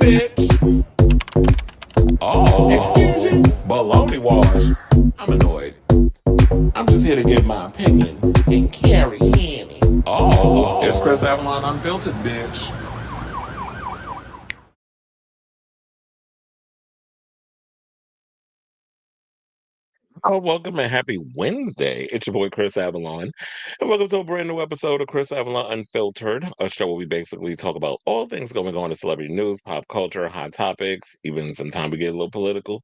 bitch. Oh, excuse you. Baloney wash. I'm annoyed. I'm just here to give my opinion and carry Annie. Oh, it's Chris Avalon Unfiltered, bitch. Oh, welcome and happy Wednesday. It's your boy Chris Avalon. And welcome to a brand new episode of Chris Avalon Unfiltered, a show where we basically talk about all things going on in celebrity news, pop culture, hot topics, even sometimes we get a little political.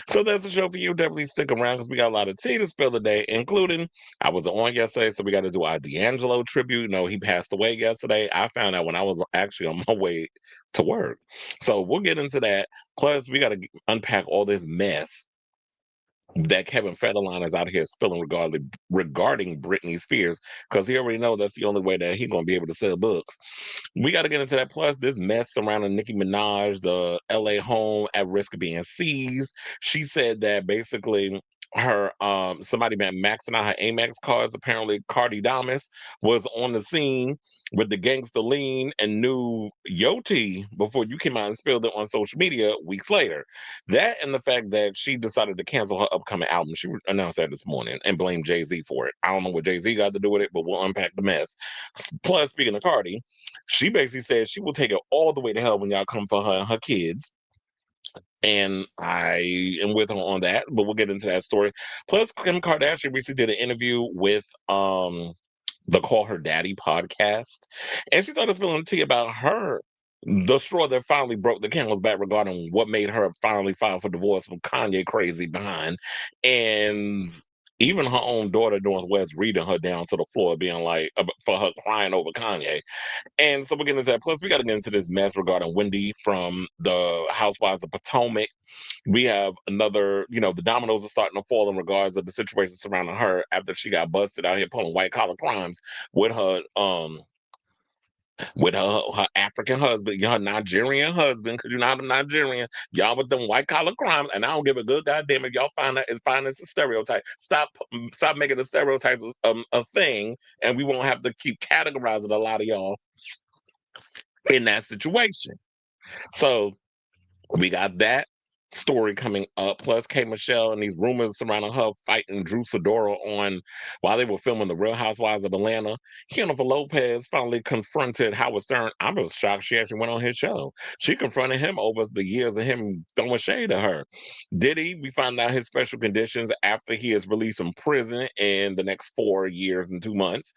So that's the show for you. Definitely stick around because we got a lot of tea to spill today, including I was on yesterday, so we got to do our D'Angelo tribute. No, he passed away yesterday. I found out when I was actually on my way to work. So we'll get into that. Plus, we got to unpack all this mess that Kevin Federline is out here spilling regarding Britney Spears, because he already know that's the only way that he's gonna be able to sell books. We got to get into that. Plus, this mess surrounding Nicki Minaj, the LA home at risk of being seized. She said that basically her somebody been maxing out her Amex cards. Apparently, Cardi was on the scene with the gangster lean and knew Yoti before you came out and spilled it on social media weeks later. That and the fact that she decided to cancel her upcoming album. She announced that this morning and blamed Jay-Z for it. I don't know what Jay-Z got to do with it, but we'll unpack the mess. Plus, speaking of Cardi, she basically said she will take it all the way to hell when y'all come for her and her kids. And I am with her on that, but we'll get into that story. Plus, Kim Kardashian recently did an interview with the Call Her Daddy podcast, and she started spilling tea about the straw that finally broke the camel's back regarding what made her finally file for divorce with Kanye crazy behind, and even her own daughter Northwest reading her down to the floor, being like for her crying over Kanye. And so we're getting into that. Plus, we got to get into this mess regarding Wendy from the Housewives of Potomac. We have another, the dominoes are starting to fall in regards of the situation surrounding her after she got busted out here pulling white collar crimes with her her African husband, her Nigerian husband, because you're not a Nigerian. Y'all with them white collar crimes, and I don't give a good goddamn if y'all find this a stereotype. Stop making the stereotypes a thing, and we won't have to keep categorizing a lot of y'all in that situation. So we got that story coming up. Plus, K Michelle and these rumors surrounding her fighting Drew Sidora on while they were filming The Real Housewives of Atlanta. Jennifer Lopez finally confronted Howard Stern. I was shocked she actually went on his show. She confronted him over the years of him throwing shade at her. Diddy, we found out his special conditions after he is released from prison in the next 4 years and 2 months.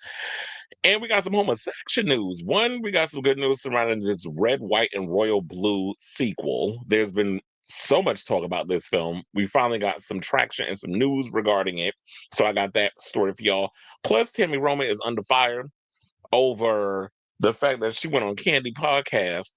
And we got some homosexual news. One, we got some good news surrounding this Red, White, and Royal Blue sequel. There's been so much talk about this film. We finally got some traction and some news regarding it. So I got that story for y'all. Plus, Tammy Roman is under fire over the fact that she went on Candy podcast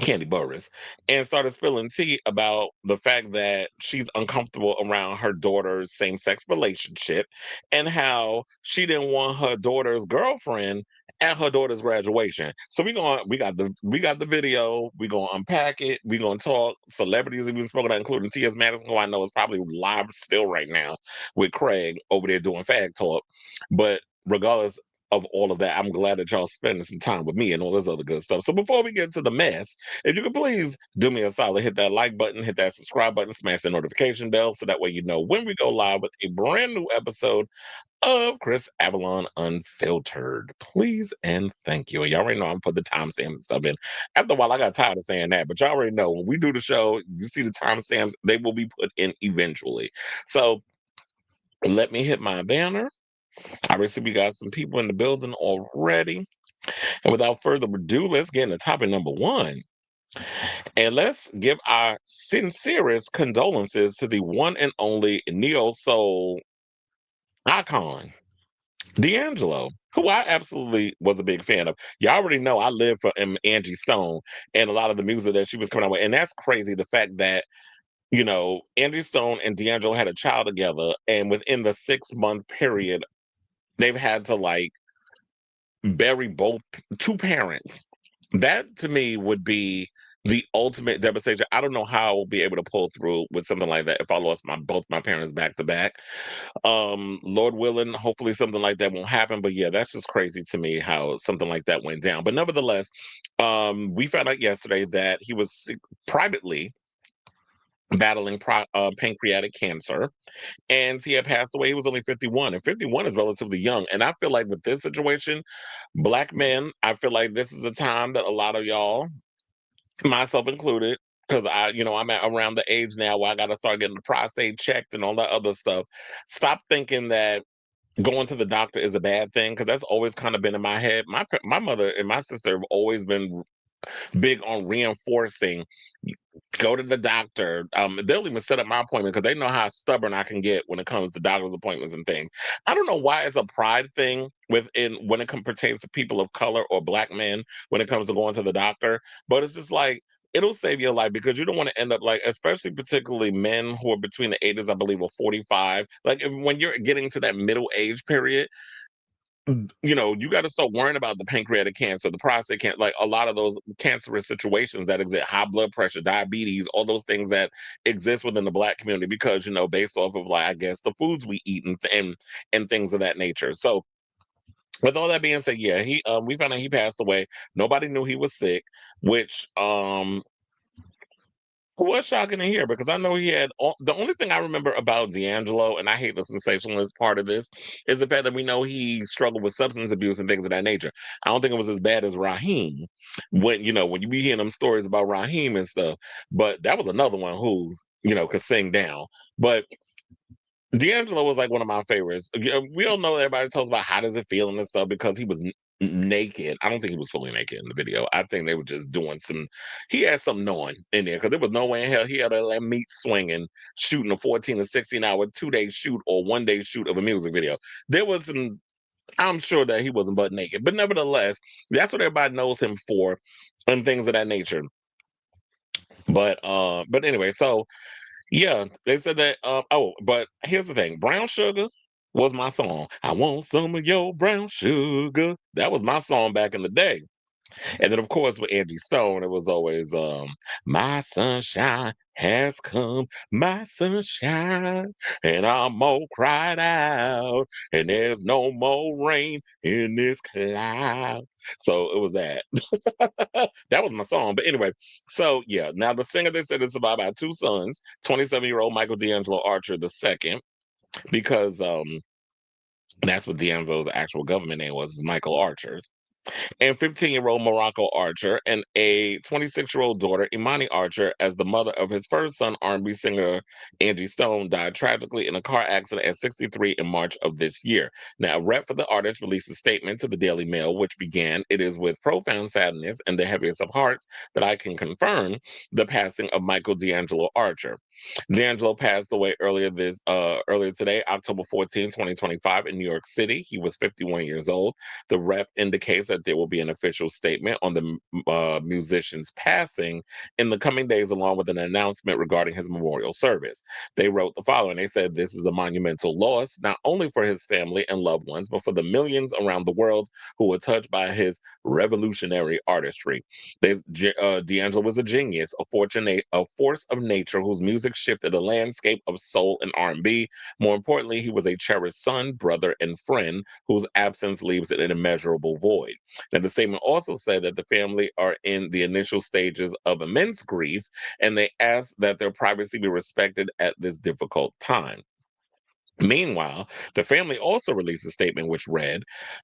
Candy Burris, and started spilling tea about the fact that she's uncomfortable around her daughter's same-sex relationship and how she didn't want her daughter's girlfriend at her daughter's graduation. So we got the video, we're gonna unpack it, we're gonna talk. Celebrities even spoken about, including T.S. Madison, who I know is probably live still right now with Craig over there doing Fag Talk. But regardless of all of that, I'm glad that y'all spending some time with me and all this other good stuff. So before we get to the mess, if you could please do me a solid, hit that like button, hit that subscribe button, smash the notification bell so that way you know when we go live with a brand new episode of Chris Avalon Unfiltered. Please and thank you. And y'all already know I'm putting the timestamps and stuff in. After a while, I got tired of saying that, but y'all already know when we do the show, you see the timestamps, they will be put in eventually. So let me hit my banner. Obviously, we got some people in the building already. And without further ado, let's get into topic number one. And let's give our sincerest condolences to the one and only neo soul icon, D'Angelo, who I absolutely was a big fan of. Y'all already know I live for Angie Stone and a lot of the music that she was coming out with. And that's crazy, the fact that, Angie Stone and D'Angelo had a child together, and within the 6-month period, they've had to like bury both two parents. That to me would be the ultimate devastation. I don't know how I will be able to pull through with something like that if I lost both my parents back to back. Lord willing, hopefully something like that won't happen. But yeah, that's just crazy to me how something like that went down. But nevertheless, we found out yesterday that he was privately battling pancreatic cancer, and he had passed away. He was only 51, and 51 is relatively young. And I feel like with this situation, black men, I feel like this is a time that a lot of y'all, myself included, because I'm at around the age now where I got to start getting the prostate checked and all that other stuff. Stop thinking that going to the doctor is a bad thing, because that's always kind of been in my head. My mother and my sister have always been big on reinforcing, go to the doctor. They'll even set up my appointment because they know how stubborn I can get when it comes to doctor's appointments and things. I don't know why it's a pride thing when it pertains to people of color or black men when it comes to going to the doctor, but it's just like, it'll save your life, because you don't want to end up like, especially particularly men who are between the ages, I believe, of 45. Like when you're getting to that middle age period, you got to start worrying about the pancreatic cancer, the prostate cancer, like a lot of those cancerous situations that exist, high blood pressure, diabetes, all those things that exist within the black community, because based off of, like, I guess, the foods we eat and things of that nature. So with all that being said, yeah, he we found out he passed away. Nobody knew he was sick, which was shocking to hear, because I know he had the only thing I remember about D'Angelo, and I hate the sensationalist part of this, is the fact that we know he struggled with substance abuse and things of that nature. I don't think it was as bad as Raheem, when you be hearing them stories about Raheem and stuff. But that was another one who could sing down. But D'Angelo was like one of my favorites. We all know, everybody tells about how does it feel and stuff, because he was naked. I don't think he was fully naked in the video. I think they were just doing some. He had some knowing in there, because there was no way in hell he had that meat swinging, shooting a 14 to 16 hour 2 day shoot or 1 day shoot of a music video. There was some. I'm sure that he wasn't butt naked, but nevertheless, that's what everybody knows him for, and things of that nature. But anyway, so yeah, they said that. Oh, but here's the thing: Brown Sugar was my song. I want some of your brown sugar. That was my song back in the day. And then, of course, with Angie Stone, it was always "My sunshine has come, my sunshine, and I'm all cried out, and there's no more rain in this cloud." So it was that. That was my song. But anyway, so yeah, now the singer, they said, is survived by two sons, 27-year-old Michael D'Angelo Archer the second, because that's what D'Angelo's actual government name was, is Michael Archer, and 15-year-old Morocco Archer, and a 26-year-old daughter, Imani Archer, as the mother of his first son, R&B singer Angie Stone, died tragically in a car accident at 63 in March of this year. Now, a rep for the artist released a statement to the Daily Mail, which began, "It is with profound sadness and the heaviest of hearts that I can confirm the passing of Michael D'Angelo Archer. D'Angelo passed away earlier today, October 14, 2025, in New York City. He was 51 years old. The rep indicates that there will be an official statement on the musician's passing in the coming days, along with an announcement regarding his memorial service. They wrote the following. They said, "This is a monumental loss, not only for his family and loved ones, but for the millions around the world who were touched by his revolutionary artistry. D'Angelo was a genius, a force of nature whose music shifted the landscape of soul and R&B. More importantly, he was a cherished son, brother, and friend whose absence leaves an immeasurable void." Now, the statement also said that the family are in the initial stages of immense grief, and they ask that their privacy be respected at this difficult time. Meanwhile, the family also released a statement which read,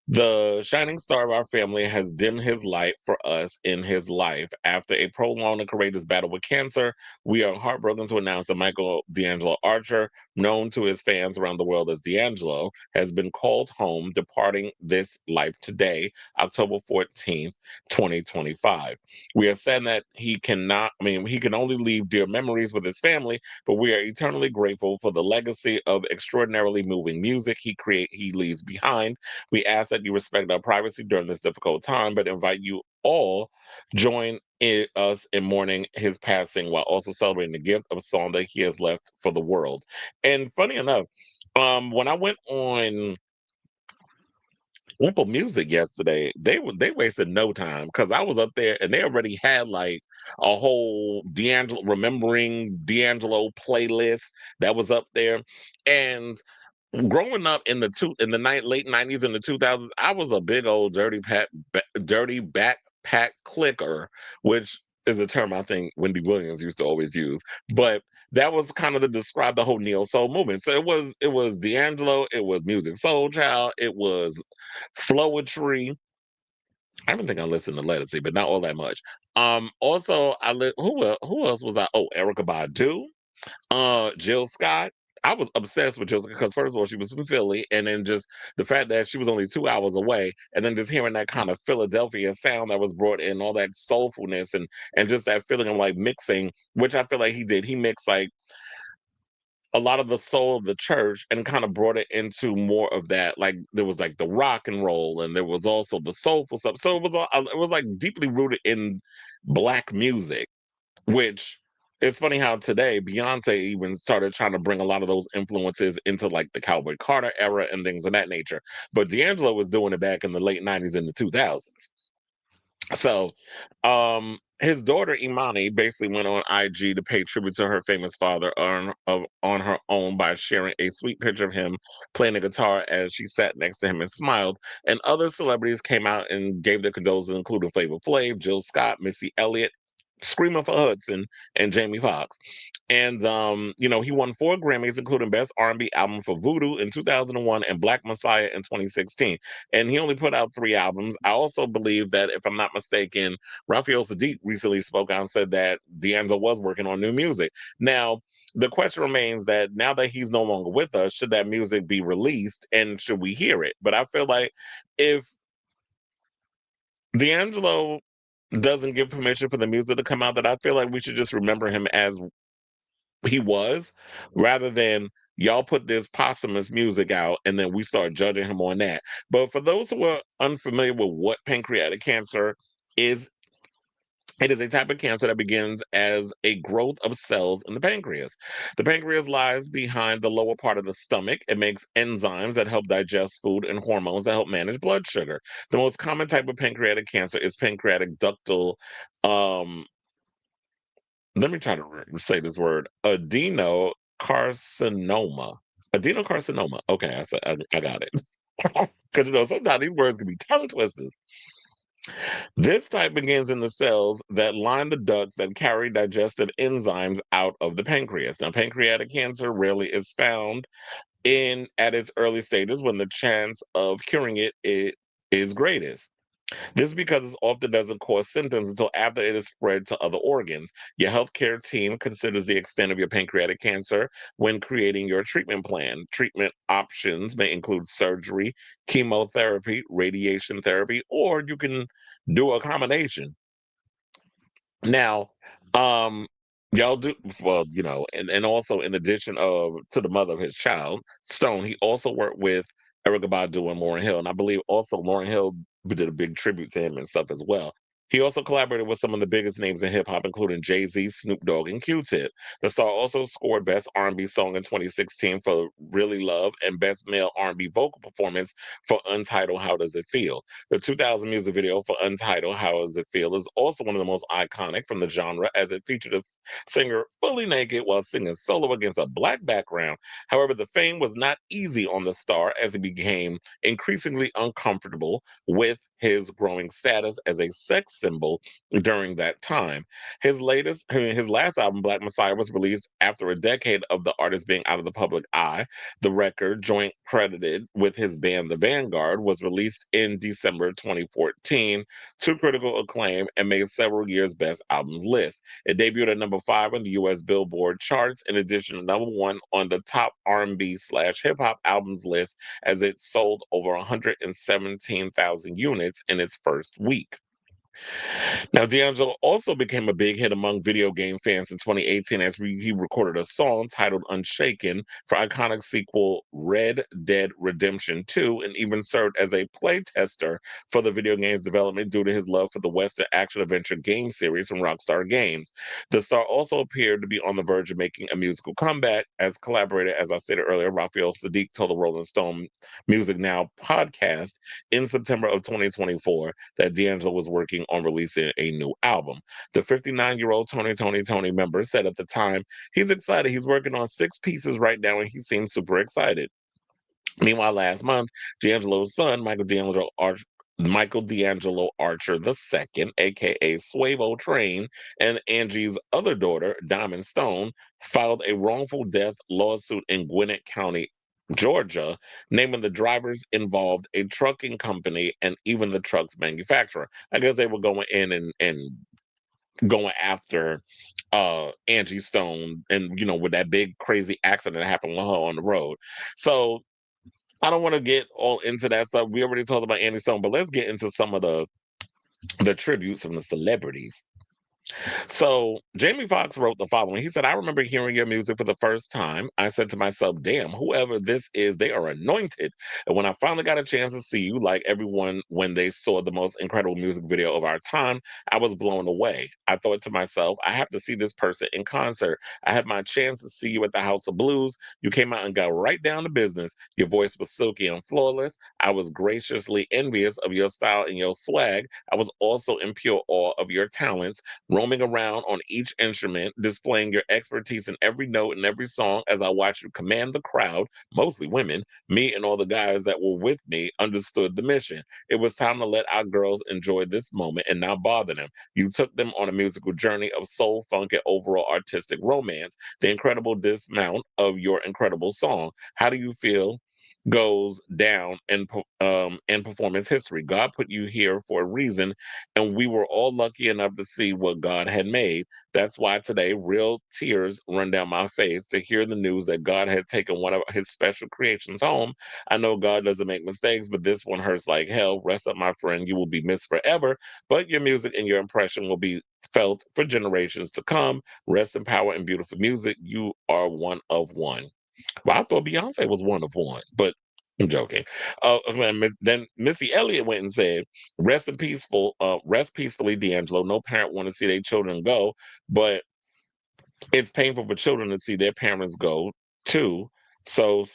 "The shining star of our family has dimmed his light for us in his life. After a prolonged and courageous battle with cancer, we are heartbroken to announce that Michael D'Angelo Archer, known to his fans around the world as D'Angelo, has been called home, departing this life today, October 14th, 2025. We are saddened that he can only leave dear memories with his family, but we are eternally grateful for the legacy of extraordinarily moving music he leaves behind. We ask that you respect our privacy during this difficult time, but invite you all join us in mourning his passing while also celebrating the gift of a song that he has left for the world." And funny enough, when I went on Whoople Music yesterday, they wasted no time because I was up there and they already had like a whole D'Angelo remembering D'Angelo playlist that was up there. And growing up in late '90s and the 2000s, I was a big old dirty backpack clicker, which is a term I think Wendy Williams used to always use. But that was kind of to describe the whole neo soul movement. So it was D'Angelo, it was Music Soul Child, it was Flowetry. I don't think I listened to Legacy, but not all that much. Also who else was I? Oh, Erica Badu, Jill Scott. I was obsessed with Jill because first of all, she was from Philly, and then just the fact that she was only 2 hours away, and then just hearing that kind of Philadelphia sound that was brought in, all that soulfulness and just that feeling of like mixing, which I feel like he did. He mixed like a lot of the soul of the church and kind of brought it into more of that. Like there was like the rock and roll, and there was also the soulful stuff. So it was like deeply rooted in black music, which it's funny how today Beyonce even started trying to bring a lot of those influences into like the Cowboy Carter era and things of that nature. But D'Angelo was doing it back in the late '90s and the 2000s. So, his daughter Imani basically went on IG to pay tribute to her famous father on her own by sharing a sweet picture of him playing the guitar as she sat next to him and smiled. And other celebrities came out and gave their condolences, including Flavor Flav, Jill Scott, Missy Elliott, Screaming for Hudson, and Jamie Foxx. And he won 4 Grammys, including Best R&B Album for Voodoo in 2001 and Black Messiah in 2016. And he only put out 3 albums. I also believe that, if I'm not mistaken, Raphael Sadiq recently spoke out and said that D'Angelo was working on new music. Now, the question remains that now that he's no longer with us, should that music be released and should we hear it? But I feel like if D'Angelo doesn't give permission for the music to come out, that I feel like we should just remember him as he was, rather than y'all put this posthumous music out and then we start judging him on that. But for those who are unfamiliar with what pancreatic cancer is, it is a type of cancer that begins as a growth of cells in the pancreas. The pancreas lies behind the lower part of the stomach. It makes enzymes that help digest food and hormones that help manage blood sugar. The most common type of pancreatic cancer is pancreatic ductal. Um, Let me try to say this word: adenocarcinoma. Adenocarcinoma. Okay, I got it. Because sometimes these words can be tongue twisters. This type begins in the cells that line the ducts that carry digestive enzymes out of the pancreas. Now, pancreatic cancer rarely is found in at its early stages when the chance of curing it is greatest. This is because it often doesn't cause symptoms until after it is spread to other organs. Your healthcare team considers the extent of your pancreatic cancer when creating your treatment plan. Treatment options may include surgery, chemotherapy, radiation therapy, or you can do a combination. Now, um, y'all do well, and also in addition of to the mother of his child, Stone, he also worked with Erica Badu and Lauren Hill, and I believe also Lauren Hill did a big tribute to him and stuff as well. He also collaborated with some of the biggest names in hip hop, including Jay Z, Snoop Dogg, and Q-Tip. The star also scored Best R&B Song in 2016 for "Really Love" and Best Male R&B Vocal Performance for "Untitled How Does It Feel." The 2000 music video for Untitled How Does It Feel is also one of the most iconic from the genre, as it featured a singer fully naked while singing solo against a black background. However, the fame was not easy on the star as he became increasingly uncomfortable with his growing status as a sex symbol during that time. His last album, Black Messiah, was released after a decade of the artist being out of the public eye. The record, joint credited with his band The Vanguard, was released in December 2014 to critical acclaim and made several years' best albums list. It debuted at number 5 on the U.S. Billboard charts, in addition to number 1 on the top R&B/hip hop albums list, as it sold over 117,000 units in its first week. Now, D'Angelo also became a big hit among video game fans in 2018 as he recorded a song titled Unshaken for iconic sequel Red Dead Redemption 2 and even served as a playtester for the video game's development due to his love for the Western action adventure game series from Rockstar Games. The star also appeared to be on the verge of making a musical comeback as collaborator, as I stated earlier, Raphael Sadiq told the Rolling Stone Music Now podcast in September of 2024 that D'Angelo was working on releasing a new album. The 59-year-old Tony member said at the time, he's excited. He's working on 6 pieces right now and he seems super excited. Meanwhile, last month, D'Angelo's son, Michael D'Angelo Archer II, aka Suevo Train, and Angie's other daughter, Diamond Stone, filed a wrongful death lawsuit in Gwinnett County, Georgia, naming the drivers involved a trucking company and even the truck's manufacturer. I guess they were going in and going after Angie Stone and with that big crazy accident that happened with her on the road. So I don't want to get all into that stuff. We already talked about Annie Stone, but let's get into some of the tributes from the celebrities. So Jamie Foxx wrote the following. He said, I remember hearing your music for the first time. I said to myself, damn, whoever this is, they are anointed. And when I finally got a chance to see you, like everyone, when they saw the most incredible music video of our time, I was blown away. I thought to myself, I have to see this person in concert. I had my chance to see you at the House of Blues. You came out and got right down to business. Your voice was silky and flawless. I was graciously envious of your style and your swag. I was also in pure awe of your talents roaming around on each instrument, displaying your expertise in every note and every song as I watched you command the crowd, mostly women. Me and all the guys that were with me understood the mission. It was time to let our girls enjoy this moment and not bother them. You took them on a musical journey of soul, funk, and overall artistic romance. The incredible dismount of your incredible song. How do you feel? Goes down in performance history. God put you here for a reason, and we were all lucky enough to see what God had made. That's why today real tears run down my face to hear the news that God had taken one of his special creations home. I know God doesn't make mistakes, but this one hurts like hell. Rest up, my friend. You will be missed forever, but your music and your impression will be felt for generations to come. Rest in power and beautiful music. You are one of one. Well, I thought Beyonce was one of one, but I'm joking. Then Missy Elliott went and said, rest peacefully, D'Angelo. No parent want to see their children go, but it's painful for children to see their parents go too. So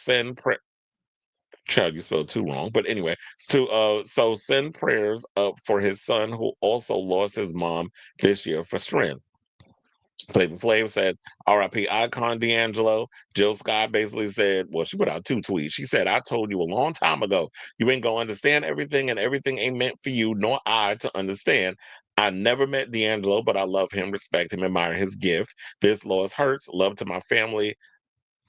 child, you spelled too wrong. But anyway, so send prayers up for his son who also lost his mom this year for strength. Flavor Flav said, RIP icon D'Angelo. Jill Scott basically said, well, she put out 2 tweets. She said, I told you a long time ago, you ain't gonna understand everything, and everything ain't meant for you nor I to understand. I never met D'Angelo, but I love him, respect him, admire his gift. This loss hurts. Love to my family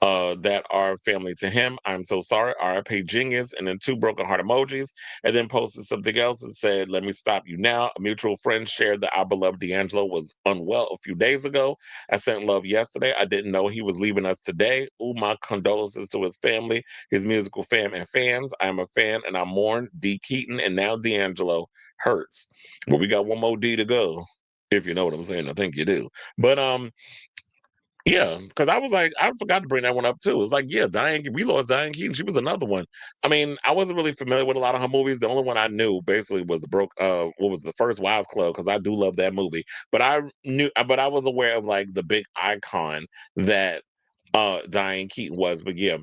that are family to him. I'm so sorry. RIP Genius. And then 2 broken heart emojis. And then posted something else and said, let me stop you now. A mutual friend shared that our beloved D'Angelo was unwell a few days ago. I sent love yesterday. I didn't know he was leaving us today. Ooh, my condolences to his family, his musical fam and fans. I am a fan and I mourn D. Keaton and now D'Angelo hurts. Well, we got one more D to go. If you know what I'm saying, I think you do. But yeah, because I was like, I forgot to bring that one up too. It's like, yeah, Diane, we lost Diane Keaton. She was another one. I mean, I wasn't really familiar with a lot of her movies. The only one I knew basically was what was the first Wives Club because I do love that movie. But I was aware of like the big icon that Diane Keaton was. But yeah,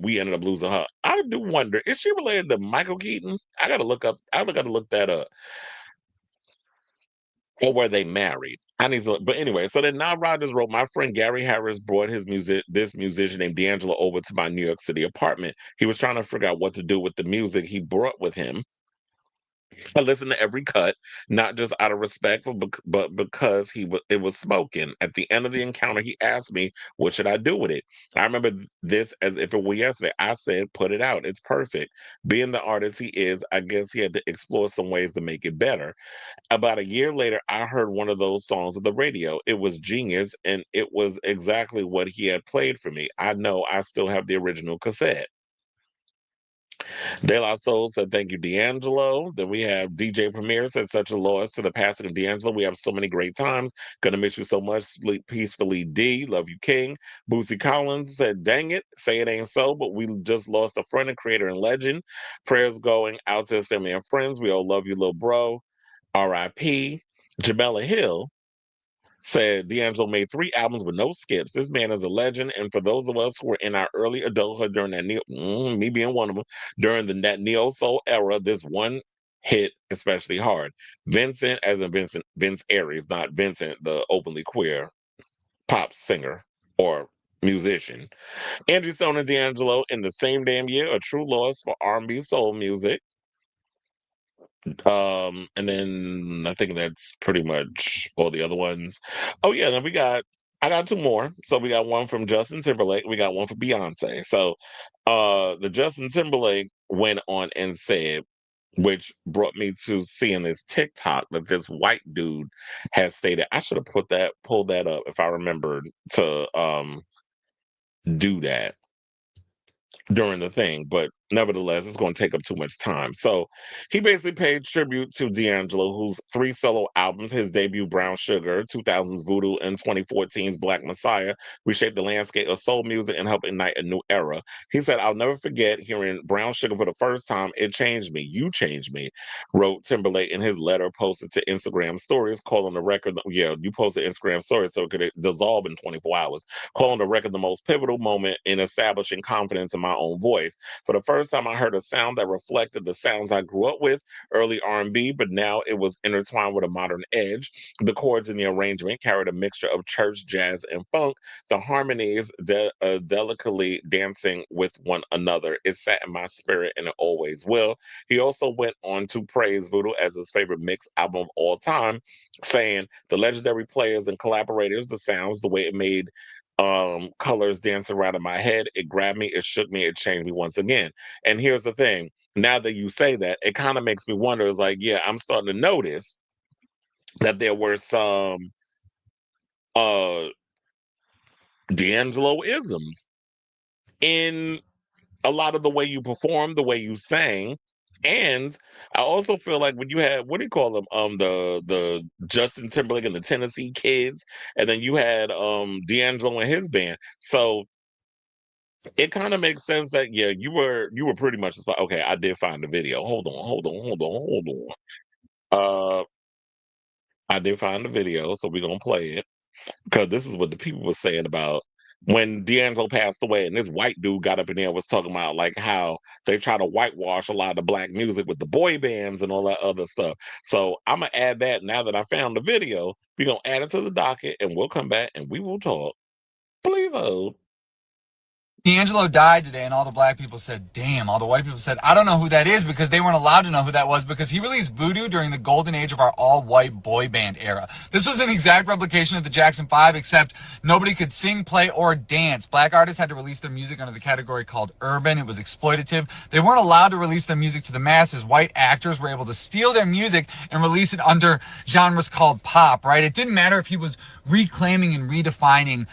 we ended up losing her. I do wonder, is she related to Michael Keaton? I got to look that up. Or were they married? I need to, but anyway. So then now Rogers wrote, my friend Gary Harris brought this musician named D'Angelo over to my New York City apartment. He was trying to figure out what to do with the music he brought with him. I listened to every cut, not just out of respect, but because it was smoking. At the end of the encounter, he asked me, "What should I do with it?" I remember this as if it were yesterday. I said, "Put it out. It's perfect." Being the artist he is, I guess he had to explore some ways to make it better. About a year later, I heard one of those songs on the radio. It was genius, and it was exactly what he had played for me. I know I still have the original cassette. De La Soul said, thank you, D'Angelo. Then we have DJ Premier said, such a loss to the passing of D'Angelo. We have so many great times. Gonna miss you so much. Sleep peacefully, D. Love you, King. Boosie Collins said, dang it. Say it ain't so, but we just lost a friend and creator and legend. Prayers going out to his family and friends. We all love you, little bro. R.I.P. Jamela Hill said D'Angelo made 3 albums with no skips. This man is a legend, and for those of us who were in our early adulthood during that me being one of them, during that neo soul era, this one hit especially hard. Vincent, as in Vince Aries, not Vincent, the openly queer pop singer or musician. Andrew Stone and D'Angelo in the same damn year, a true loss for R&B soul music. And then I think that's pretty much all the other ones. Oh yeah, then I got 2 more. So we got one from Justin Timberlake, we got one for Beyonce. So the Justin Timberlake went on and said, which brought me to seeing this TikTok that this white dude has stated. I should have pulled that up if I remembered to do that during the thing, but nevertheless, it's going to take up too much time. So he basically paid tribute to D'Angelo, whose 3 solo albums, his debut Brown Sugar, 2000's Voodoo, and 2014's Black Messiah, reshaped the landscape of soul music and helped ignite a new era. He said, I'll never forget hearing Brown Sugar for the first time. It changed me. You changed me, wrote Timberlake in his letter posted to Instagram stories, calling the record, yeah, you posted Instagram stories so it could dissolve in 24 hours, calling the record the most pivotal moment in establishing confidence in my own voice. For the first time, I heard a sound that reflected the sounds I grew up with, early R&B, but now it was intertwined with a modern edge. The chords in the arrangement carried a mixture of church, jazz, and funk. The harmonies delicately dancing with one another. It sat in my spirit, and it always will. He also went on to praise Voodoo as his favorite mix album of all time, saying the legendary players and collaborators, the sounds, the way it made colors dance around in my head. It grabbed me, it shook me, it changed me once again. And here's the thing. Now that you say that, it kind of makes me wonder, it's like, yeah, I'm starting to notice that there were some uh D'Angelo isms in a lot of the way you perform, the way you sang. And I also feel like when you had, what do you call them? The Justin Timberlake and the Tennessee Kids, and then you had D'Angelo and his band. So it kind of makes sense that yeah, you were pretty much the spot. Okay, I did find the video. Hold on. Uh, I did find the video, so we're gonna play it because this is what the people were saying about when D'Angelo passed away, and this white dude got up in there and was talking about like how they try to whitewash a lot of black music with the boy bands and all that other stuff. So I'm gonna add that now that I found the video. We're gonna add it to the docket, and we'll come back and we will talk. Please hold. D'Angelo died today, and all the black people said, damn. All the white people said, I don't know who that is, because they weren't allowed to know who that was, because he released Voodoo during the golden age of our all-white boy band era. This was an exact replication of the Jackson 5, except nobody could sing, play, or dance. Black artists had to release their music under the category called urban. It was exploitative. They weren't allowed to release their music to the masses. White actors were able to steal their music and release it under genres called pop, right? It didn't matter if he was reclaiming and redefining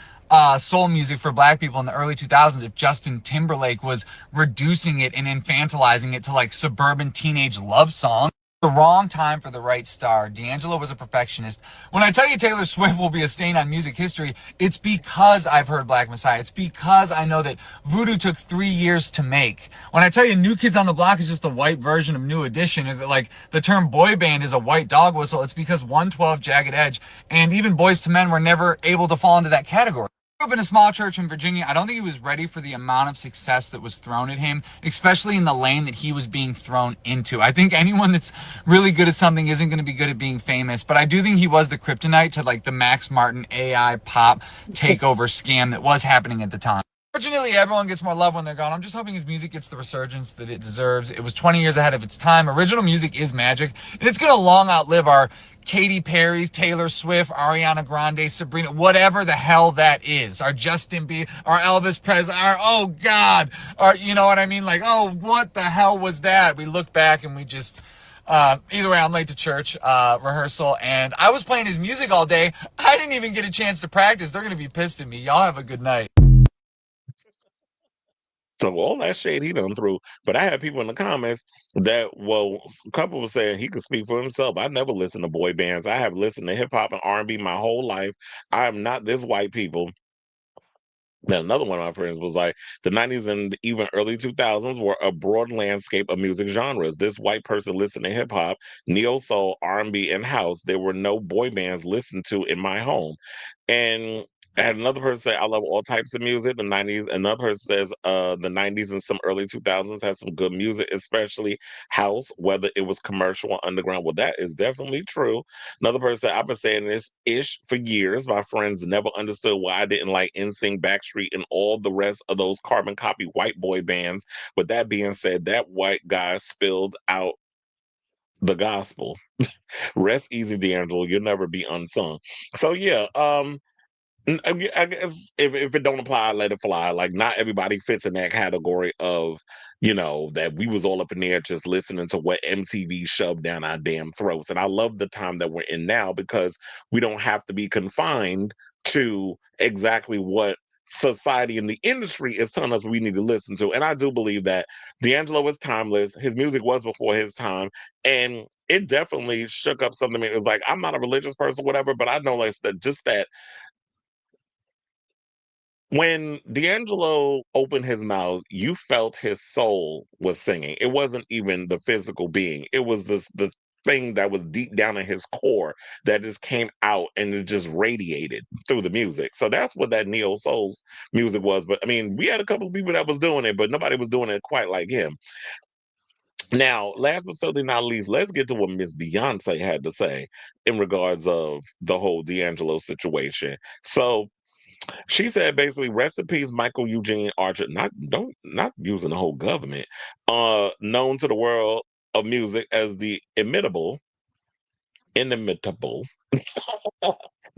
soul music for black people in the early 2000s if Justin Timberlake was reducing it and infantilizing it to like suburban teenage love song. The wrong time for the right star. D'Angelo was a perfectionist. When I tell you Taylor Swift will be a stain on music history, it's because I've heard Black Messiah. It's because I know that Voodoo took 3 years to make. When I tell you New Kids on the Block is just a white version of New Edition, or that like the term boy band is a white dog whistle, it's because 112, Jagged Edge, and even Boyz II Men were never able to fall into that category. Grew up in a small church in Virginia. I don't think he was ready for the amount of success that was thrown at him, especially in the lane that he was being thrown into. I think anyone that's really good at something isn't going to be good at being famous, but I do think he was the kryptonite to like the Max Martin AI pop takeover scam that was happening at the time. Fortunately, everyone gets more love when they're gone. I'm just hoping his music gets the resurgence that it deserves. It was 20 years ahead of its time. Original music is magic, and it's going to long outlive our Katy Perry's, Taylor Swift, Ariana Grande, Sabrina, whatever the hell that is. Our Justin Bieber, our Elvis Presley, our, oh God, our, you know what I mean? Like, oh, what the hell was that? We look back and we just, either way, I'm late to church, rehearsal, and I was playing his music all day. I didn't even get a chance to practice. They're going to be pissed at me. Y'all have a good night. So all that shade he done through, but I had people in the comments that, well, a couple was saying he could speak for himself. I never listened to boy bands. I have listened to hip hop and R&B my whole life. I am not this white people. Then another one of my friends was like, the 90s and even early 2000s were a broad landscape of music genres. This white person listened to hip hop, neo soul, R&B, and house. There were no boy bands listened to in my home. And I had another person say, I love all types of music, the 90s. Another person says, the 90s and some early 2000s had some good music, especially house, whether it was commercial or underground. Well, that is definitely true. Another person said, I've been saying this ish for years. My friends never understood why I didn't like NSYNC, Backstreet, and all the rest of those carbon copy white boy bands. With that being said, that white guy spilled out the gospel. Rest easy, D'Angelo. You'll never be unsung. So yeah, I guess if it don't apply, let it fly. Like not everybody fits in that category of, that we was all up in there just listening to what MTV shoved down our damn throats. And I love the time that we're in now because we don't have to be confined to exactly what society and the industry is telling us we need to listen to. And I do believe that D'Angelo is timeless. His music was before his time. And it definitely shook up something. It was like, I'm not a religious person, whatever, but I know like that just that when D'Angelo opened his mouth, you felt his soul was singing. It wasn't even the physical being. It was the thing that was deep down in his core that just came out and it just radiated through the music. So that's what that neo soul's music was. But I mean, we had a couple of people that was doing it, but nobody was doing it quite like him. Now, last but certainly not least, let's get to what Miss Beyonce had to say in regards of the whole D'Angelo situation. So she said basically, rest in peace, Michael Eugene Archer. Not using the whole government. Known to the world of music as the inimitable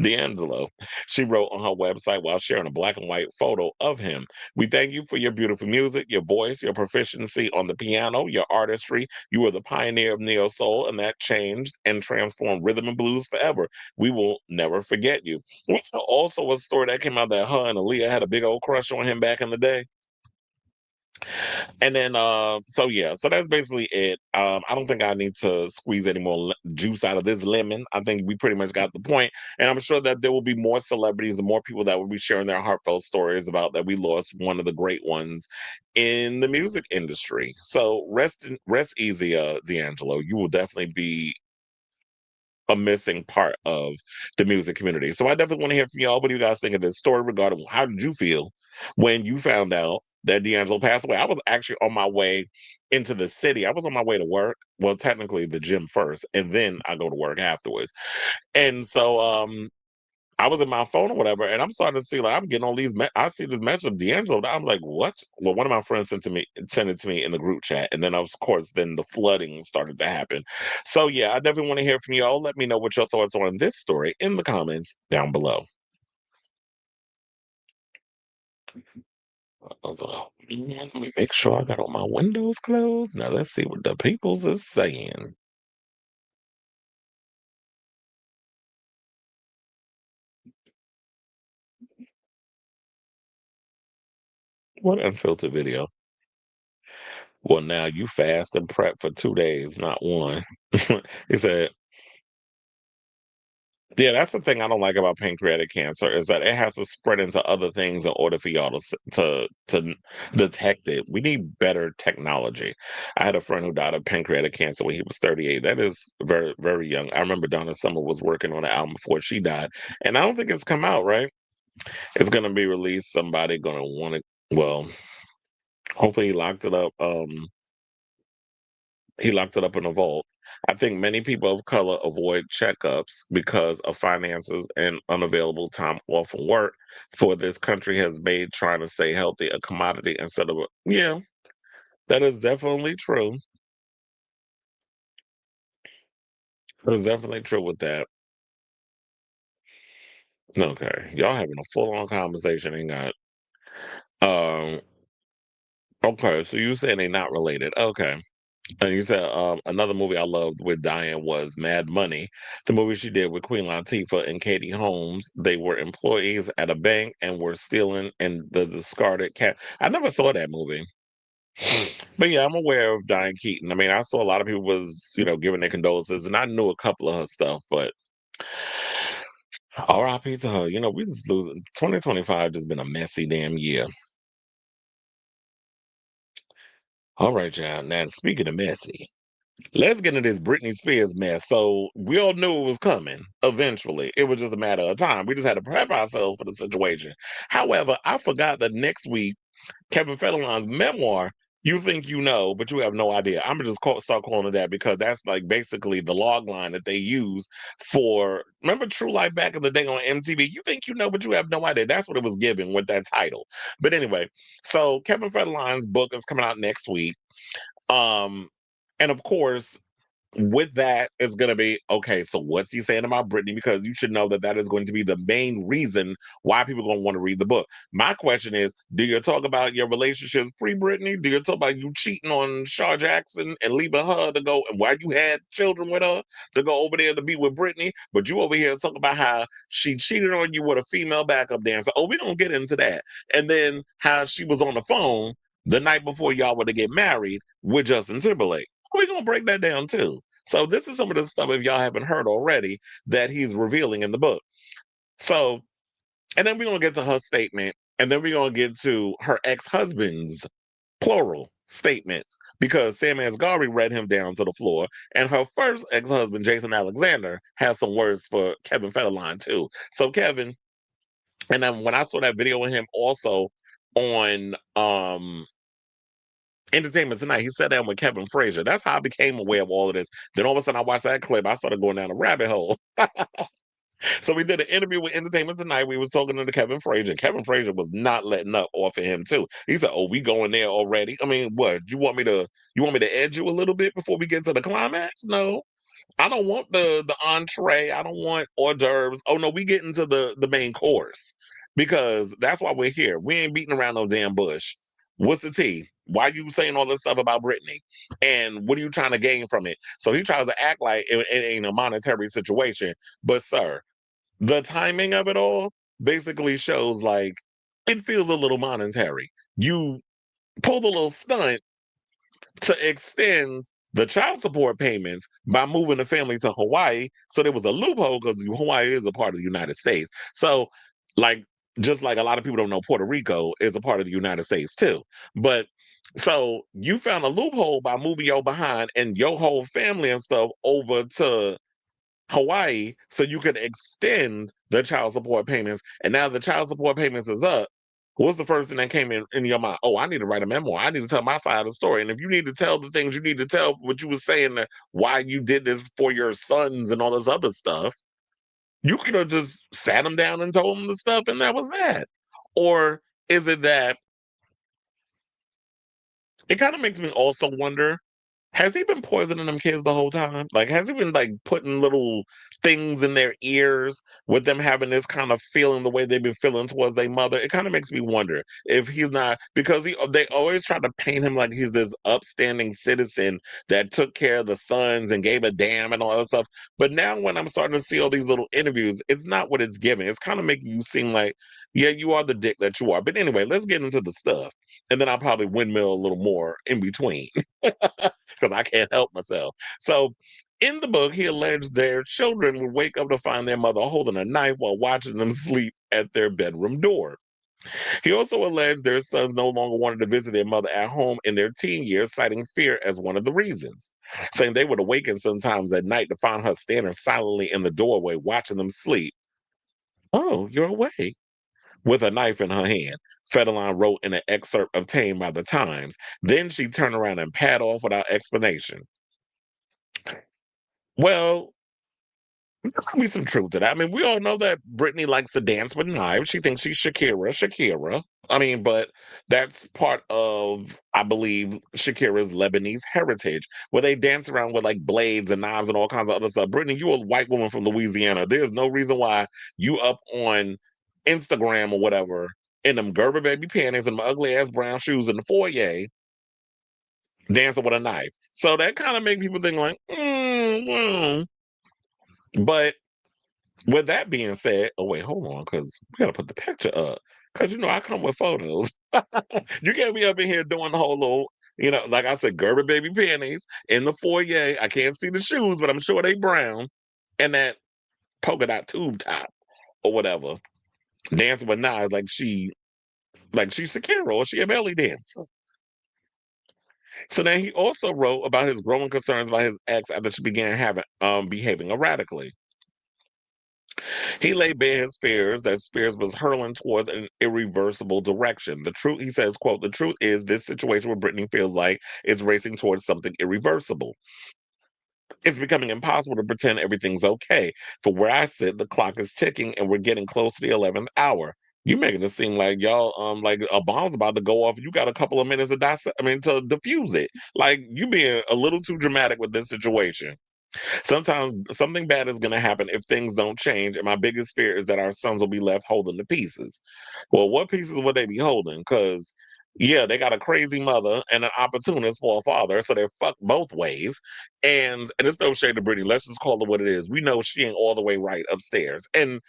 D'Angelo. She wrote on her website while sharing a black and white photo of him. We thank you for your beautiful music, your voice, your proficiency on the piano, your artistry. You were the pioneer of neo soul, and that changed and transformed rhythm and blues forever. We will never forget you. What's also a story that came out that her and Aaliyah had a big old crush on him back in the day? And then, so yeah, so that's basically it. I don't think I need to squeeze any more juice out of this lemon. I think we pretty much got the point, and I'm sure that there will be more celebrities and more people that will be sharing their heartfelt stories about that we lost one of the great ones in the music industry. So rest easy, D'Angelo. You will definitely be a missing part of the music community. So I definitely want to hear from y'all. What do you guys think of this story regarding how did you feel when you found out that D'Angelo passed away? I was actually on my way into the city. I was on my way to work. Well, technically the gym first, and then I go to work afterwards. And so I was in my phone or whatever, and I'm starting to see like I'm getting all these. I see this message of D'Angelo. I'm like, what? Well, one of my friends sent it to me in the group chat, and then of course, then the flooding started to happen. So yeah, I definitely want to hear from y'all. Let me know what your thoughts are on this story in the comments down below. Let me make sure I got all my windows closed. Now let's see what the peoples is saying. What unfiltered video? Well, now you fast and prep for 2 days, not one. He said, yeah, that's the thing I don't like about pancreatic cancer is that it has to spread into other things in order for y'all to detect it. We need better technology. I had a friend who died of pancreatic cancer when he was 38. That is very, very young. I remember Donna Summer was working on an album before she died, and I don't think it's come out, right? It's gonna be released. Somebody gonna want it. Well, hopefully he locked it up. He locked it up in a vault. I think many people of color avoid checkups because of finances and unavailable time off from work. For this country has made trying to stay healthy a commodity instead of yeah, that is definitely true. That is definitely true with that. Okay, y'all having a full on conversation, ain't got. Um. Okay, so you saying they not related? Okay. And you said another movie I loved with Diane was Mad Money, the movie she did with Queen Latifah and Katie Holmes. They were employees at a bank and were stealing and the discarded cat. I never saw that movie. But yeah, I'm aware of Diane Keaton. I mean, I saw a lot of people was, giving their condolences, and I knew a couple of her stuff, but RIP to her. We just losing. 2025 just been a messy damn year. All right, y'all. Now, speaking of messy, let's get into this Britney Spears mess. So we all knew it was coming eventually. It was just a matter of time. We just had to prep ourselves for the situation. However, I forgot that next week Kevin Federline's memoir, You Think You Know, but you have no idea. I'm gonna just start calling it that because that's like basically the log line that they use for. Remember True Life back in the day on MTV? You think you know, but you have no idea. That's what it was given with that title. But anyway, so Kevin Federline's book is coming out next week. Um, and of course, with that is going to be okay. So what's he saying about Britney? Because you should know that that is going to be the main reason why people are going to want to read the book. My question is, do you talk about your relationships pre-Britney? Do you talk about you cheating on Shaw Jackson and leaving her to go, and why you had children with her to go over there to be with Britney? But you over here talk about how she cheated on you with a female backup dancer. Oh, we don't get into that. And then how she was on the phone the night before y'all were to get married with Justin Timberlake. We're gonna break that down too. So this is some of the stuff, if y'all haven't heard already, that he's revealing in the book. So, and then we're gonna get to her statement, and then we're gonna get to her ex-husband's plural statements because Sam Asghari read him down to the floor, and her first ex-husband, Jason Alexander, has some words for Kevin Federline too. So Kevin, and then when I saw that video of him also on Entertainment Tonight, he sat down with Kevin Frazier. That's how I became aware of all of this. Then all of a sudden, I watched that clip. I started going down a rabbit hole. So we did an interview with Entertainment Tonight. We was talking to Kevin Frazier. Kevin Frazier was not letting up off of him too. He said, "Oh, we going there already? I mean, what? You want me to edge you a little bit before we get to the climax? No, I don't want the entree. I don't want hors d'oeuvres. Oh no, we get into the main course because that's why we're here. We ain't beating around no damn bush. What's the tea? Why you saying all this stuff about Britney? And what are you trying to gain from it? So he tries to act like it ain't a monetary situation. But sir, the timing of it all basically shows like it feels a little monetary. You pulled a little stunt to extend the child support payments by moving the family to Hawaii. So there was a loophole because Hawaii is a part of the United States. So, like, just like a lot of people don't know, Puerto Rico is a part of the United States too. But so you found a loophole by moving your behind and your whole family and stuff over to Hawaii so you could extend the child support payments. And now the child support payments is up. What's the first thing that came in your mind? Oh, I need to write a memoir. I need to tell my side of the story. And if you need to tell the things you need to tell, what you were saying, that why you did this for your sons and all this other stuff, you could have just sat them down and told them the stuff, and that was that. Or is it that it kind of makes me also wonder, has he been poisoning them kids the whole time? Like, has he been like putting little things in their ears with them having this kind of feeling the way they've been feeling towards their mother? It kind of makes me wonder if he's not, because they always try to paint him like he's this upstanding citizen that took care of the sons and gave a damn and all that stuff. But now when I'm starting to see all these little interviews, it's not what it's giving. It's kind of making you seem like, yeah, you are the dick that you are. But anyway, let's get into the stuff. And then I'll probably windmill a little more in between because I can't help myself. So, in the book, he alleged their children would wake up to find their mother holding a knife while watching them sleep at their bedroom door. He also alleged their sons no longer wanted to visit their mother at home in their teen years, citing fear as one of the reasons, saying they would awaken sometimes at night to find her standing silently in the doorway watching them sleep. Oh, you're awake. With a knife in her hand, Federline wrote in an excerpt obtained by the Times. Then she turned around and pad off without explanation. Well, there could be some truth to that. I mean, we all know that Britney likes to dance with knives. She thinks she's Shakira. I mean, but that's part of, I believe, Shakira's Lebanese heritage, where they dance around with like blades and knives and all kinds of other stuff. Britney, you a white woman from Louisiana. There's no reason why you up on Instagram or whatever in them Gerber baby panties and my ugly ass brown shoes in the foyer dancing with a knife. So that kind of make people think like, But with that being said, oh wait, hold on, because we gotta put the picture up. Because I come with photos. You can't be up in here doing the whole little, like I said, Gerber baby panties in the foyer. I can't see the shoes, but I'm sure they brown. And that polka dot tube top or whatever. Dancing with knives like she's Shakira or she a belly dancer. So then he also wrote about his growing concerns about his ex after she began behaving erratically. He laid bare his fears that Spears was hurling towards an irreversible direction. The truth, he says, quote, the truth is this situation with Britney feels like it's racing towards something irreversible. It's becoming impossible to pretend everything's okay. For where I sit, the clock is ticking and we're getting close to the 11th hour. You making it seem like y'all like a bomb's about to go off. You got a couple of minutes to to diffuse it. Like you being a little too dramatic with this situation. Sometimes something bad is going to happen if things don't change, and my biggest fear is that our sons will be left holding the pieces. Well, what pieces would they be holding? Because yeah, they got a crazy mother and an opportunist for a father, so they're fucked both ways. And it's no shade to Brittany. Let's just call it what it is. We know she ain't all the way right upstairs, and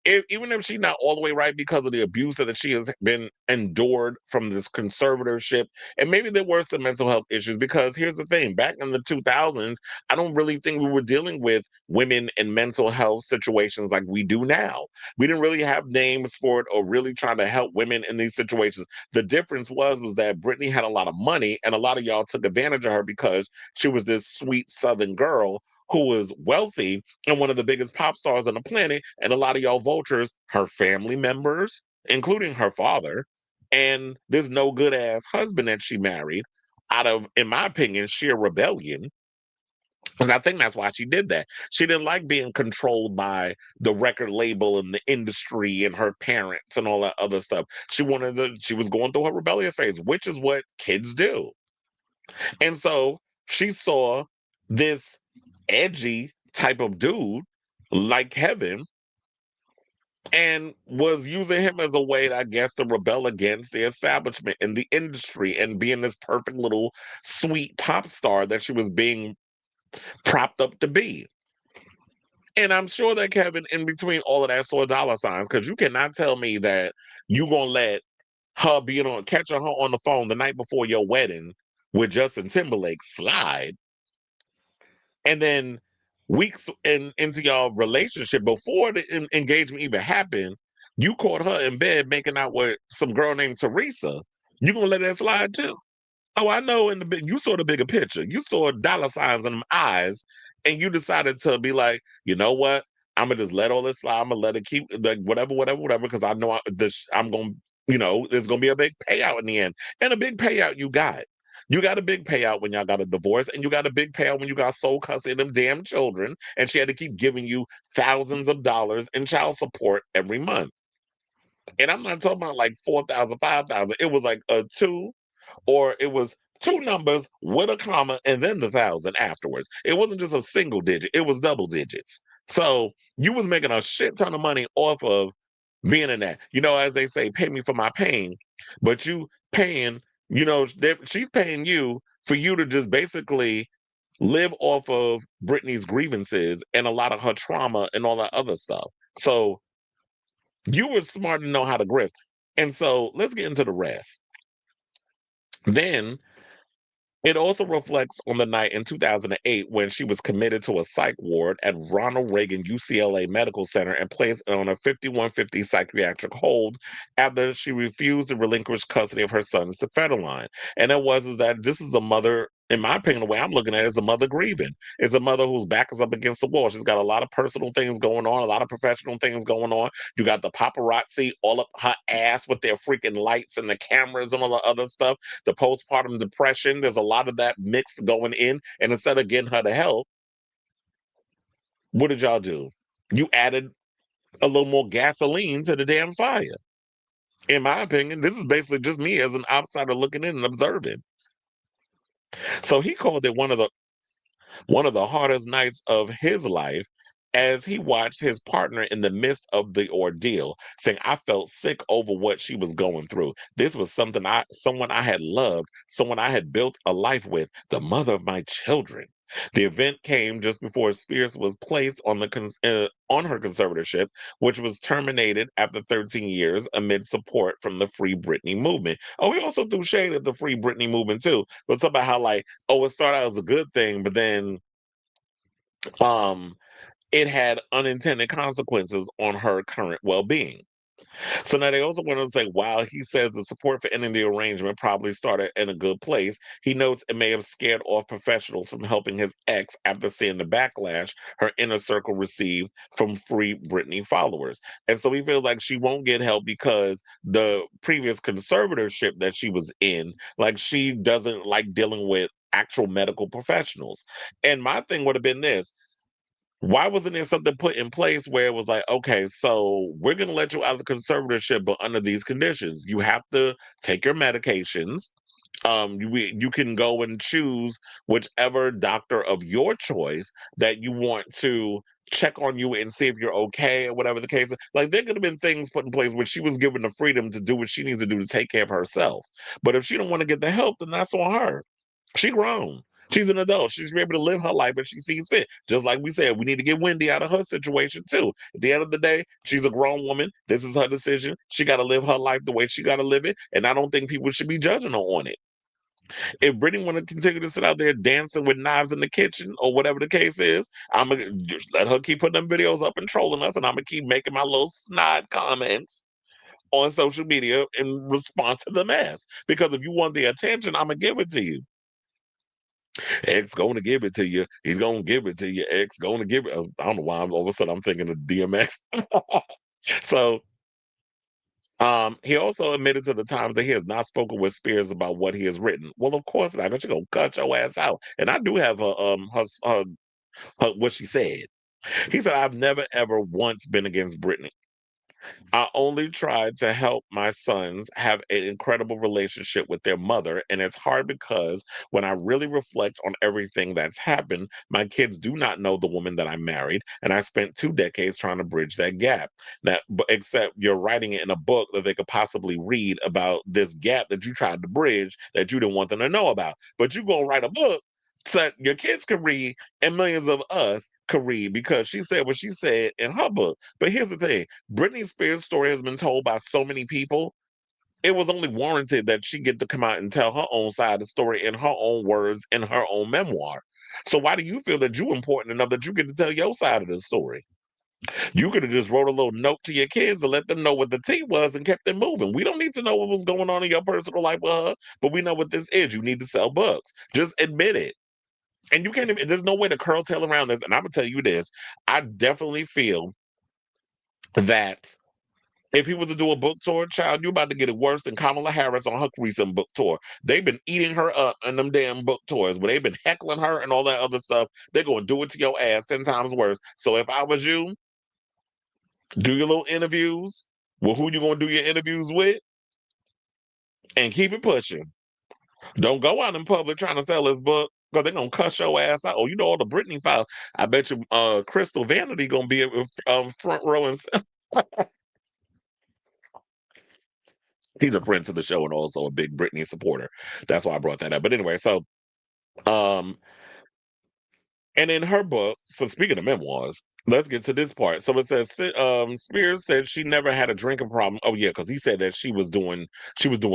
even if she's not all the way right because of the abuse that she has been endured from this conservatorship, and maybe there were some mental health issues. Because here's the thing: back in the 2000s, I don't really think we were dealing with women and mental health situations like we do now. We didn't really have names for it or really trying to help women in these situations. The difference was that Britney had a lot of money, and a lot of y'all took advantage of her because she was this sweet Southern girl who was wealthy and one of the biggest pop stars on the planet. And a lot of y'all vultures, her family members, including her father, and this no good ass husband that she married out of, in my opinion, sheer rebellion. And I think that's why she did that. She didn't like being controlled by the record label and the industry and her parents and all that other stuff. She was going through her rebellious phase, which is what kids do. And so she saw this edgy type of dude like Kevin and was using him as a way, I guess, to rebel against the establishment and the industry and being this perfect little sweet pop star that she was being propped up to be. And I'm sure that Kevin, in between all of that, saw dollar signs, because you cannot tell me that you gonna let her catching her on the phone the night before your wedding with Justin Timberlake slide, and then weeks into your relationship before the engagement even happened, you caught her in bed making out with some girl named Teresa. You gonna let that slide too? Oh, I know. You saw the bigger picture. You saw dollar signs in them eyes, and you decided to be like, you know what? I'm gonna just let all this slide. I'm gonna let it keep like whatever, whatever, whatever. Because I know I'm gonna, there's gonna be a big payout in the end, and a big payout you got. You got a big payout when y'all got a divorce, and you got a big payout when you got soul cussing them damn children, and she had to keep giving you thousands of dollars in child support every month. And I'm not talking about like 4,000, 5,000. It was like a two, or it was two numbers with a comma and then the thousand afterwards. It wasn't just a single digit, it was double digits. So you was making a shit ton of money off of being in that. As they say, pay me for my pain, but you paying, she's paying you for you to just basically live off of Britney's grievances and a lot of her trauma and all that other stuff. So you were smart to know how to grift. And so let's get into the rest. Then it also reflects on the night in 2008 when she was committed to a psych ward at Ronald Reagan UCLA Medical Center and placed on a 5150 psychiatric hold after she refused to relinquish custody of her sons to Federline. And it was is that this is a mother, in my opinion, the way I'm looking at it, is a mother grieving. It's a mother whose back is up against the wall. She's got a lot of personal things going on, a lot of professional things going on. You got the paparazzi all up her ass with their freaking lights and the cameras and all the other stuff. The postpartum depression, there's a lot of that mixed going in. And instead of getting her to help, what did y'all do? You added a little more gasoline to the damn fire. In my opinion, this is basically just me as an outsider looking in and observing. So he called it one of the hardest nights of his life. as he watched his partner in the midst of the ordeal, saying, "I felt sick over what she was going through. This was someone I had loved, someone I had built a life with, the mother of my children." The event came just before Spears was placed on on her conservatorship, which was terminated after 13 years amid support from the Free Britney movement. Oh, he also threw shade at the Free Britney movement too, but talk about how like, oh, it started out as a good thing, but then um it had unintended consequences on her current well-being. So now they also want to say, while he says the support for ending the arrangement probably started in a good place, he notes it may have scared off professionals from helping his ex after seeing the backlash her inner circle received from Free Britney followers. And so he feels like she won't get help because the previous conservatorship that she was in, like she doesn't like dealing with actual medical professionals. And my thing would have been this: why wasn't there something put in place where it was like, okay, so we're going to let you out of the conservatorship, but under these conditions, you have to take your medications. You can go and choose whichever doctor of your choice that you want to check on you and see if you're okay or whatever the case is. Like there could have been things put in place where she was given the freedom to do what she needs to do to take care of herself. But if she don't want to get the help, then that's on her. She grown. She's an adult. She's able to live her life as she sees fit. Just like we said, we need to get Wendy out of her situation too. At the end of the day, she's a grown woman. This is her decision. She got to live her life the way she got to live it. And I don't think people should be judging her on it. If Brittany want to continue to sit out there dancing with knives in the kitchen or whatever the case is, I'm gonna just let her keep putting them videos up and trolling us, and I'm gonna keep making my little snide comments on social media in response to the mess. Because if you want the attention, I'm gonna give it to you. X going to give it to you. He's going to give it to you. X going to give it. I don't know why all of a sudden I'm thinking of DMX. So he also admitted to the Times that he has not spoken with Spears about what he has written. Well, of course not, because you're gonna cut your ass out. And I do have her what she said. He said, "I've never ever once been against Britney. I only tried to help my sons have an incredible relationship with their mother. And it's hard because when I really reflect on everything that's happened, my kids do not know the woman that I married. And I spent 2 decades trying to bridge that gap. Except you're writing it in a book that they could possibly read about this gap that you tried to bridge that you didn't want them to know about. But you go write a book so your kids can read and millions of us could read because she said what she said in her book. But here's the thing: Britney Spears' story has been told by so many people. It was only warranted that she get to come out and tell her own side of the story in her own words in her own memoir. So why do you feel that you important enough that you get to tell your side of the story? You could have just wrote a little note to your kids and let them know what the tea was and kept it moving. We don't need to know what was going on in your personal life with her, but we know what this is. You need to sell books. Just admit it. And you can't even, there's no way to curtail around this. And I'm gonna tell you this: I definitely feel that if he was to do a book tour, child, you about to get it worse than Kamala Harris on her recent book tour. They've been eating her up in them damn book tours, where they've been heckling her and all that other stuff. They're gonna do it to your ass 10 times worse. So if I was you, do your little interviews. Well, who you gonna do your interviews with? And keep it pushing. Don't go out in public trying to sell this book because they're gonna cuss your ass out. Oh, you know all the Britney files. I bet you Crystal Vanity gonna be front row and she's a friend to the show and also a big Britney supporter. That's why I brought that up. But anyway, so um and in her book, so speaking of memoirs, let's get to this part. So it says Spears said she never had a drinking problem. Oh yeah, because he said that she was doing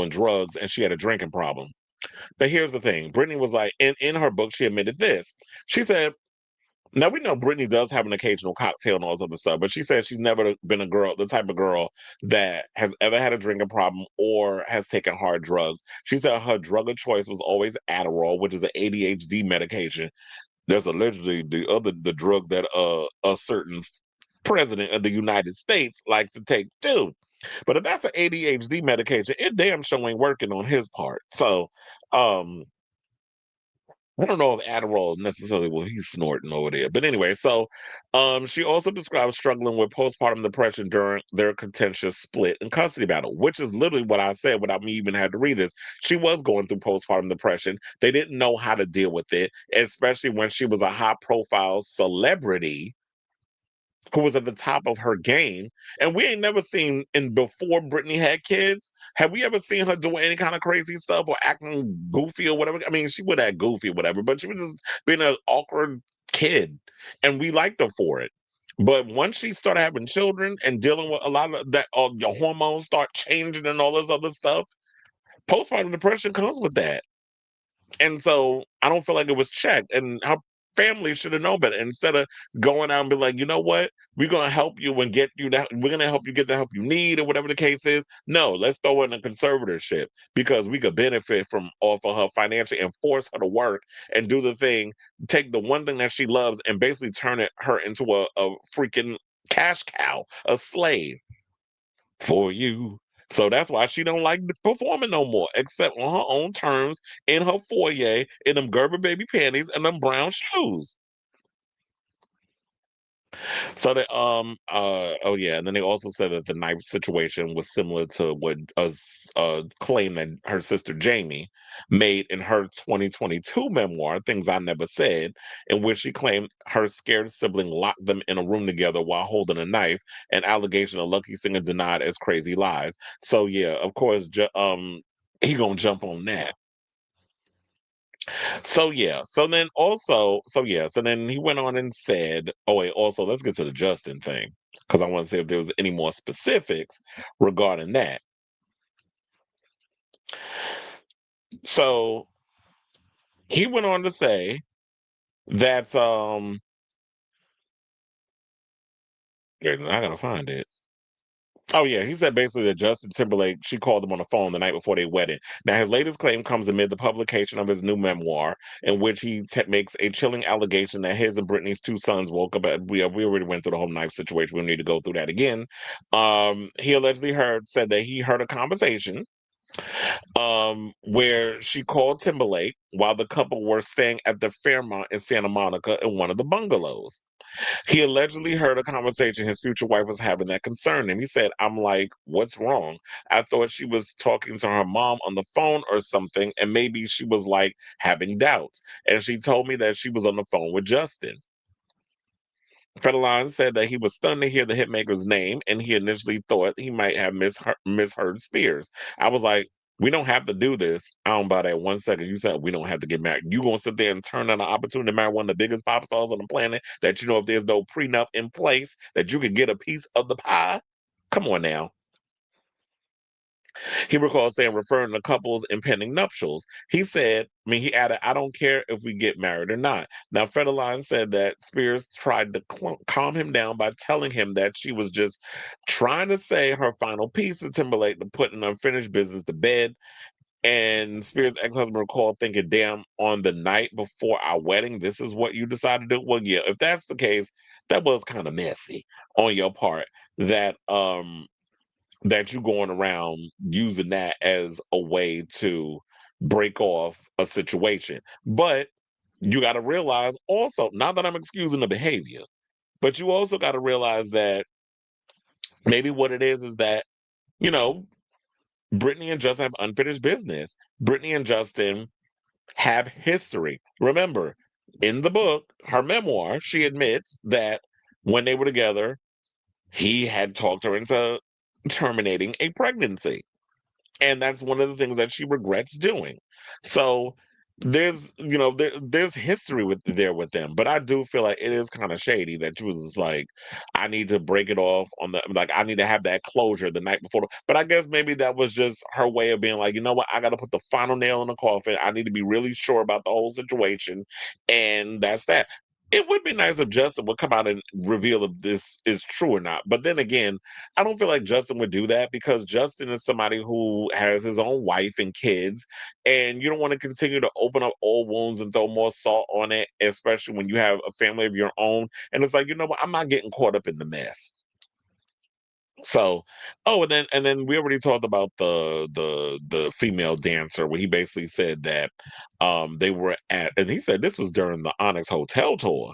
drugs and she had a drinking problem. But here's the thing. Brittany was like, in her book, she admitted this. She said, now we know Brittany does have an occasional cocktail and all this other stuff, but she said she's never been a girl, the type of girl that has ever had a drinking problem or has taken hard drugs. She said her drug of choice was always Adderall, which is an ADHD medication. There's allegedly the drug that a certain president of the United States likes to take too. But if that's an ADHD medication, it damn sure ain't working on his part. So um I don't know if Adderall is necessarily what he's snorting over there. But anyway, so she also describes struggling with postpartum depression during their contentious split and custody battle, which is literally what I said without me even had to read this. She was going through postpartum depression. They didn't know how to deal with it, especially when she was a high profile celebrity who was at the top of her game. And we ain't never seen in before Britney had kids. Have we ever seen her doing any kind of crazy stuff or acting goofy or whatever? I mean, she would act goofy or whatever, but she was just being an awkward kid, and we liked her for it. But once she started having children and dealing with a lot of that, all your hormones start changing and all this other stuff, postpartum depression comes with that. And so I don't feel like it was checked. And her family should have known better. Instead of going out and be like, you know what, we're gonna help you and get you that we're gonna help you get the help you need or whatever the case is. No, let's throw in a conservatorship because we could benefit from off of her financially and force her to work and do the thing, take the one thing that she loves and basically turn her into a freaking cash cow, a slave for you. So that's why she don't like performing no more, except on her own terms in her foyer in them Gerber baby panties and them brown shoes. So they oh yeah, and then they also said that the knife situation was similar to what claim that her sister Jamie made in her 2022 memoir, Things I Never Said, in which she claimed her scared sibling locked them in a room together while holding a knife, an allegation a Lucky Singer denied as crazy lies. So yeah, of course, he gonna jump on that. So yeah, so yeah, so then he went on and said, oh wait, also let's get to the Justin thing because I want to see if there was any more specifics regarding that. So he went on to say that wait, I gotta find it. Oh yeah, he said basically that Justin Timberlake, she called him on the phone the night before their wedding. Now his latest claim comes amid the publication of his new memoir, in which he makes a chilling allegation that his and Britney's two sons woke up. We already went through the whole knife situation. We don't need to go through that again. He allegedly said that he heard a conversation where she called Timberlake while the couple were staying at the Fairmont in Santa Monica in one of the bungalows. He allegedly heard a conversation his future wife was having that concerned him. He said, I'm like, what's wrong? I thought she was talking to her mom on the phone or something, and maybe she was like having doubts. And she told me that she was on the phone with Justin. Federline said that he was stunned to hear the hitmaker's name, and he initially thought he might have misheard Spears. I was like, we don't have to do this. I don't buy that 1 second. You said we don't have to get married. You gonna sit there and turn down an opportunity to marry one of the biggest pop stars on the planet that you know if there's no prenup in place that you could get a piece of the pie? Come on now. He recalls saying, referring to couples impending nuptials. He said, I mean, he added, I don't care if we get married or not. Now, Federline said that Spears tried to calm him down by telling him that she was just trying to say her final piece to Timberlake to put an unfinished business to bed. And Spears' ex-husband recalled thinking, damn, on the night before our wedding, this is what you decided to do? Well, yeah, if that's the case, that was kind of messy on your part. That you going around using that as a way to break off a situation. But you got to realize also, not that I'm excusing the behavior, but you also got to realize that maybe what it is that, you know, Brittany and Justin have unfinished business. Brittany and Justin have history. Remember, in the book, her memoir, she admits that when they were together, he had talked her into terminating a pregnancy. And that's one of the things that she regrets doing. So there's history with them, but I do feel like it is kind of shady that she was just like, I need to break it off on the like I need to have that closure the night before. But I guess maybe that was just her way of being like, you know what, I got to put the final nail in the coffin. I need to be really sure about the whole situation, and that's that. It would be nice if Justin would come out and reveal if this is true or not. But then again, I don't feel like Justin would do that because Justin is somebody who has his own wife and kids, and you don't want to continue to open up old wounds and throw more salt on it, especially when you have a family of your own. And it's like, you know what, I'm not getting caught up in the mess. So, oh, and then we already talked about the female dancer where he basically said that they were at, and he said this was during the Onyx Hotel tour,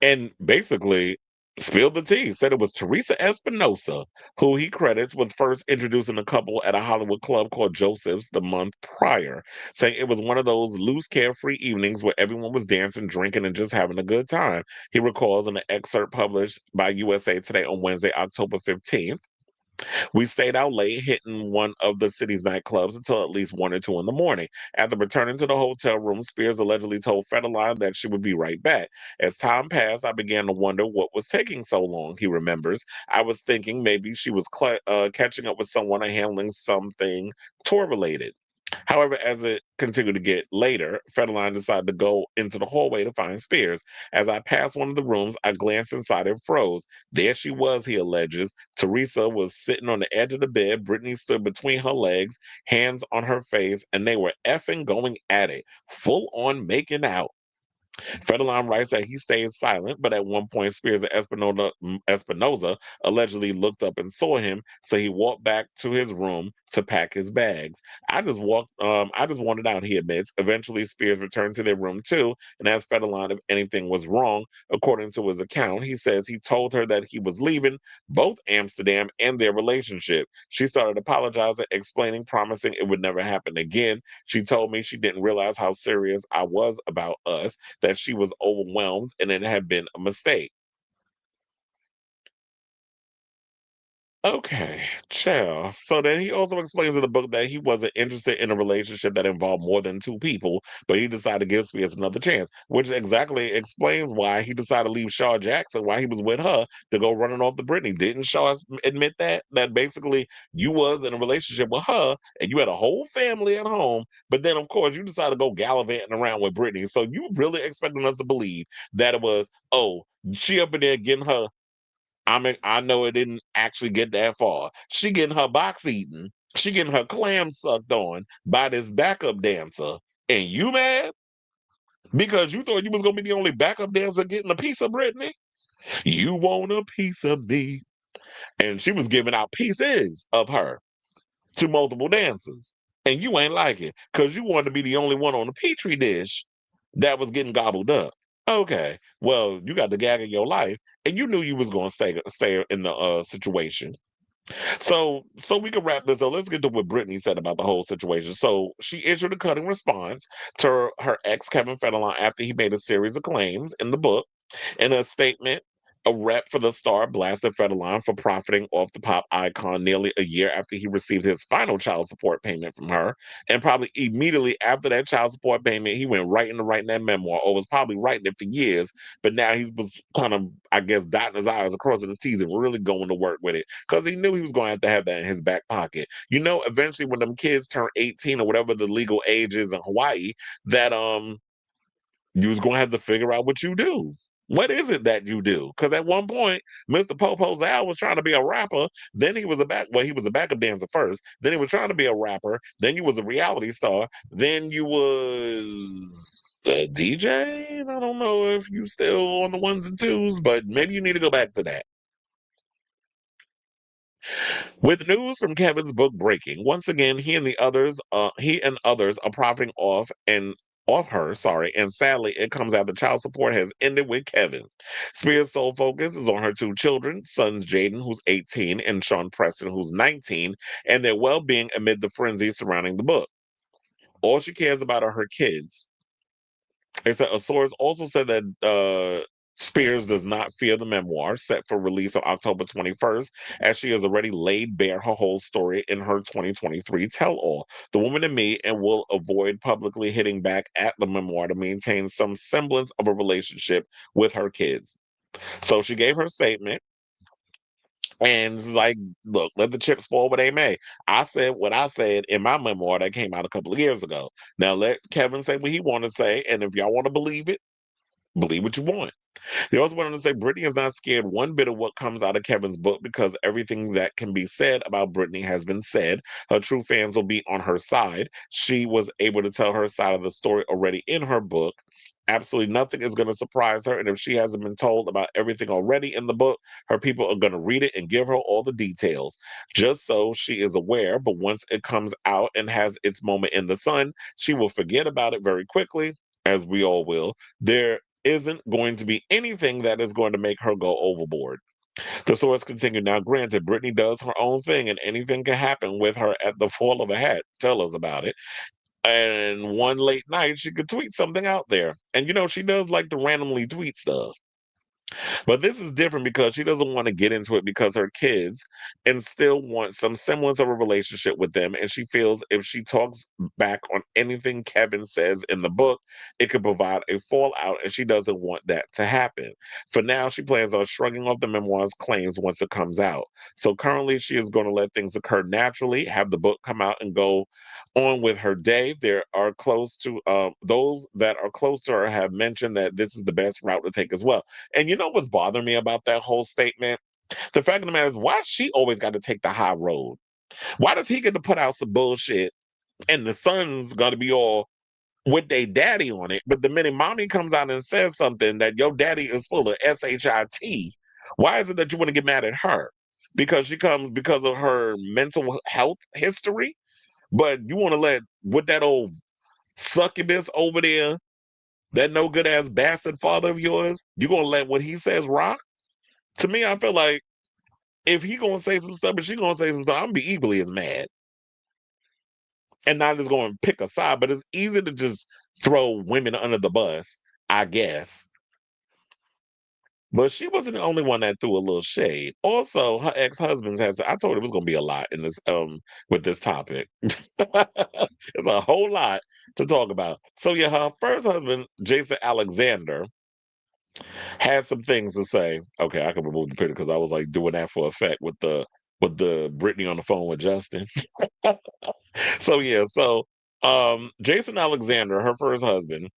and basically. spilled the tea, said it was Teresa Espinosa, who he credits with first introducing the couple at a Hollywood club called Joseph's the month prior, saying it was one of those loose, carefree evenings where everyone was dancing, drinking, and just having a good time. He recalls in an excerpt published by USA Today on Wednesday, October 15th. We stayed out late, hitting one of the city's nightclubs until at least 1 or 2 in the morning. After returning to the hotel room, Spears allegedly told Federline that she would be right back. As time passed, I began to wonder what was taking so long, he remembers. I was thinking maybe she was catching up with someone or handling something tour related. However, as it continued to get later, Federline decided to go into the hallway to find Spears. As I passed one of the rooms, I glanced inside and froze. There she was, he alleges. Teresa was sitting on the edge of the bed. Britney stood between her legs, hands on her face, and they were effing going at it, full on making out. Federline writes that he stayed silent, but at one point, Spears and Espinoza allegedly looked up and saw him, so he walked back to his room to pack his bags. I just wanted out, he admits. Eventually, Spears returned to their room too and asked Federline if anything was wrong. According to his account, he says he told her that he was leaving both Amsterdam and their relationship. She started apologizing, explaining, promising it would never happen again. She told me she didn't realize how serious I was about us, that she was overwhelmed and it had been a mistake. Okay, chill. So then he also explains in the book that he wasn't interested in a relationship that involved more than two people, but he decided to give Spears another chance, which exactly explains why he decided to leave Shaw Jackson, why he was with her to go running off the Britney. Didn't Shaw admit that? That basically you was in a relationship with her and you had a whole family at home, but then of course you decided to go gallivanting around with Britney. So you really expecting us to believe that it was, oh, she up in there getting her, I know it didn't actually get that far. She getting her box eaten. She getting her clam sucked on by this backup dancer. And you mad? Because you thought you was gonna be the only backup dancer getting a piece of Britney? You want a piece of me. And she was giving out pieces of her to multiple dancers. And you ain't like it because you wanted to be the only one on the petri dish that was getting gobbled up. Okay, well, you got the gag of your life, and you knew you was going to stay in the situation. So we can wrap this up. Let's get to what Brittany said about the whole situation. So she issued a cutting response to her ex Kevin Federline after he made a series of claims in the book. In a statement, a rep for the star blasted Federline for profiting off the pop icon nearly a year after he received his final child support payment from her. And probably immediately after that child support payment, he went right into writing that memoir, or was probably writing it for years. But now he was kind of, I guess, dotting his I's across his T's and really going to work with it because he knew he was going to have that in his back pocket. You know, eventually when them kids turn 18 or whatever the legal age is in Hawaii, that you was gonna have to figure out what you do. What is it that you do? Because at one point, Mr. Popo Zal was trying to be a rapper. Then he was he was a backup dancer first. Then he was trying to be a rapper. Then you was a reality star. Then you was a DJ. I don't know if you still on the ones and twos, but maybe you need to go back to that. With news from Kevin's book breaking, once again, he and others are profiting off her, sorry, and sadly, it comes out the child support has ended with Kevin. Spears' sole focus is on her two children, sons Jaden, who's 18, and Sean Preston, who's 19, and their well-being amid the frenzy surrounding the book. All she cares about are her kids. They said a source also said that Spears does not fear the memoir set for release on October 21st, as she has already laid bare her whole story in her 2023 tell all, The Woman in Me, and will avoid publicly hitting back at the memoir to maintain some semblance of a relationship with her kids. So she gave her statement. And it's like, look, let the chips fall where they may. I said what I said in my memoir that came out a couple of years ago. Now let Kevin say what he want to say, and if y'all want to believe what you want. They also went on to say Britney is not scared one bit of what comes out of Kevin's book because everything that can be said about Britney has been said. Her true fans will be on her side. She was able to tell her side of the story already in her book. Absolutely nothing is going to surprise her. And if she hasn't been told about everything already in the book, her people are going to read it and give her all the details, just so she is aware. But once it comes out and has its moment in the sun, she will forget about it very quickly, as we all will. There isn't going to be anything that is going to make her go overboard. The source continued, now granted, Britney does her own thing and anything can happen with her at the fall of a hat. Tell us about it. And one late night, she could tweet something out there. And she does like to randomly tweet stuff. But this is different because she doesn't want to get into it because her kids and still want some semblance of a relationship with them. And she feels if she talks back on anything Kevin says in the book, it could provide a fallout, and she doesn't want that to happen. For now, she plans on shrugging off the memoir's claims once it comes out. So currently, she is going to let things occur naturally, have the book come out, and go on with her day. There are close to those that are close to her have mentioned that this is the best route to take as well. And you know what's bothering me about that whole statement? The fact of the matter is, why she always got to take the high road? Why does he get to put out some bullshit and the son's got to be all with their daddy on it? But the minute mommy comes out and says something that your daddy is full of shit, why is it that you want to get mad at her? Because she comes because of her mental health history? But you want to let with that old succubus over there, that no good ass bastard father of yours, you gonna let what he says rock? To me, I feel like if he gonna say some stuff and she gonna say some stuff, I'm gonna be equally as mad. And not just gonna pick a side, but it's easy to just throw women under the bus, I guess. But she wasn't the only one that threw a little shade. Also, her ex-husband has I told her it was gonna be a lot in this with this topic. It's a whole lot to talk about. So yeah, her first husband, Jason Alexander, had some things to say. Okay, I can remove the picture because I was like doing that for effect with the Britney on the phone with Justin. So yeah, Jason Alexander, her first husband,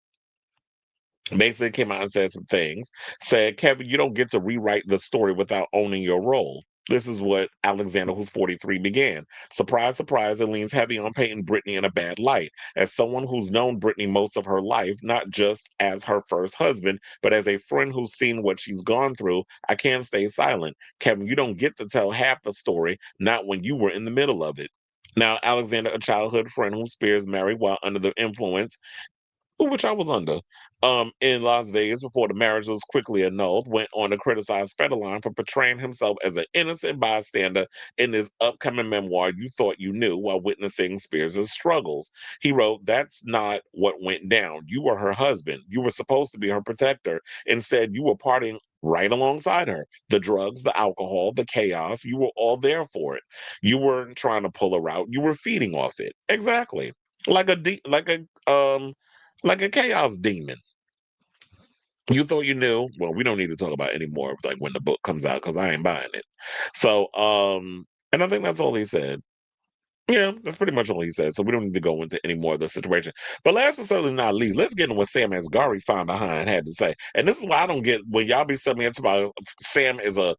basically came out and said some things. Said, Kevin, you don't get to rewrite the story without owning your role. This is what Alexander, who's 43, began. Surprise, surprise, it leans heavy on painting Britney in a bad light. As someone who's known Britney most of her life, not just as her first husband, but as a friend who's seen what she's gone through, I can't stay silent. Kevin, you don't get to tell half the story, not when you were in the middle of it. Now, Alexander, a childhood friend who Spears married while under the influence, which I was under, in Las Vegas before the marriage was quickly annulled, went on to criticize Federline for portraying himself as an innocent bystander in his upcoming memoir, You Thought You Knew, while witnessing Spears' struggles. He wrote, that's not what went down. You were her husband. You were supposed to be her protector. Instead, you were partying right alongside her. The drugs, the alcohol, the chaos, you were all there for it. You weren't trying to pull her out. You were feeding off it. Exactly. Like a chaos demon. You thought you knew. Well, we don't need to talk about it anymore, like when the book comes out, because I ain't buying it. So, and I think that's all he said. Yeah, that's pretty much all he said. So we don't need to go into any more of the situation. But last but certainly not least, let's get into what Sam Asghari found behind had to say. And this is why I don't get when y'all be telling me it's about Sam is a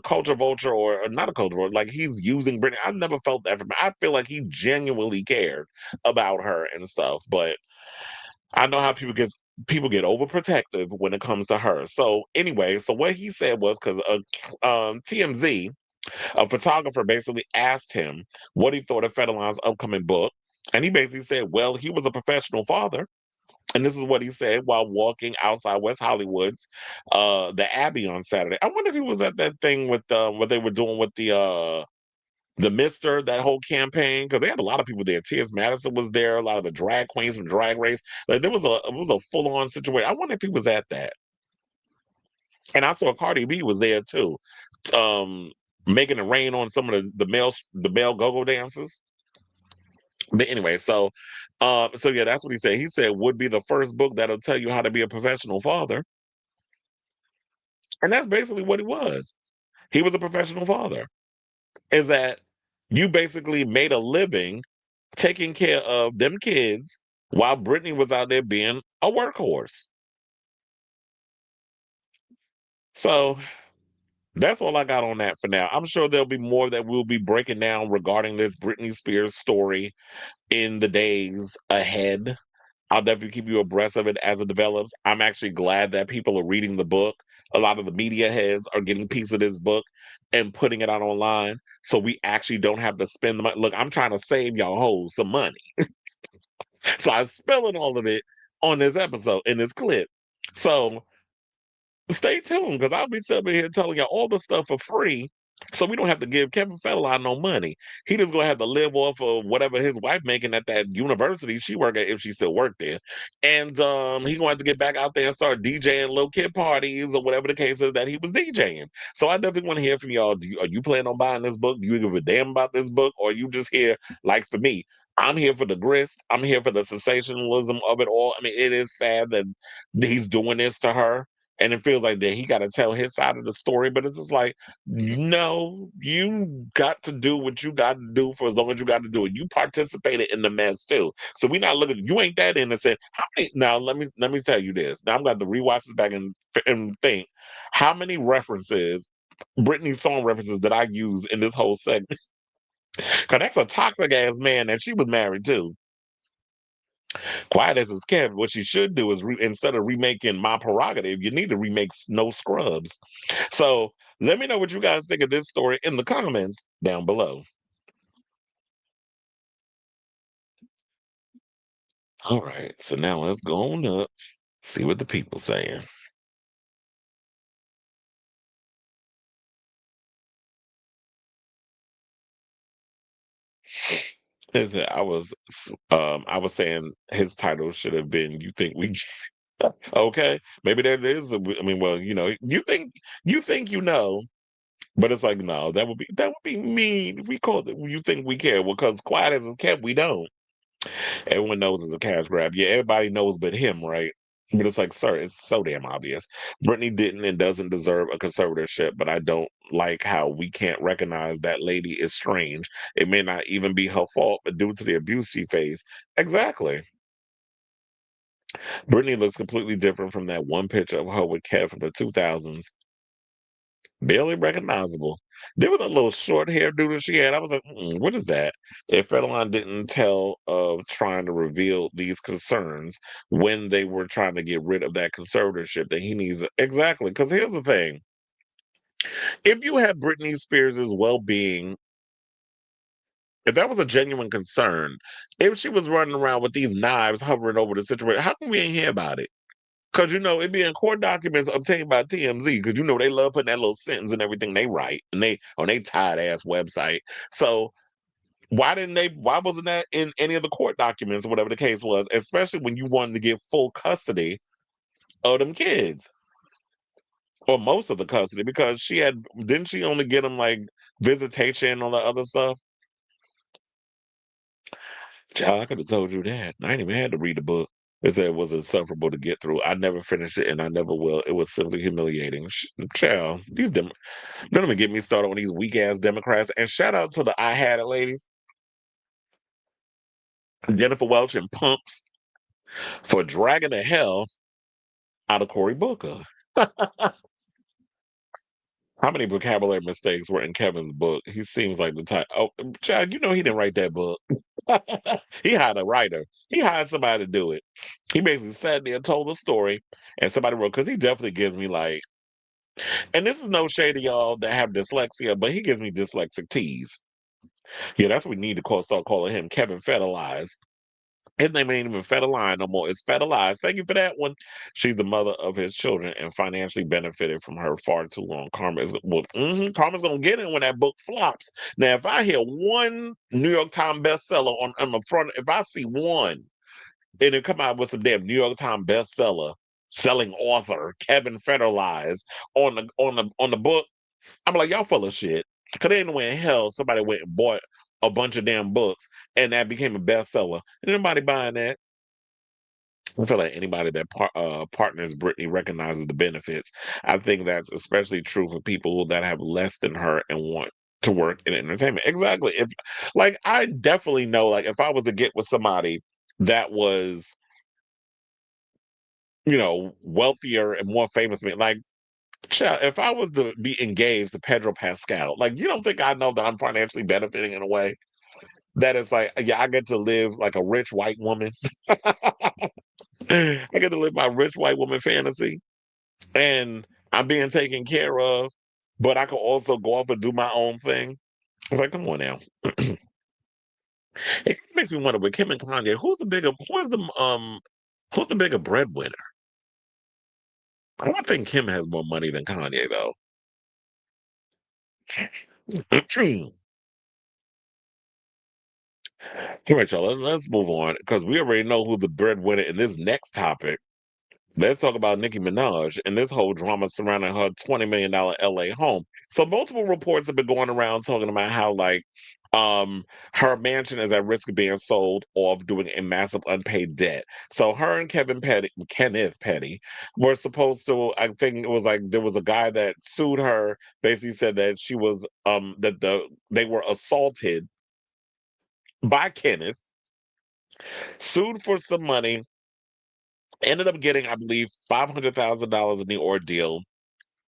culture vulture or not a culture vulture, like he's using Britney. I've never felt that from him. I feel like he genuinely cared about her and stuff, but I know how people get overprotective when it comes to her. So anyway, so what he said was because TMZ, a photographer, basically asked him what he thought of Federline's upcoming book, and he basically said, "Well, he was a professional father." And this is what he said while walking outside West Hollywood's the Abbey on Saturday. I wonder if he was at that thing with what they were doing with the Mister, that whole campaign, because they had a lot of people there. T.S. Madison was there, a lot of the drag queens from Drag Race. Like it was a full on situation. I wonder if he was at that. And I saw Cardi B was there too, um, making it rain on some of the male go-go dancers. But anyway, so yeah, that's what he said. He said would be the first book that'll tell you how to be a professional father, and that's basically what he was. He was a professional father. Is that you basically made a living taking care of them kids while Britney was out there being a workhorse. So that's all I got on that for now. I'm sure there'll be more that we'll be breaking down regarding this Britney Spears story in the days ahead. I'll definitely keep you abreast of it as it develops. I'm actually glad that people are reading the book. A lot of the media heads are getting a piece of this book and putting it out online. So we actually don't have to spend the money. Look, I'm trying to save y'all hoes some money. So I'm spilling all of it on this episode, in this clip. So stay tuned because I'll be sitting here telling you all the stuff for free. So we don't have to give Kevin Federline no money. He just gonna have to live off of whatever his wife making at that university she work at if she still work there. And he gonna have to get back out there and start DJing little kid parties or whatever the case is that he was DJing. So I definitely want to hear from y'all. Are you planning on buying this book? Do you give a damn about this book? Or are you just here like for me? I'm here for the grist. I'm here for the sensationalism of it all. I mean, it is sad that he's doing this to her and it feels like that he got to tell his side of the story, but it's just like, no, you got to do what you got to do for as long as you got to do it. You participated in the mess too, so we're not looking. You ain't that innocent. How many? Now let me tell you this. Now I'm going to rewatch this back and think how many references, Britney song references that I use in this whole segment. Because that's a toxic ass man that she was married to. Quiet as it's kept, what you should do is instead of remaking My Prerogative, you need to remake No Scrubs. So let me know what you guys think of this story in the comments down below. All right, so now let's go on up, see what the people saying. I was saying his title should have been "You Think We." Okay, maybe that is. I mean, well, you think you know. But it's like, no, that would be mean. If we call it, you think we care? Well, because quiet as it's kept, we don't. Everyone knows it's a cash grab. Yeah, everybody knows but him, right? But it's like, sir, it's so damn obvious. Brittany didn't and doesn't deserve a conservatorship, but I don't like how we can't recognize that lady is strange. It may not even be her fault, but due to the abuse she faced. Exactly. Brittany looks completely different from that one picture of her with Kev from the 2000s. Barely recognizable. There was a little short hair dude that she had. I was like, what is that? If Federline didn't tell of trying to reveal these concerns when they were trying to get rid of that conservatorship, then he needs exactly. Because here's the thing: if you had Britney Spears' well-being, if that was a genuine concern, if she was running around with these knives hovering over the situation, how come we ain't hear about it? Because it'd be in court documents obtained by TMZ. Because they love putting that little sentence and everything they write and they on their tired ass website. So why wasn't that in any of the court documents or whatever the case was? Especially when you wanted to get full custody of them kids or most of the custody because didn't she only get them like visitation and all that other stuff? Child, I could have told you that. I ain't even had to read the book. It said it was insufferable to get through. I never finished it, and I never will. It was simply humiliating. Child, don't even get me started on these weak ass Democrats. And shout out to the I Had It ladies, Jennifer Welch and Pumps, for dragging the hell out of Cory Booker. How many vocabulary mistakes were in Kevin's book? He seems like the type. Oh, child, he didn't write that book. He hired a writer. He hired somebody to do it. He basically sat there and told the story, and somebody wrote because he definitely gives me like. And this is no shade to y'all that have dyslexia, but he gives me dyslexic tease. Yeah, that's what we need to start calling him Kevin Federlize. His name ain't even Federline no more. It's Federlize. Thank you for that one. She's the mother of his children and financially benefited from her far too long. Karma's gonna get it when that book flops. Now, if I hear one New York Times bestseller on the front, if I see one and it come out with some damn New York Times bestseller selling author Kevin Federlize on the book, I'm like, y'all full of shit. Cause there ain't no way in hell somebody went and bought a bunch of damn books and that became a bestseller. Ain't nobody buying that. I feel like anybody that partners Brittany recognizes the benefits. I think that's especially true for people that have less than her and want to work in entertainment. Exactly. If like I definitely know, like if I was to get with somebody that was, wealthier and more famous than me, like child, if I was to be engaged to Pedro Pascal, like you don't think I know that I'm financially benefiting in a way that it's like, yeah, I get to live like a rich white woman. I get to live my rich white woman fantasy, and I'm being taken care of, but I could also go off and do my own thing. It's like, come on now. It makes me wonder with Kim and Kanye, who's the bigger breadwinner? I don't think Kim has more money than Kanye, though. All right, y'all. Let's move on because we already know who's the breadwinner in this next topic. Let's talk about Nicki Minaj and this whole drama surrounding her $20 million LA home. So multiple reports have been going around talking about how um her mansion is at risk of being sold off doing a massive unpaid debt. So her and Kenneth Petty were supposed to, I think it was like there was a guy that sued her, basically said that she was they were assaulted by Kenneth, sued for some money, ended up getting, I believe, $500,000 in the ordeal.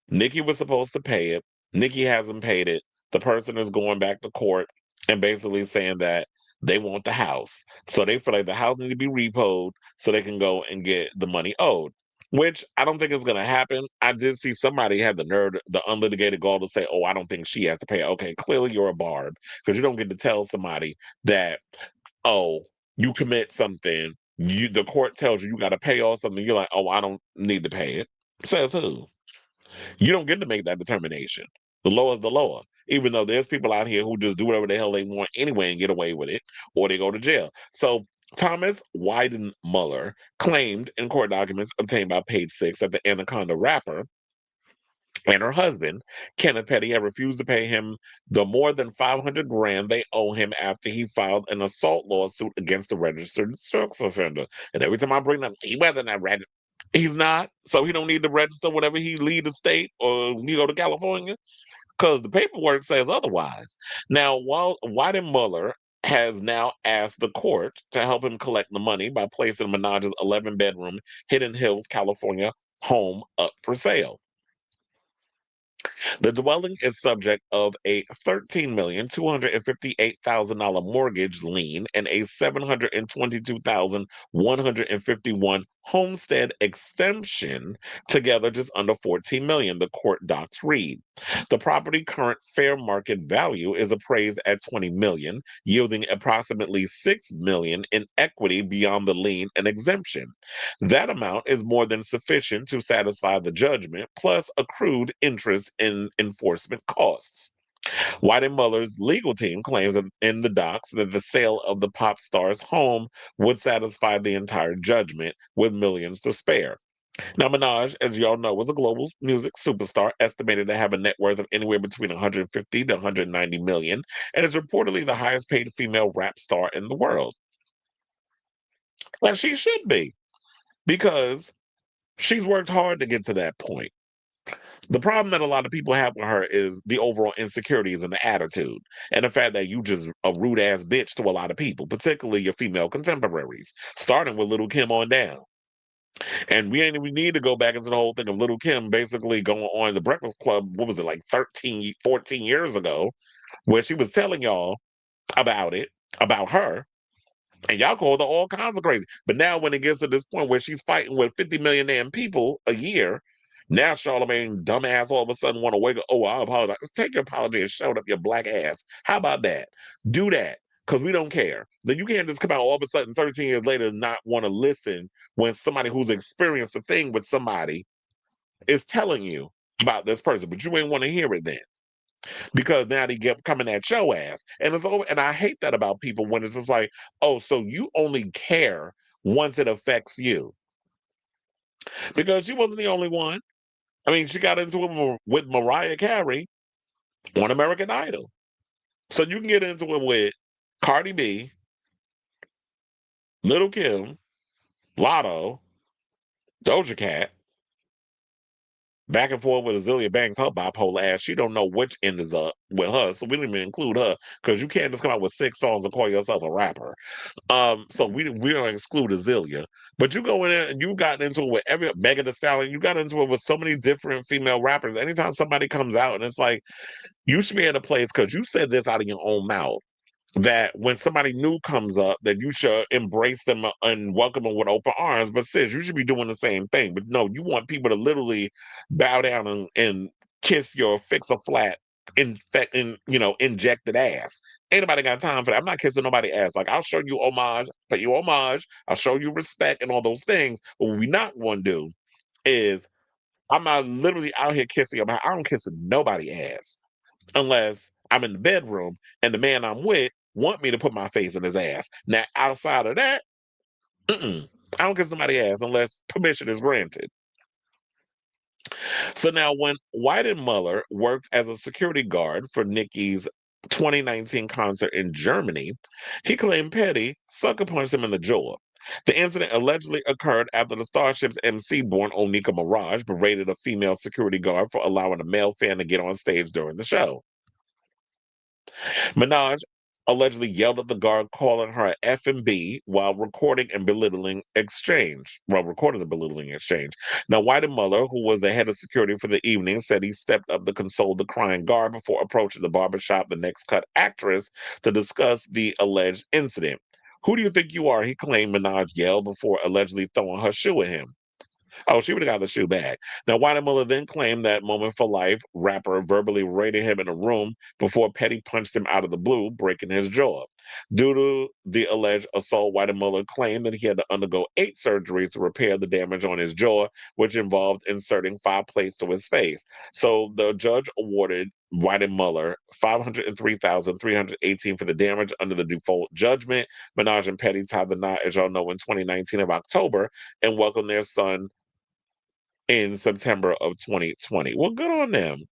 Nikki was supposed to pay it. Nikki hasn't paid it. The person is going back to court and basically saying that they want the house. So they feel like the house needs to be repoed so they can go and get the money owed, which I don't think is going to happen. I did see somebody had the nerve, the unlitigated gall to say, oh, I don't think she has to pay. Okay, clearly you're a barb because you don't get to tell somebody that, oh, you commit something, the court tells you you got to pay off something. You're like, oh, I don't need to pay it. Says who? You don't get to make that determination. The law is the law. Even though there's people out here who just do whatever the hell they want anyway and get away with it, or they go to jail. So Thomas Wyden Muller claimed in court documents obtained by Page Six that the Anaconda rapper and her husband, Kenneth Petty, had refused to pay him the more than 500 grand they owe him after he filed an assault lawsuit against the registered sex offender. And every time I bring up, he wasn't a registered. He's not, so he don't need to register whenever he leave the state or you go to California because the paperwork says otherwise. Now, while Wyden Muller has now asked the court to help him collect the money by placing Minaj's 11-bedroom Hidden Hills, California home up for sale. The dwelling is subject of a $13,258,000 mortgage lien and a $722,151 homestead exemption, together just under $14 million, the court docs read. The property current fair market value is appraised at $20 million, yielding approximately $6 million in equity beyond the lien and exemption. That amount is more than sufficient to satisfy the judgment, plus accrued interest in enforcement costs. White and Muller's legal team claims in the docs that the sale of the pop star's home would satisfy the entire judgment with millions to spare. Now, Minaj, as y'all know, was a global music superstar, estimated to have a net worth of anywhere between 150 to 190 million, and is reportedly the highest paid female rap star in the world. And she should be, because she's worked hard to get to that point. The problem that a lot of people have with her is the overall insecurities and the attitude, and the fact that you just a rude ass bitch to a lot of people, particularly your female contemporaries, starting with Little Kim on down. And we ain't even need to go back into the whole thing of Little Kim basically going on the Breakfast Club, what was it, like 13, 14 years ago, where she was telling y'all about it, about her, and y'all called her all kinds of crazy. But now when it gets to this point where she's fighting with 50 million damn people a year, now Charlamagne dumbass all of a sudden want to wake up, oh, I apologize. Take your apology and shut up your black ass. How about that? Do that. Because we don't care. Then you can't just come out all of a sudden 13 years later and not want to listen when somebody who's experienced a thing with somebody is telling you about this person, but you ain't want to hear it then because now they get coming at your ass. And it's over. And I hate that about people when it's just like, oh, so you only care once it affects you. Because she wasn't the only one. I mean, she got into it with Mariah Carey on American Idol. So you can get into it with Cardi B, Little Kim, Lotto, Doja Cat, back and forth with Azealia Banks, her bipolar ass. She don't know which end is up with her, so we didn't even include her because you can't just come out with 6 songs and call yourself a rapper. So we don't exclude Azealia, but you go in there and you got into it with every Megan Thee Stallion. You got into it with so many different female rappers. Anytime somebody comes out and it's like you should be at a place because you said this out of your own mouth, that when somebody new comes up, that you should embrace them and welcome them with open arms. But sis, you should be doing the same thing. But no, you want people to literally bow down and kiss your fix a flat injected ass. Ain't nobody got time for that. I'm not kissing nobody ass. Like, I'll show you homage, pay you homage, I'll show you respect and all those things. But what we not going to do is I'm not literally out here kissing them. I don't kiss nobody ass unless I'm in the bedroom and the man I'm with want me to put my face in his ass. Now, outside of that, mm-mm, I don't kiss somebody ass unless permission is granted. So now, when White and Muller worked as a security guard for Nicki's 2019 concert in Germany, he claimed Petty sucker punched him in the jaw. The incident allegedly occurred after the Starship's MC, born Onika Mirage, berated a female security guard for allowing a male fan to get on stage during the show. Minaj allegedly yelled at the guard, calling her a F and B while recording and belittling exchange. While recording the belittling exchange. Now, White and Muller, who was the head of security for the evening, said he stepped up to console the crying guard before approaching the barbershop, the next cut actress, to discuss the alleged incident. Who do you think you are? He claimed Minaj yelled before allegedly throwing her shoe at him. Oh, she would have got the shoe back. Now, Muller then claimed that Moment for Life rapper verbally raided him in a room before Petty punched him out of the blue, breaking his jaw. Due to the alleged assault, Muller claimed that he had to undergo 8 surgeries to repair the damage on his jaw, which involved inserting 5 plates to his face. So the judge awarded Muller 503,318 for the damage under the default judgment. Minaj and Petty tied the knot, as y'all know, in 2019 of October and welcomed their son in September of 2020. Well, good on them.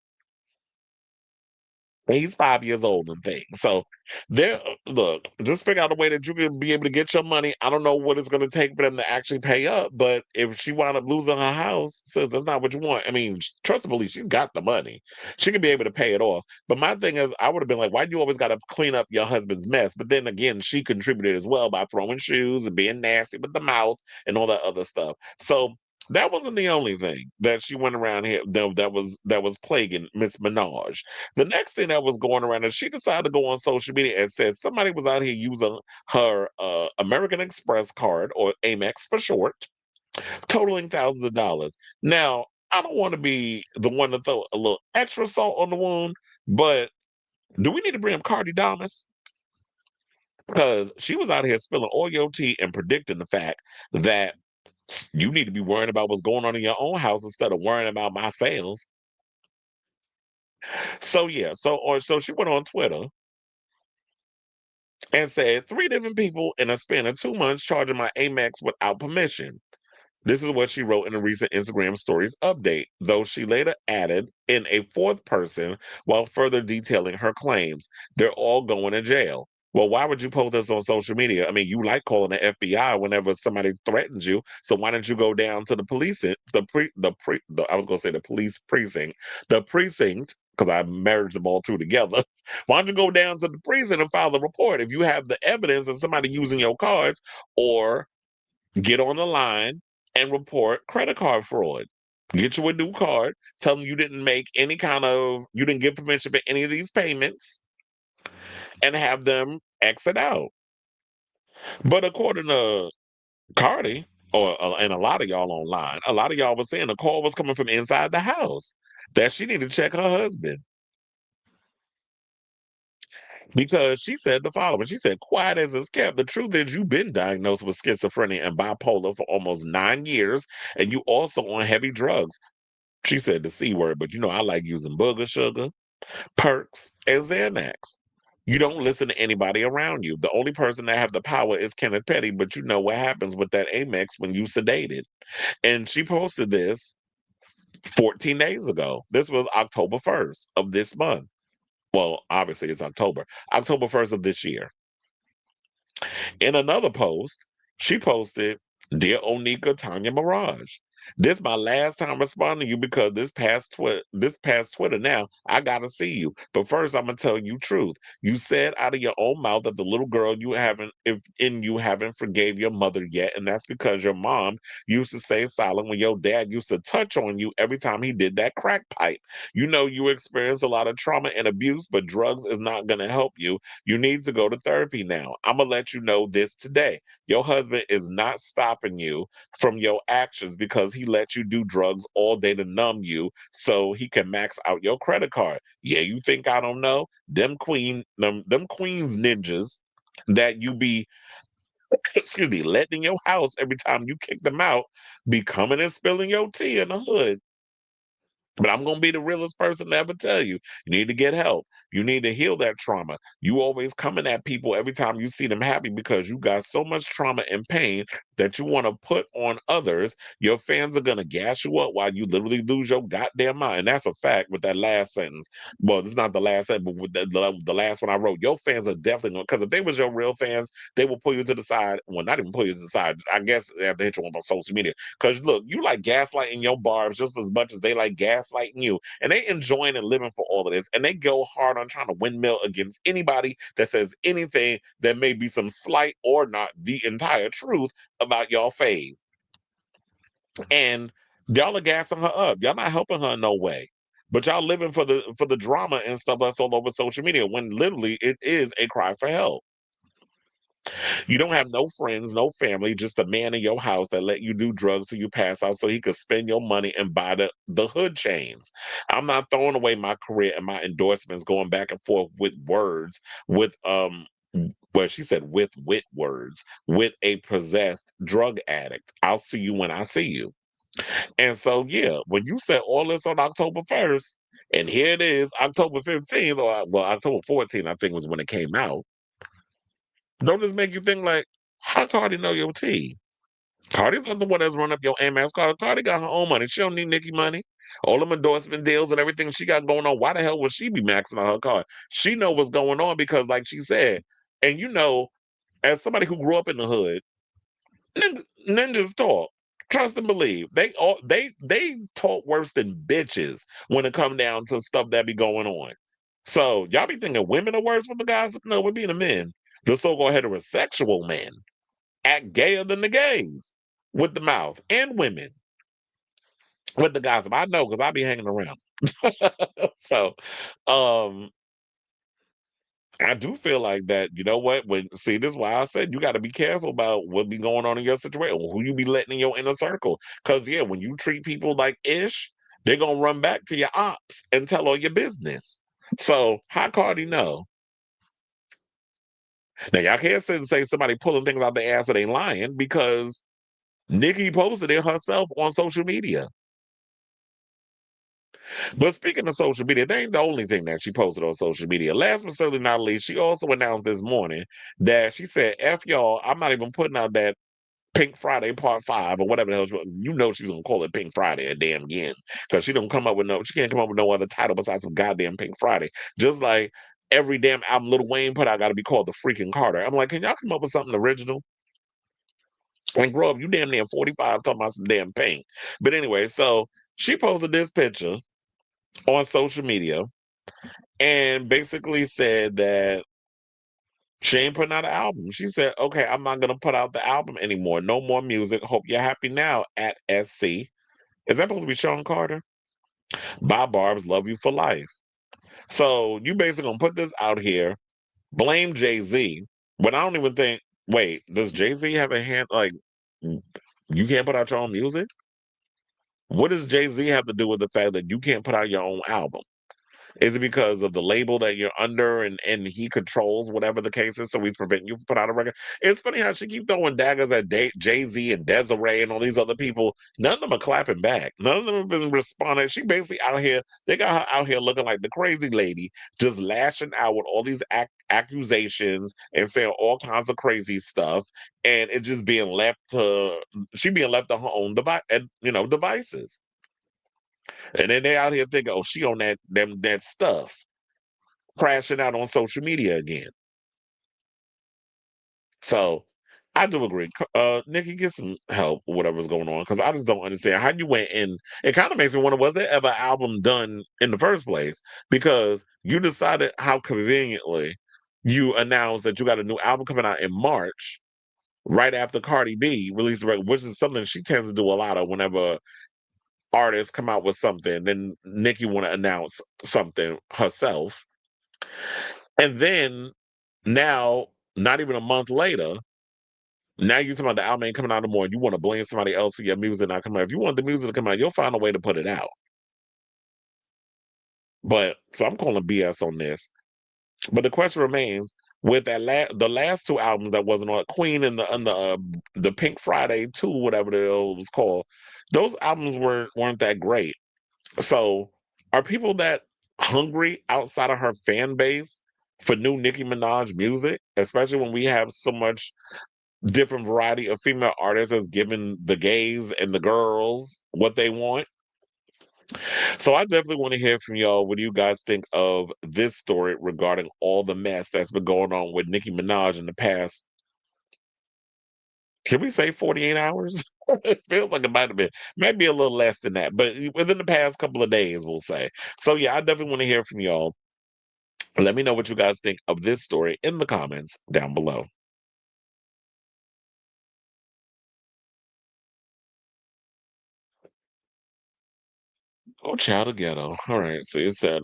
And he's 5 years old and things. So there, look, just figure out a way that you can be able to get your money. I don't know what it's going to take for them to actually pay up, but if she wound up losing her house, says that's not what you want. I mean, trust and believe, she's got the money. She can be able to pay it off. But my thing is, I would have been like, why do you always got to clean up your husband's mess? But then again, she contributed as well by throwing shoes and being nasty with the mouth and all that other stuff. So that wasn't the only thing that she went around here that was plaguing Miss Minaj. The next thing that was going around is she decided to go on social media and said somebody was out here using her American Express card, or Amex for short, totaling thousands of dollars. Now, I don't want to be the one to throw a little extra salt on the wound, but do we need to bring up Cardi Damas? Because she was out here spilling all your tea and predicting the fact that you need to be worrying about what's going on in your own house instead of worrying about my sales. So yeah, so she went on Twitter and said 3 different people in a span of 2 months charging my Amex without permission. This is what she wrote in a recent Instagram stories update, though she later added in a fourth person while further detailing her claims. They're all going to jail. Well, why would you post this on social media? I mean, you like calling the FBI whenever somebody threatens you. So why don't you go down to the police, I was going to say the police precinct, the precinct, because I married them all two together. Why don't you go down to the precinct and file the report if you have the evidence of somebody using your cards, or get on the line and report credit card fraud. Get you a new card. Tell them you you didn't give permission for any of these payments, and have them exit out. But according to Cardi, and a lot of y'all online, a lot of y'all was saying the call was coming from inside the house, that she need to check her husband. Because she said the following. She said, quiet as it's kept, the truth is you've been diagnosed with schizophrenia and bipolar for almost 9 years, and you also on heavy drugs. She said the C word, but I like using booger sugar, perks, and Xanax. You don't listen to anybody around you. The only person that have the power is Kenneth Petty, but you know what happens with that Amex when you sedated. And she posted this 14 days ago. This was October 1st of this month. Well, obviously it's October 1st of this year. In another post, she posted, Dear Onika Tanya Mirage, this my last time responding to you because this past Twitter now, I gotta see you. But first I'm gonna tell you truth. You said out of your own mouth that the little girl you haven't forgave your mother yet, and that's because your mom used to stay silent when your dad used to touch on you every time he did that crack pipe. You know you experienced a lot of trauma and abuse, but drugs is not gonna help you. You need to go to therapy now. I'm gonna let you know this today. Your husband is not stopping you from your actions because he lets you do drugs all day to numb you so he can max out your credit card. Yeah, you think I don't know? Them queens ninjas that you be excuse me, letting in your house every time you kick them out, be coming and spilling your tea in the hood. But I'm going to be the realest person to ever tell you, you need to get help. You need to heal that trauma. You always coming at people every time you see them happy because you got so much trauma and pain that you want to put on others. Your fans are going to gas you up while you literally lose your goddamn mind. That's a fact with that last sentence. Well, it's not the last sentence, but with the last one I wrote. Your fans are definitely going, because if they was your real fans, they will pull you to the side. Well, not even pull you to the side. I guess they have to hit you on social media. Because look, you like gaslighting your barbs just as much as they like gaslighting you. And they enjoying and living for all of this. And they go hard on trying to windmill against anybody that says anything that may be some slight or not the entire truth about y'all fave. And y'all are gassing her up. Y'all not helping her in no way. But y'all living for the drama and stuff that's all over social media when literally it is a cry for help. You don't have no friends, no family, just a man in your house that let you do drugs till you pass out so he could spend your money and buy the hood chains. I'm not throwing away my career and my endorsements going back and forth with words, with well, she said with words, with a possessed drug addict. I'll see you when I see you. And so yeah, when you said all this on October 1st, and here it is, October 15th, or well, October 14th, I think was when it came out. Don't this make you think like, how Cardi know your tea? Cardi's not the one that's run up your AMEX card. Cardi got her own money. She don't need Nicki money. All them endorsement deals and everything she got going on. Why the hell would she be maxing out her card? She know what's going on because, like she said, and you know, as somebody who grew up in the hood, ninjas talk. Trust and believe. They talk worse than bitches when it come down to stuff that be going on. So y'all be thinking women are worse with the guys? No, we're being the men. The so-called heterosexual men act gayer than the gays with the mouth, and women with the gossip. I know because I be hanging around. So um I do feel like that, you know what? When see, this is why I said you got to be careful about what be going on in your situation, who you be letting in your inner circle. Because yeah, when you treat people like ish, they're gonna run back to your ops and tell all your business. So how Cardi know? Now y'all can't sit and say somebody pulling things out the ass that ain't lying because Nicki posted it herself on social media. But speaking of social media, that ain't the only thing that she posted on social media. Last but certainly not least, she also announced this morning that she said, F y'all, I'm not even putting out that Pink Friday Part 5 or whatever the hell you know she's gonna call it Pink Friday a damn again. Because she can't come up with no other title besides some goddamn Pink Friday. Just like every damn album Lil Wayne put out gotta be called The Freaking Carter. I'm like, can y'all come up with something original? And grow up, you damn near 45 talking about some damn pink. But anyway, so she posted this picture on social media and basically said that she ain't putting out an album. She said, okay, I'm not gonna put out the album anymore. No more music. Hope you're happy now at SC. Is that supposed to be Sean Carter? Bye Barb's Love You for Life. So you basically gonna put this out here, blame Jay-Z, but I don't even think, wait, does Jay-Z have a hand like you can't put out your own music? What does Jay-Z have to do with the fact that you can't put out your own album? Is it because of the label that you're under and he controls whatever the case is, so he's preventing you from putting out a record? It's funny how she keep throwing daggers at Jay-Z and Desiree and all these other people. None of them are clapping back. None of them have been responding. She basically out here, they got her out here looking like the crazy lady, just lashing out with all these accusations and saying all kinds of crazy stuff. And it just being left to, she being left to her own devices. And then they out here thinking, oh, she on that stuff, crashing out on social media again. So I do agree. Nikki, get some help with whatever's going on because I just don't understand how you went in. It kind of makes me wonder, was there ever an album done in the first place? Because you decided how conveniently you announced that you got a new album coming out in March, right after Cardi B released the record, which is something she tends to do a lot of whenever artists come out with something, then Nicki want to announce something herself. And then now, not even a month later, now you're talking about the album ain't coming out anymore. You want to blame somebody else for your music not coming out. If you want the music to come out, you'll find a way to put it out. But so I'm calling BS on this. But the question remains with the last two albums that wasn't on Queen and the Pink Friday 2, whatever the hell it was called, those albums weren't that great. So, are people that hungry outside of her fan base for new Nicki Minaj music, especially when we have so much different variety of female artists that's giving the gays and the girls what they want? So, I definitely want to hear from y'all. What do you guys think of this story regarding all the mess that's been going on with Nicki Minaj in the past? Can we say 48 hours? It feels like it might have been maybe a little less than that, but within the past couple of days, we'll say. So, yeah, I definitely want to hear from y'all. Let me know what you guys think of this story in the comments down below. Oh, child of ghetto. All right. So it said,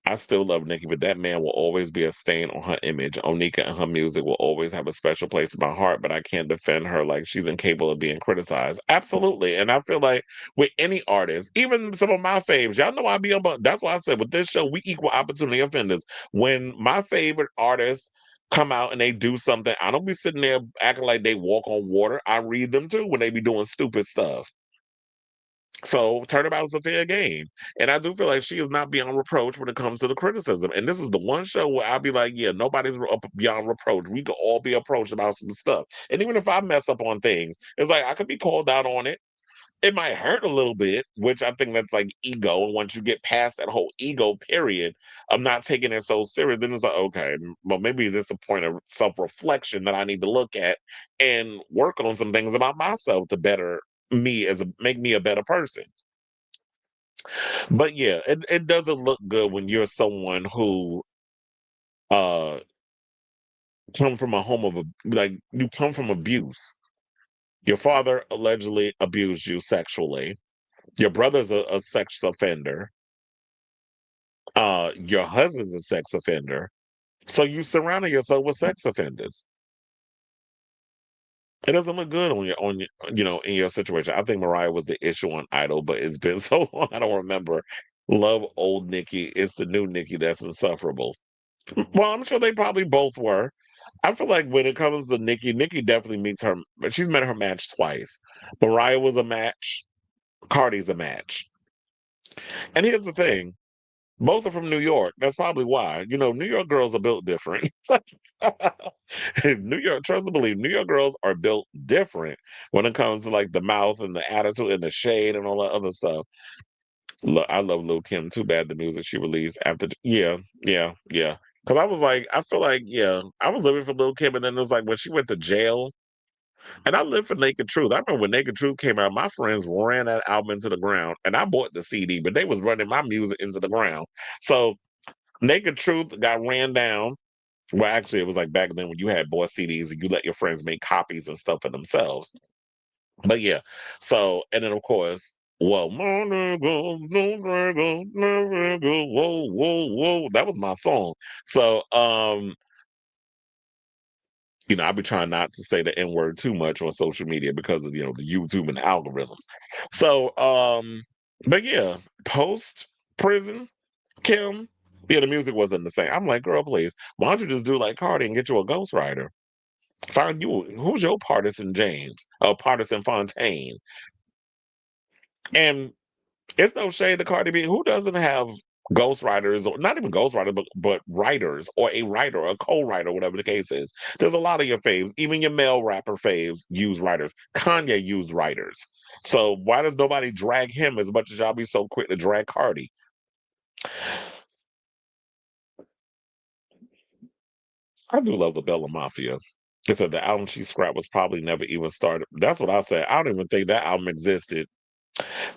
I still love Nicki, but that man will always be a stain on her image. Onika and her music will always have a special place in my heart, but I can't defend her like she's incapable of being criticized. Absolutely. And I feel like with any artist, even some of my faves, y'all know I be on, that's why I said with this show, we equal opportunity offenders. When my favorite artists come out and they do something, I don't be sitting there acting like they walk on water. I read them too when they be doing stupid stuff. So turnabout is a fair game. And I do feel like she is not beyond reproach when it comes to the criticism. And this is the one show where I'll be like, yeah, nobody's up beyond reproach. We could all be approached about some stuff. And even if I mess up on things, it's like I could be called out on it. It might hurt a little bit, which I think that's like ego. And once you get past that whole ego period of not taking it so serious, then it's like, okay, well, maybe it's a point of self reflection that I need to look at and work on some things about myself to better me as a make me a better person. But yeah, it doesn't look good when you're someone who uh come from a home of like you come from abuse. Your father allegedly abused you sexually. Your brother's a sex offender. Your husband's a sex offender. So you surrounding yourself with sex offenders. It doesn't look good on your in your situation. I think Mariah was the issue on Idol, but it's been so long I don't remember. Love old Nikki. It's the new Nikki that's insufferable. Well, I'm sure they probably both were. I feel like when it comes to Nikki, Nikki definitely meets her, but she's met her match twice. Mariah was a match, Cardi's a match. And here's the thing, both are from New York. That's probably why. New York girls are built different. New York, trust and believe, New York girls are built different when it comes to like the mouth and the attitude and the shade and all that other stuff. Look, I love Lil Kim. Too bad the music she released after. Yeah, yeah, yeah. Because I was like, I feel like, yeah, I was living for Lil Kim, and then it was like when she went to jail, and I lived for Naked Truth. I remember when Naked Truth came out, my friends ran that album into the ground, and I bought the CD, but they was running my music into the ground. So Naked Truth got ran down. Well, actually, it was like back then when you had bought CDs and you let your friends make copies and stuff for themselves. But yeah, so and then of course, well, never go, never go, never go, whoa, whoa, whoa. That was my song. So I be trying not to say the N word too much on social media because of the YouTube and algorithms. So but yeah, post prison, Kim, yeah, the music wasn't the same. I'm like, girl, please, why don't you just do like Cardi and get you a ghostwriter? Find you who's your partisan James, partisan Fontaine. And it's no shade to Cardi B. Who doesn't have ghostwriters, or not even ghostwriters, but writers, or a writer, a co-writer, whatever the case is? There's a lot of your faves, even your male rapper faves, use writers. Kanye used writers. So why does nobody drag him as much as y'all be so quick to drag Cardi? I do love the Bella Mafia. It said the album she scrapped was probably never even started. That's what I said. I don't even think that album existed.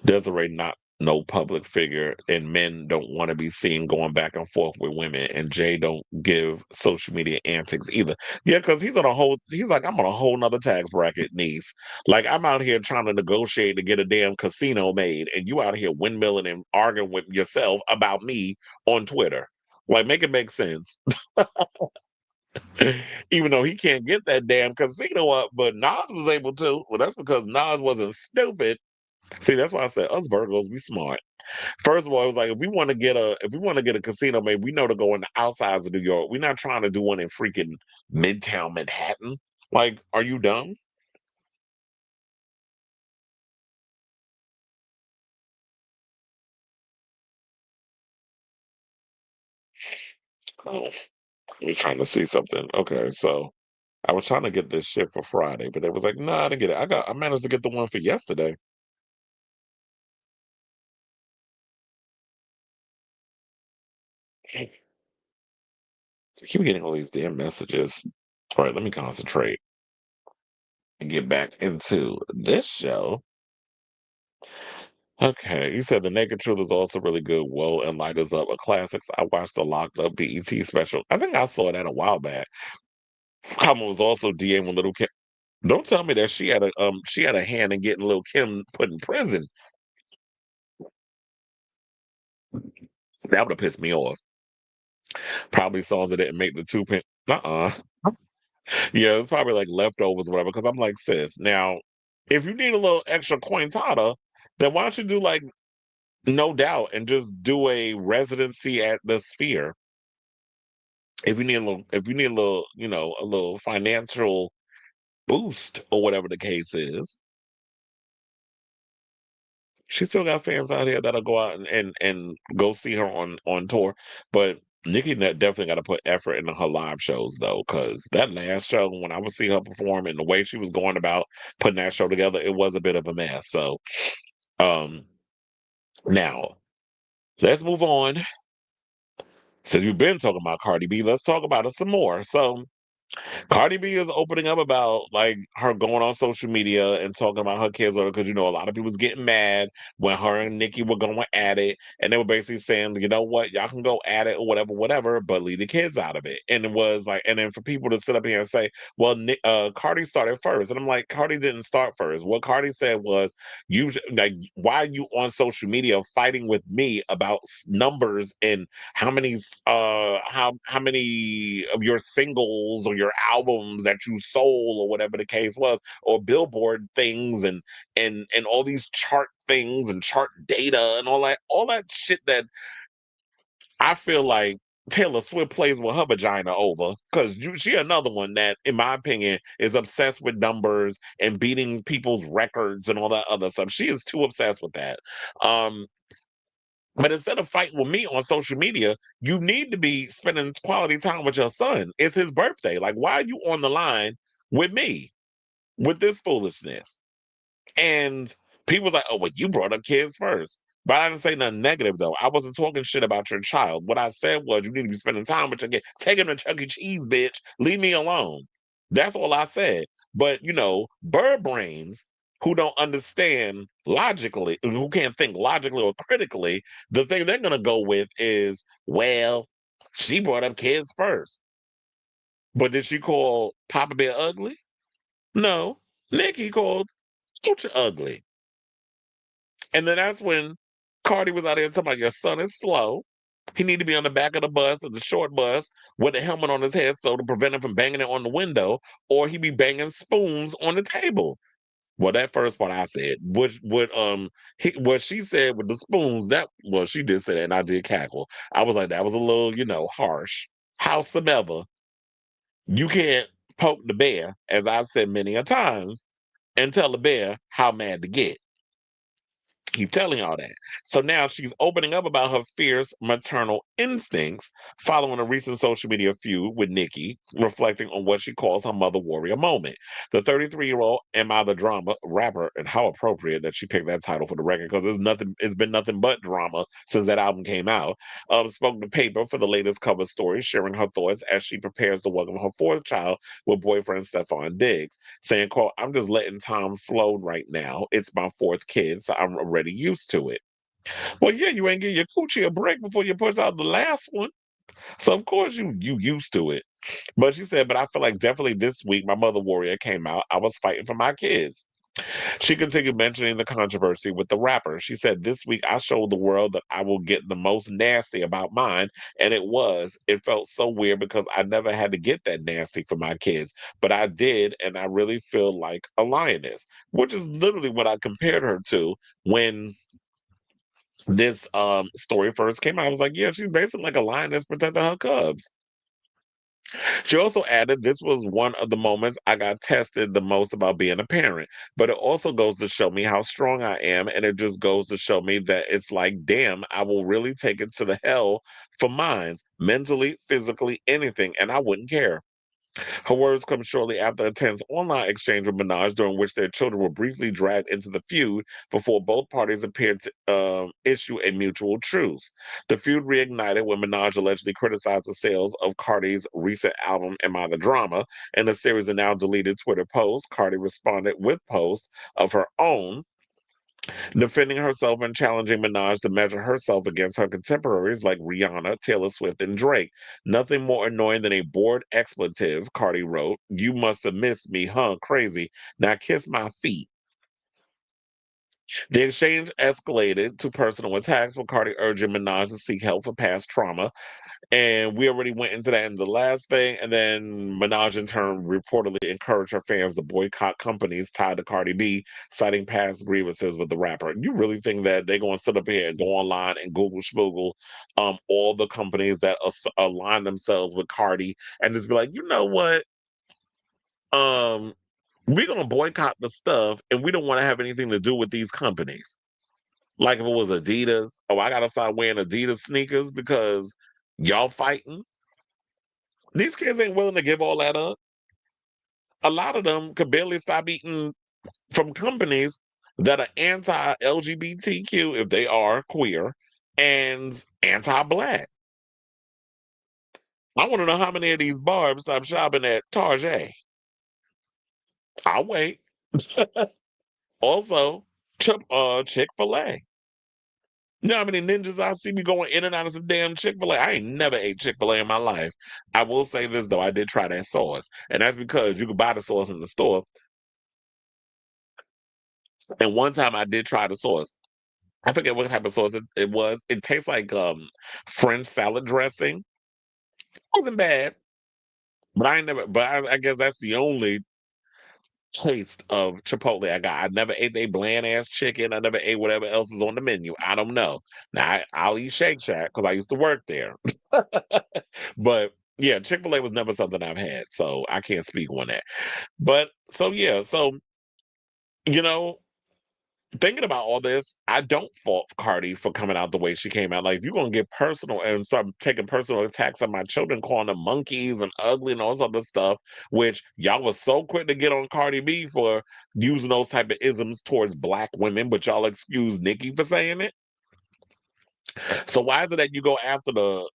Desiree not no public figure, and men don't want to be seen going back and forth with women, and Jay don't give social media antics either. Yeah, because he's like, I'm on a whole nother tax bracket, niece. Like I'm out here trying to negotiate to get a damn casino made, and you out here windmilling and arguing with yourself about me on Twitter. Like, make it make sense. Even though he can't get that damn casino up, but Nas was able to. Well, that's because Nas wasn't stupid. See, that's why I said us Virgos, we smart. First of all, it was like if we want to get a casino made, we know to go in the outsides of New York. We're not trying to do one in freaking Midtown Manhattan. Like, are you dumb? Oh, we're trying to see something. Okay, so I was trying to get this shit for Friday, but they was like, "Nah, I didn't get it. I managed to get the one for yesterday." I keep getting all these damn messages. All right, let me concentrate and get back into this show. Okay, you said The Naked Truth is also really good. Whoa, and Light Is Up, a classics. I watched the Locked Up BET special. I think I saw that a while back. Common was also DA when Little Kim. Don't tell me that she had a hand in getting Little Kim put in prison. That would have pissed me off. Probably songs that didn't make the two pin. Uh-uh. Yeah, it's probably like leftovers or whatever. Because I'm like, sis, now if you need a little extra cointada, then why don't you do like No Doubt and just do a residency at the Sphere? If you need a little, a little financial boost or whatever the case is, she still got fans out here that'll go out and go see her on tour. But Nicki definitely got to put effort into her live shows though, because that last show when I would see her perform and the way she was going about putting that show together, it was a bit of a mess. So, um, now let's move on. Since we've been talking about Cardi B, let's talk about it some more. So, Cardi B is opening up about like her going on social media and talking about her kids because a lot of people was getting mad when her and Nicki were going at it, and they were basically saying, you know what, y'all can go at it or whatever, whatever, but leave the kids out of it. And it was like, and then for people to sit up here and say, well, Cardi started first, and I'm like, Cardi didn't start first. What Cardi said was, like, why are you on social media fighting with me about numbers and how many of your singles or your albums that you sold or whatever the case was, or billboard things and all these chart things and chart data and all that shit that I feel like Taylor Swift plays with her vagina over, because she another one that, in my opinion, is obsessed with numbers and beating people's records and all that other stuff. She is too obsessed with that. Um, but instead of fighting with me on social media, you need to be spending quality time with your son. It's his birthday. Like, why are you on the line with me with this foolishness? And people like, oh, well, you brought up kids first. But I didn't say nothing negative, though. I wasn't talking shit about your child. What I said was, you need to be spending time with your kid. Take him to Chuck E. Cheese, bitch. Leave me alone. That's all I said. But, bird brains who don't understand logically, who can't think logically or critically, the thing they're going to go with is, well, she brought up kids first. But did she call Papa Bear ugly? No. Nikki called Future ugly. And then that's when Cardi was out there talking about your son is slow. He need to be on the back of the bus or the short bus with a helmet on his head so to prevent him from banging it on the window, or he be banging spoons on the table. Well, that first part I said, what she said with the spoons, she did say that, and I did cackle. I was like, that was a little, harsh. Howsoever, you can't poke the bear, as I've said many a times, and tell the bear how mad to get. Keep telling y'all that. So now she's opening up about her fierce maternal instincts following a recent social media feud with Nicki, reflecting on what she calls her mother warrior moment. The 33-year-old Am I the Drama rapper, and how appropriate that she picked that title for the record, because it's been nothing but drama since that album came out. Spoke to Paper for the latest cover story, sharing her thoughts as she prepares to welcome her fourth child with boyfriend Stefan Diggs, saying, quote, I'm just letting time flow right now. It's my fourth kid, so I'm already used to it. Well, yeah, you ain't give your coochie a break before you put out the last one. So of course you used to it. But she said, but I feel like definitely this week my mother warrior came out. I was fighting for my kids. She continued mentioning the controversy with the rapper. She said, this week I showed the world that I will get the most nasty about mine. And it felt so weird because I never had to get that nasty for my kids. But I did, and I really feel like a lioness, which is literally what I compared her to when this story first came out. I was like, yeah, she's basically like a lioness protecting her cubs. She also added, "This was one of the moments I got tested the most about being a parent, but it also goes to show me how strong I am. And it just goes to show me that it's like, damn, I will really take it to the hell for mine, mentally, physically, anything, and I wouldn't care." Her words come shortly after a tense online exchange with Minaj, during which their children were briefly dragged into the feud before both parties appeared to issue a mutual truce. The feud reignited when Minaj allegedly criticized the sales of Cardi's recent album "Am I the Drama?" In a series of now deleted Twitter posts. Cardi responded with posts of her own, defending herself and challenging Minaj to measure herself against her contemporaries like Rihanna, Taylor Swift, and Drake. "Nothing more annoying than a bored expletive," Cardi wrote. "You must have missed me, huh? Crazy. Now kiss my feet." The exchange escalated to personal attacks, with Cardi urging Minaj to seek help for past trauma. And we already went into that in the last thing. And then Minaj, in turn, reportedly encouraged her fans to boycott companies tied to Cardi B, citing past grievances with the rapper. You really think that they're going to sit up here and go online and Google schmoogle all the companies that align themselves with Cardi and just be like, you know what? Um, we're going to boycott the stuff and we don't want to have anything to do with these companies. Like if it was Adidas, oh, I got to start wearing Adidas sneakers because y'all fighting. These kids ain't willing to give all that up. A lot of them could barely stop eating from companies that are anti-LGBTQ, if they are queer, and anti-black. I want to know how many of these barbs stop shopping at Target. I'll wait. Also, Chick-fil-A. You know how many ninjas I see me going in and out of some damn Chick-fil-A? I ain't never ate Chick-fil-A in my life. I will say this, though. I did try that sauce. And that's because you could buy the sauce in the store. And one time I did try the sauce. I forget what type of sauce it was. It tastes like French salad dressing. It wasn't bad, but I ain't never. But I guess that's the only taste of Chipotle I got. I never ate a bland ass chicken. I never ate whatever else is on the menu. I don't know. Now I'll eat Shake Shack because I used to work there. But yeah, Chick-fil-A was never something I've had, so I can't speak on that. But so yeah, so you know, thinking about all this, I don't fault Cardi for coming out the way she came out. Like, if you're gonna get personal and start taking personal attacks on my children, calling them monkeys and ugly and all this other stuff, which y'all was so quick to get on Cardi B for using those type of isms towards black women, but y'all excuse Nicki for saying it. So why is it that you go after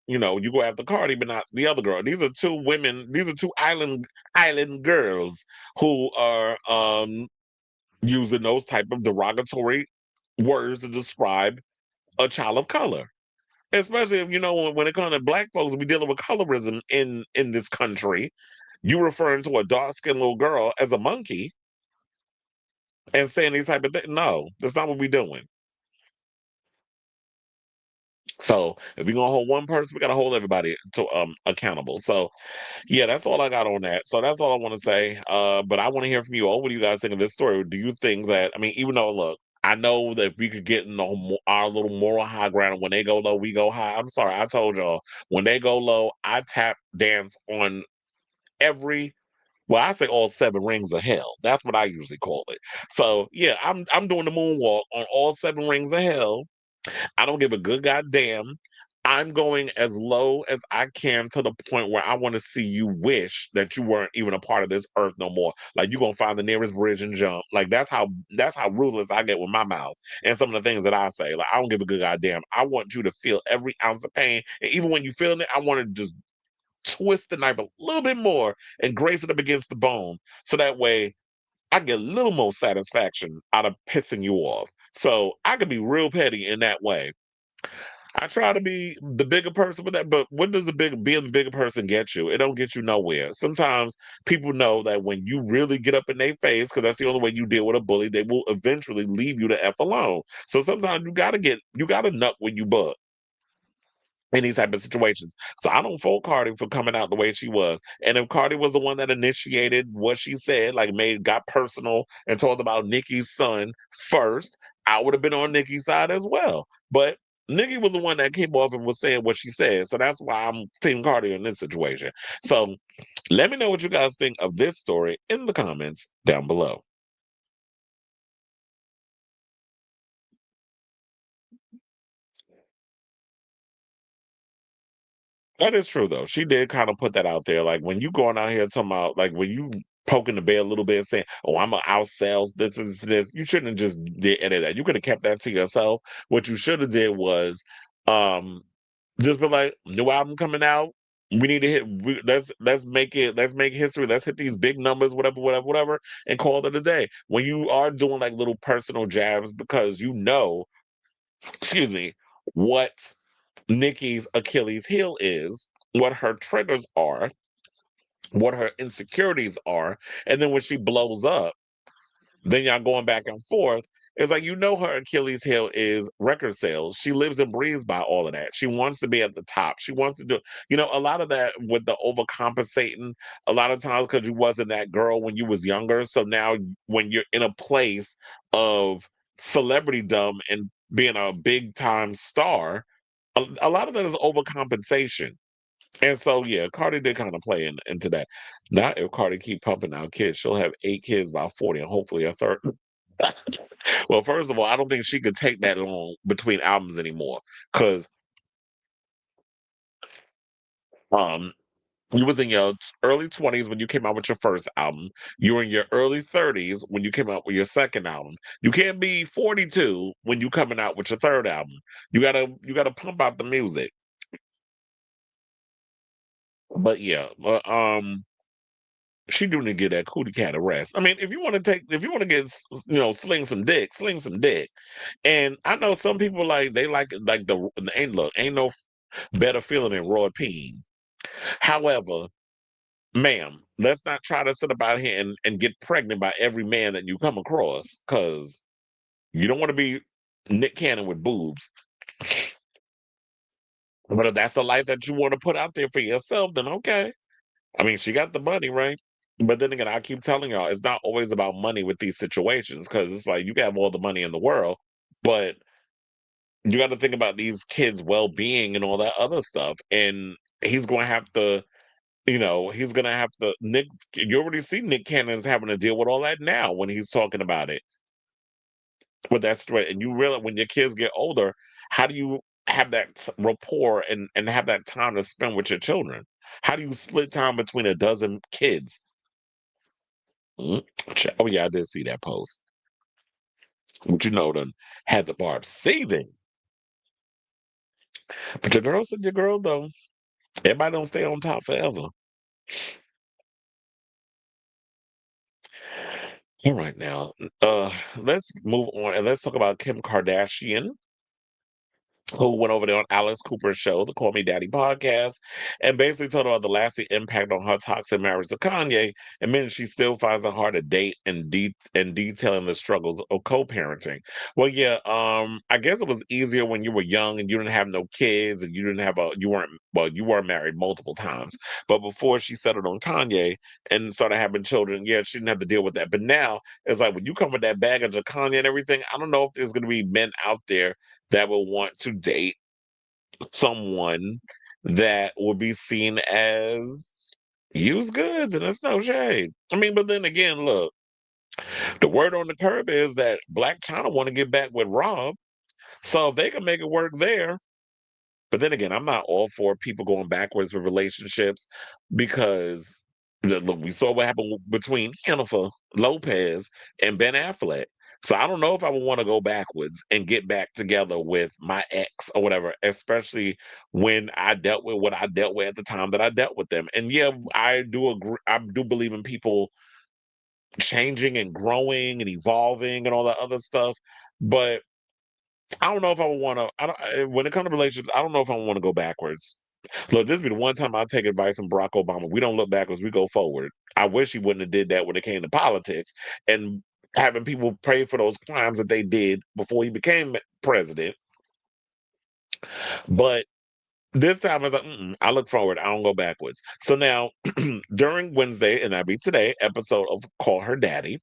you go after Cardi, but not the other girl? These are two women. These are two island girls who are using those type of derogatory words to describe a child of color. Especially if when it comes to black folks, we dealing with colorism in this country. You referring to a dark skinned little girl as a monkey and saying these type of things. No, that's not what we're doing. So if we're gonna hold one person, we gotta hold everybody to accountable. So yeah, that's all I got on that. So that's all I want to say. But I want to hear from you all. What do you guys think of this story? Do you think that, I mean, even though, look, I know that if we could get in our little moral high ground, and when they go low, we go high. I'm sorry, I told y'all, when they go low, I tap dance on every, well, I say all seven rings of hell. That's what I usually call it. So yeah, I'm doing the moonwalk on all seven rings of hell. I don't give a good goddamn. I'm going as low as I can to the point where I want to see you wish that you weren't even a part of this earth no more. Like you're gonna find the nearest bridge and jump. Like that's how ruthless I get with my mouth and some of the things that I say. Like I don't give a good goddamn. I want you to feel every ounce of pain, and even when you feeling it, I want to just twist the knife a little bit more and graze it up against the bone, so that way I get a little more satisfaction out of pissing you off. So I could be real petty in that way. I try to be the bigger person with that, but what does being the bigger person get you? It don't get you nowhere. Sometimes people know that when you really get up in their face, because that's the only way you deal with a bully, they will eventually leave you the F alone. So sometimes you gotta nut when you buck in these type of situations. So I don't fault Cardi for coming out the way she was. And if Cardi was the one that initiated what she said, like got personal and told about Nicki's son first, I would have been on Nicki's side as well. But Nicki was the one that came off and was saying what she said. So that's why I'm Team Cardi in this situation. So let me know what you guys think of this story in the comments down below. That is true though. She did kind of put that out there. Like when you going out here talking about like when you poking the bear a little bit and saying, "Oh, I'm gonna outsell this and this," you shouldn't have just did any of that. You could have kept that to yourself. What you should have did was um just be like, new album coming out. We need to hit. Let's make it. Let's make history. Let's hit these big numbers, whatever, whatever, whatever, and call it a day. When you are doing like little personal jabs, because you know, excuse me, what Nikki's Achilles heel is, what her triggers are, what her insecurities are, and then when she blows up, then y'all going back and forth. It's like you know her Achilles heel is record sales. She lives and breathes by all of that. She wants to be at the top. She wants to do, a lot of that with the overcompensating. A lot of times because you wasn't that girl when you was younger. So now when you're in a place of celebrity dumb and being a big time star, a lot of that is overcompensation. And so, yeah, Cardi did kind of play into that. Now, if Cardi keep pumping out kids, she'll have 8 kids by 40, and hopefully a third. Well, first of all, I don't think she could take that long between albums anymore, because um, you was in your early 20s when you came out with your first album. You were in your early 30s when you came out with your second album. You can't be 42 when you coming out with your third album. You gotta pump out the music. But yeah, she do need to get that cootie cat a rest. I mean, if you want to get, sling some dick. And I know some people they like the ain't no better feeling than raw peeing. However, ma'am, let's not try to sit about here and get pregnant by every man that you come across, because you don't want to be Nick Cannon with boobs. But if that's a life that you want to put out there for yourself, then okay. I mean, she got the money, right? But then again, I keep telling y'all, it's not always about money with these situations, because it's like you can have all the money in the world, but you got to think about these kids' well being and all that other stuff. And he's going to have to, he's going to have to. Nick, you already see Nick Cannon's having to deal with all that now when he's talking about it with that straight. And you realize when your kids get older, how do you have that rapport and have that time to spend with your children? How do you split time between a dozen kids? Mm. Oh yeah, I did see that post. But done had the barbs seething. But your girl said your girl though. Everybody don't stay on top forever. All right now. Let's move on and let's talk about Kim Kardashian, who went over there on Alex Cooper's show, the Call Me Daddy podcast, and basically told about the lasting impact on her toxic marriage to Kanye, and meant she still finds it hard to date and detailing the struggles of co-parenting. Well, yeah, I guess it was easier when you were young and you didn't have no kids and you weren't married multiple times. But before she settled on Kanye and started having children, yeah, she didn't have to deal with that. But now it's like when you come with that baggage of Kanye and everything, I don't know if there's gonna be men out there that will want to date someone that will be seen as used goods, and it's no shade. I mean, but then again, look, the word on the curb is that Black China want to get back with Rob, so if they can make it work there. But then again, I'm not all for people going backwards with relationships, because look, we saw what happened between Jennifer Lopez and Ben Affleck. So I don't know if I would want to go backwards and get back together with my ex or whatever, especially when I dealt with what I dealt with at the time that I dealt with them. And yeah, I do agree. I do believe in people changing and growing and evolving and all that other stuff. But I don't know if I would want to. I don't. When it comes to relationships, I don't know if I want to go backwards. Look, this be the one time I take advice from Barack Obama. We don't look backwards; we go forward. I wish he wouldn't have did that when it came to politics and having people pay for those crimes that they did before he became president. But This time I was like, I look forward. I don't go backwards. So now, during Wednesday, and that'd be today, episode of Call Her Daddy,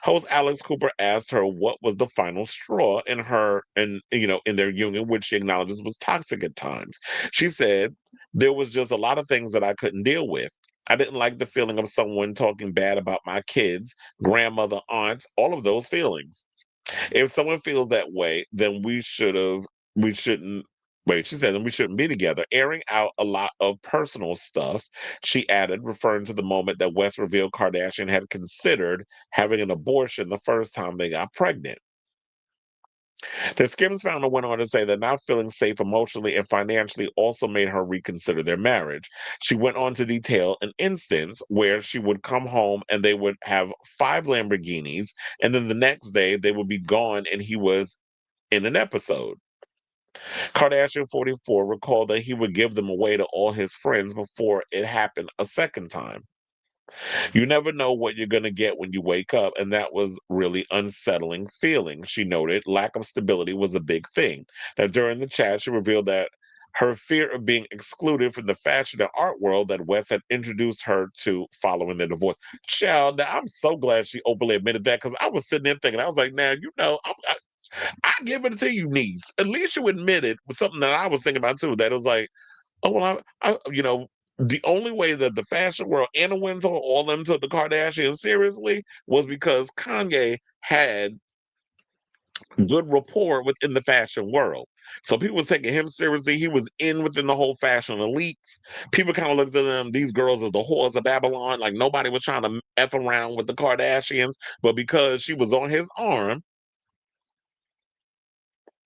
host Alex Cooper asked her what was the final straw in her and in their union, which she acknowledges was toxic at times. She said, there was just a lot of things that I couldn't deal with. I didn't like the feeling of someone talking bad about my kids, grandmother, aunts, all of those feelings. If someone feels that way, then we shouldn't wait, she said, then we shouldn't be together. Airing out a lot of personal stuff, she added, referring to the moment that West revealed Kardashian had considered having an abortion the first time they got pregnant. The Skims founder went on to say that not feeling safe emotionally and financially also made her reconsider their marriage. She went on to detail an instance where she would come home and they would have 5 Lamborghinis, and then the next day they would be gone and he was in an episode. Kardashian 44 recalled that he would give them away to all his friends before it happened a second time. You never know what you're going to get when you wake up, and that was really unsettling feeling. She noted lack of stability was a big thing. Now, during the chat, she revealed that her fear of being excluded from the fashion and art world that West had introduced her to following their divorce. Child, now, I'm so glad she openly admitted that because I was sitting there thinking, I was like, now, I give it to you, niece. At least you admitted something that I was thinking about too. That it was like, oh well, the only way that the fashion world and the Windsor all them took the Kardashians seriously was because Kanye had good rapport within the fashion world. So people was taking him seriously. He was in within the whole fashion elites. People kind of looked at them, these girls as the whores of Babylon. Like nobody was trying to F around with the Kardashians. But because she was on his arm,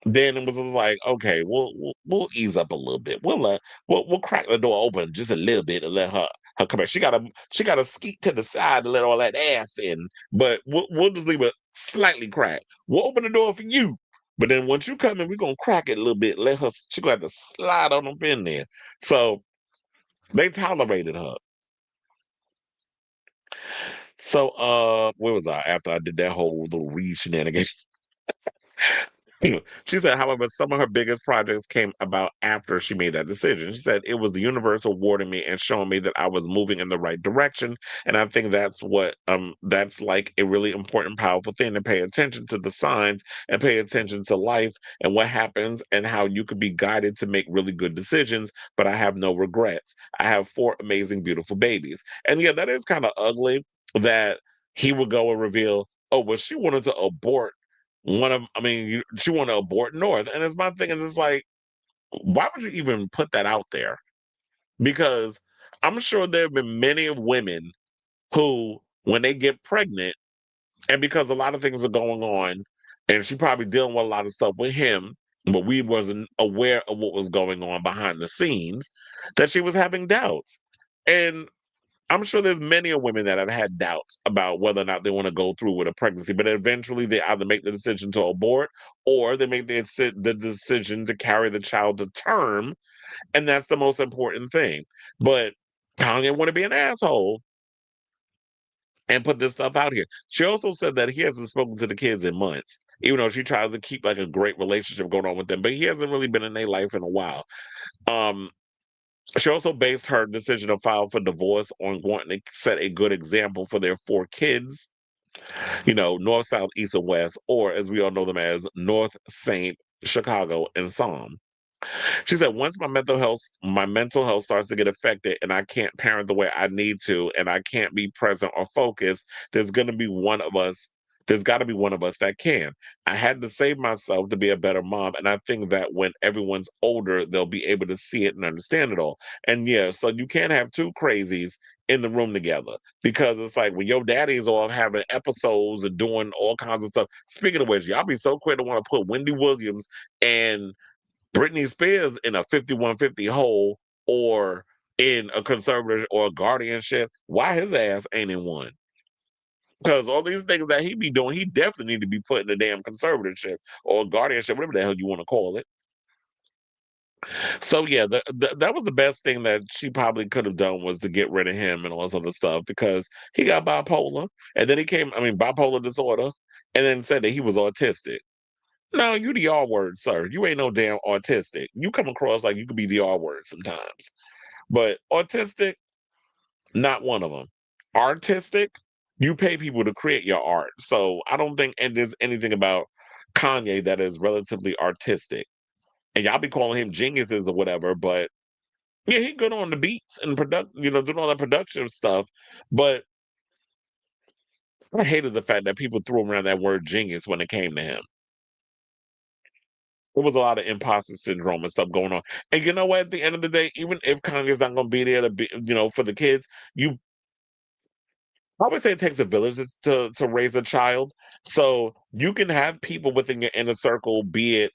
then it was like, okay, we'll ease up a little bit. We'll crack the door open just a little bit and let her come back. She got to skeet to the side to let all that ass in, but we'll just leave it slightly cracked. We'll open the door for you, but then once you come in, we're gonna crack it a little bit. Let her. She gonna have to slide on up in there. So they tolerated her. So where was I after I did that whole little read shenanigans? She said, however, some of her biggest projects came about after she made that decision. She said, it was the universe awarding me and showing me that I was moving in the right direction. And I think that's like a really important, powerful thing to pay attention to the signs and pay attention to life and what happens and how you could be guided to make really good decisions. But I have no regrets. I have 4 amazing, beautiful babies. And yeah, that is kind of ugly that he would go and reveal, oh, well, she wanted to abort she want to abort North, and it's my thing, and it's like, why would you even put that out there? Because I'm sure there have been many of women who, when they get pregnant, and because a lot of things are going on, and she probably dealing with a lot of stuff with him, but we wasn't aware of what was going on behind the scenes, that she was having doubts. And I'm sure there's many of women that have had doubts about whether or not they want to go through with a pregnancy, but eventually they either make the decision to abort or they make the decision to carry the child to term, and that's the most important thing. But Kanye want to be an asshole and put this stuff out here. She also said that he hasn't spoken to the kids in months, even though she tries to keep like a great relationship going on with them, but he hasn't really been in their life in a while. Um, She also based her decision to file for divorce on wanting to set a good example for their 4 kids, North, South, East, and West, or as we all know them as North, Saint, Chicago, and Psalm. She said, once my mental health starts to get affected and I can't parent the way I need to and I can't be present or focused, there's gonna be one of us. There's got to be one of us that can. I had to save myself to be a better mom. And I think that when everyone's older, they'll be able to see it and understand it all. And yeah, so you can't have 2 crazies in the room together because it's like when your daddy's all having episodes and doing all kinds of stuff. Speaking of which, y'all be so quick to want to put Wendy Williams and Britney Spears in a 5150 hole or in a conservative or a guardianship. Why his ass ain't in one? Because all these things that he be doing, he definitely need to be put in a damn conservatorship or guardianship, whatever the hell you want to call it. So yeah, that was the best thing that she probably could have done was to get rid of him and all this other stuff because he got bipolar and then bipolar disorder, and then said that he was autistic. No, you the R word, sir. You ain't no damn autistic. You come across like you could be the R word sometimes. But autistic, not one of them. Artistic, you pay people to create your art. So I don't think and there's anything about Kanye that is relatively artistic. And y'all be calling him geniuses or whatever, but yeah, he good on the beats and doing all that production stuff. But I hated the fact that people threw around that word genius when it came to him. There was a lot of imposter syndrome and stuff going on. And you know what? At the end of the day, even if Kanye's not going to be there to be, for the kids, you I always say it takes a village to raise a child. So you can have people within your inner circle, be it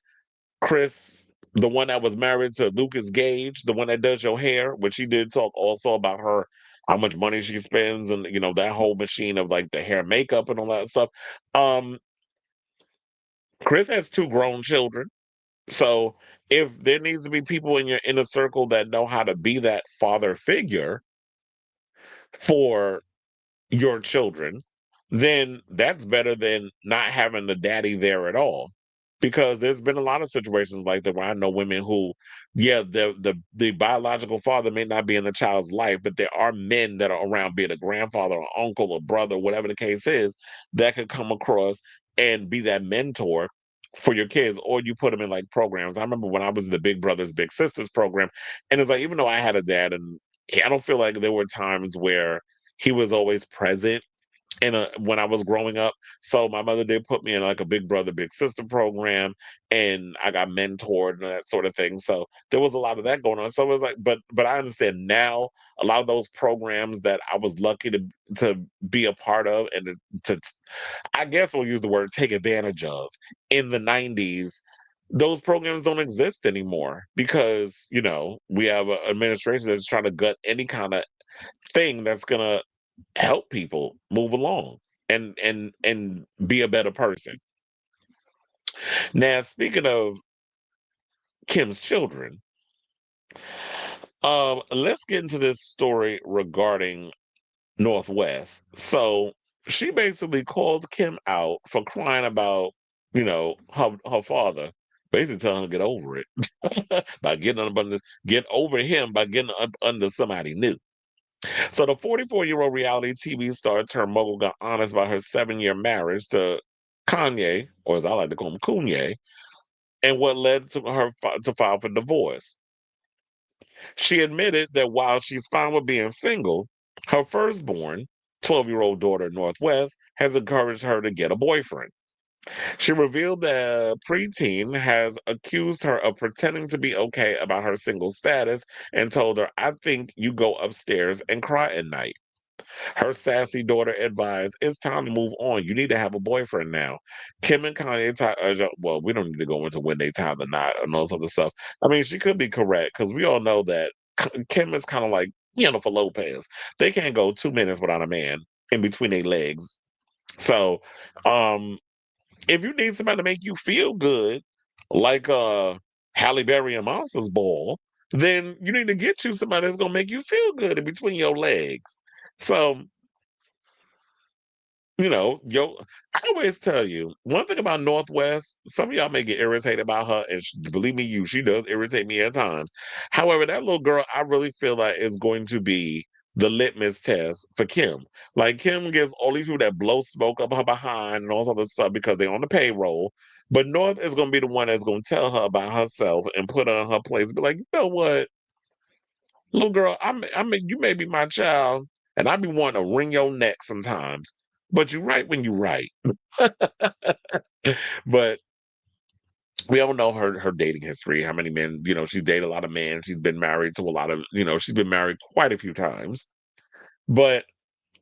Chris, the one that was married to Lucas Gage, the one that does your hair, which she did talk also about her how much money she spends and that whole machine of like the hair makeup and all that stuff. Um, Chris has two grown children. So if there needs to be people in your inner circle that know how to be that father figure for your children, then that's better than not having the daddy there at all. Because there's been a lot of situations like that where I know women who, yeah, the biological father may not be in the child's life, but there are men that are around, be it a grandfather or uncle or brother, whatever the case is, that could come across and be that mentor for your kids, or you put them in like programs. I remember when I was in the Big Brothers Big Sisters program, and it's like even though I had a dad, and I don't feel like there were times where he was always present when I was growing up. So my mother did put me in like a big brother, big sister program, and I got mentored and that sort of thing. So there was a lot of that going on. So it was like, but I understand now a lot of those programs that I was lucky to be a part of and to I guess we'll use the word take advantage of in the 90s. Those programs don't exist anymore because we have an administration that's trying to gut any kind of thing that's gonna help people move along and be a better person. Now, speaking of Kim's children, let's get into this story regarding Northwest. So she basically called Kim out for crying about, her father, basically telling her to get over it by get over him by getting up under somebody new. So the 44-year-old reality TV star turned mogul got honest about her 7-year marriage to Kanye, or as I like to call him, Kanye, and what led to her to file for divorce. She admitted that while she's fine with being single, her firstborn, 12-year-old daughter, Northwest, has encouraged her to get a boyfriend. She revealed that a preteen has accused her of pretending to be okay about her single status and told her, I think you go upstairs and cry at night. Her sassy daughter advised, it's time to move on. You need to have a boyfriend now. Kim and Kanye, well, we don't need to go into when they tied the knot and all this other stuff. I mean, she could be correct because we all know that Kim is kind of like, for Lopez. They can't go 2 minutes without a man in between their legs. So, if you need somebody to make you feel good, like Halle Berry and Monsters Ball, then you need to get you somebody that's gonna make you feel good in between your legs. So I always tell you one thing about Northwest. Some of y'all may get irritated about her, and believe me, she does irritate me at times. However, that little girl, I really feel like is going to be the litmus test for Kim. Like Kim gets all these people that blow smoke up her behind and all this other stuff because they're on the payroll. But North is going to be the one that's going to tell her about herself and put her in her place. Be like, you know what, little girl, I mean, you may be my child, and I be wanting to wring your neck sometimes. But you're right when you're right. But we all know her dating history, how many men, she's dated a lot of men. She's been married to a lot of, she's been married quite a few times. But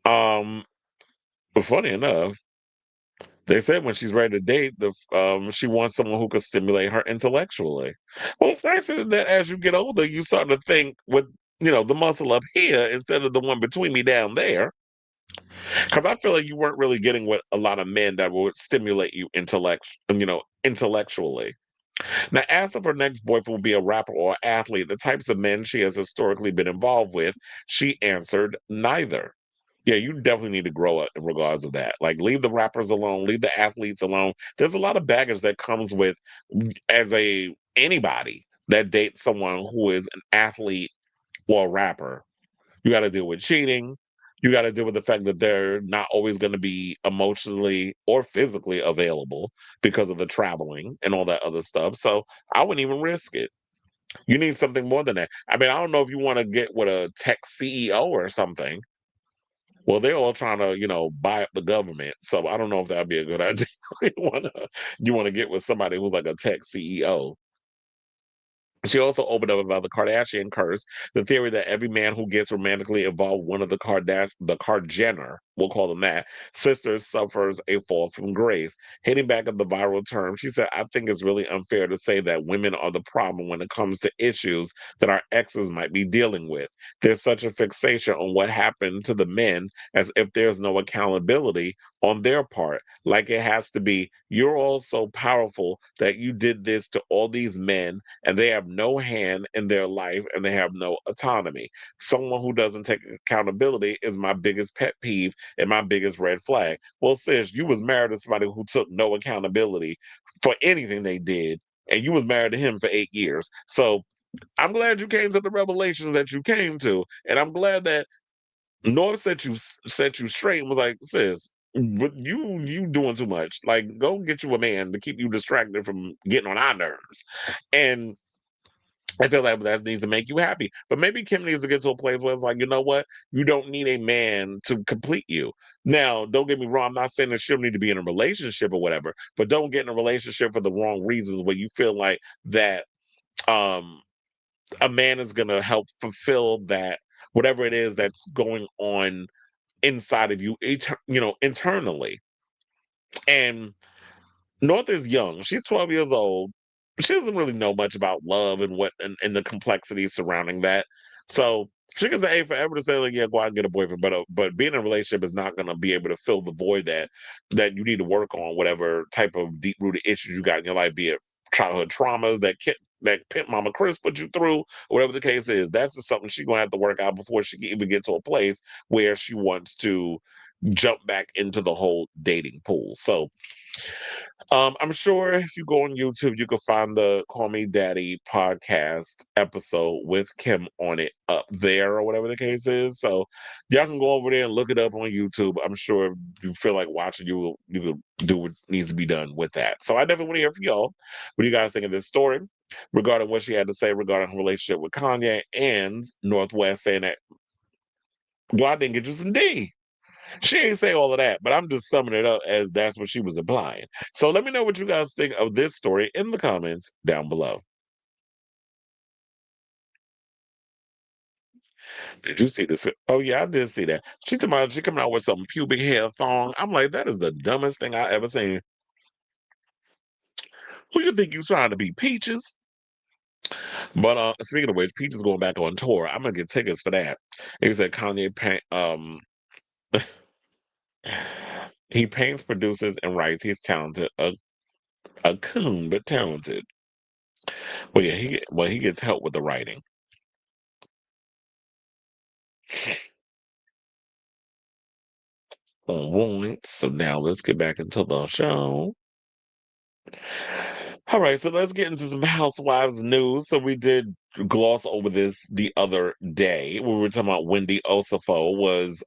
um funny enough, they said when she's ready to date, she wants someone who could stimulate her intellectually. Well, it's nice that as you get older, you start to think with the muscle up here instead of the one between me down there. Because I feel like you weren't really getting with a lot of men that would stimulate you intellectually. Now, as if her next boyfriend will be a rapper or athlete, the types of men she has historically been involved with, she answered neither. Yeah, you definitely need to grow up in regards of that. Like, leave the rappers alone, leave the athletes alone. There's a lot of baggage that comes with as a anybody that dates someone who is an athlete or a rapper. You got to deal with cheating. You got to deal with the fact that they're not always going to be emotionally or physically available because of the traveling and all that other stuff. So I wouldn't even risk it. You need something more than that. I mean, I don't know if you want to get with a tech CEO or something. Well, they're all trying to, buy up the government. So I don't know if that'd be a good idea. You want to get with somebody who's like a tech CEO. She also opened up about the Kardashian curse, the theory that every man who gets romantically involved with one of the Kardashian, we'll call them that, sisters suffers a fall from grace. Hitting back at the viral term, she said, I think it's really unfair to say that women are the problem when it comes to issues that our exes might be dealing with. There's such a fixation on what happened to the men as if there's no accountability on their part. Like it has to be, you're all so powerful that you did this to all these men and they have no hand in their life and they have no autonomy. Someone who doesn't take accountability is my biggest pet peeve and my biggest red flag. Well, sis, you was married to somebody who took no accountability for anything they did, and you was married to him for 8 years. So I'm glad you came to the revelation that you came to, and I'm glad that North set you straight and was like, sis, but you doing too much. Like, go get you a man to keep you distracted from getting on our nerves. And I feel like that needs to make you happy. But maybe Kim needs to get to a place where it's like, you know what? You don't need a man to complete you. Now, don't get me wrong. I'm not saying that she don't need to be in a relationship or whatever, but don't get in a relationship for the wrong reasons where you feel like that um a man is gonna help fulfill that whatever it is that's going on inside of you, internally. And North is young. She's 12 years old. She doesn't really know much about love and and the complexities surrounding that. So she can say, hey, forever to say, like, yeah, go out and get a boyfriend, but being in a relationship is not going to be able to fill the void that you need to work on whatever type of deep rooted issues you got in your life, be it childhood traumas that pimp mama Chris put you through, or whatever the case is. That's just something she's gonna have to work out before she can even get to a place where she wants to jump back into the whole dating pool. So I'm sure if you go on YouTube, you can find the Call Me Daddy podcast episode with Kim on it up there, or whatever the case is. So y'all can go over there and look it up on YouTube. I'm sure if you feel like watching, you will do what needs to be done with that. So I definitely want to hear from y'all. What do you guys think of this story regarding what she had to say regarding her relationship with Kanye and Northwest saying that, well, I didn't get you some D. She ain't say all of that, but I'm just summing it up as that's what she was implying. So let me know what you guys think of this story in the comments down below. Did you see this? Oh yeah, I did see that. She coming out with some pubic hair thong. I'm like, that is the dumbest thing I ever seen. Who you think you trying to be, Peaches? But speaking of which, Peaches going back on tour. I'm gonna get tickets for that. He said he paints, produces, and writes. He's talented, a coon, but talented. Well, yeah, he gets help with the writing. All right, so now let's get back into the show. All right, so let's get into some Housewives news. So we did gloss over this the other day. We were talking about Wendy Osefo was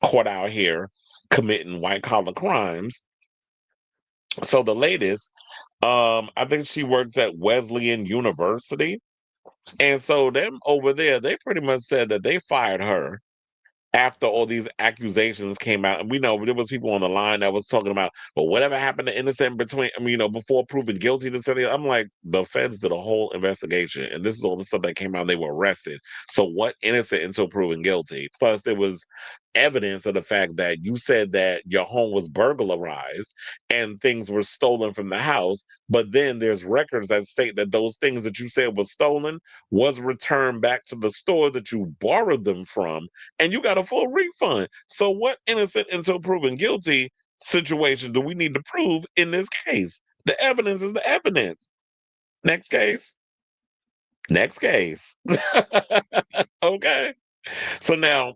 caught out here committing white collar crimes. So the latest, I think she works at Wesleyan University. And so them over there, they pretty much said that they fired her after all these accusations came out. And we know there was people on the line that was talking about, well, whatever happened to innocent between, I mean, before proven guilty to something. I'm like, the feds did a whole investigation, and this is all the stuff that came out. They were arrested. So what innocent until proven guilty? Plus, there was evidence of the fact that you said that your home was burglarized and things were stolen from the house, but then there's records that state that those things that you said was stolen was returned back to the store that you borrowed them from, and you got a full refund. So, what innocent until proven guilty situation do we need to prove in this case? The evidence is the evidence. Next case. Next case. Okay. So now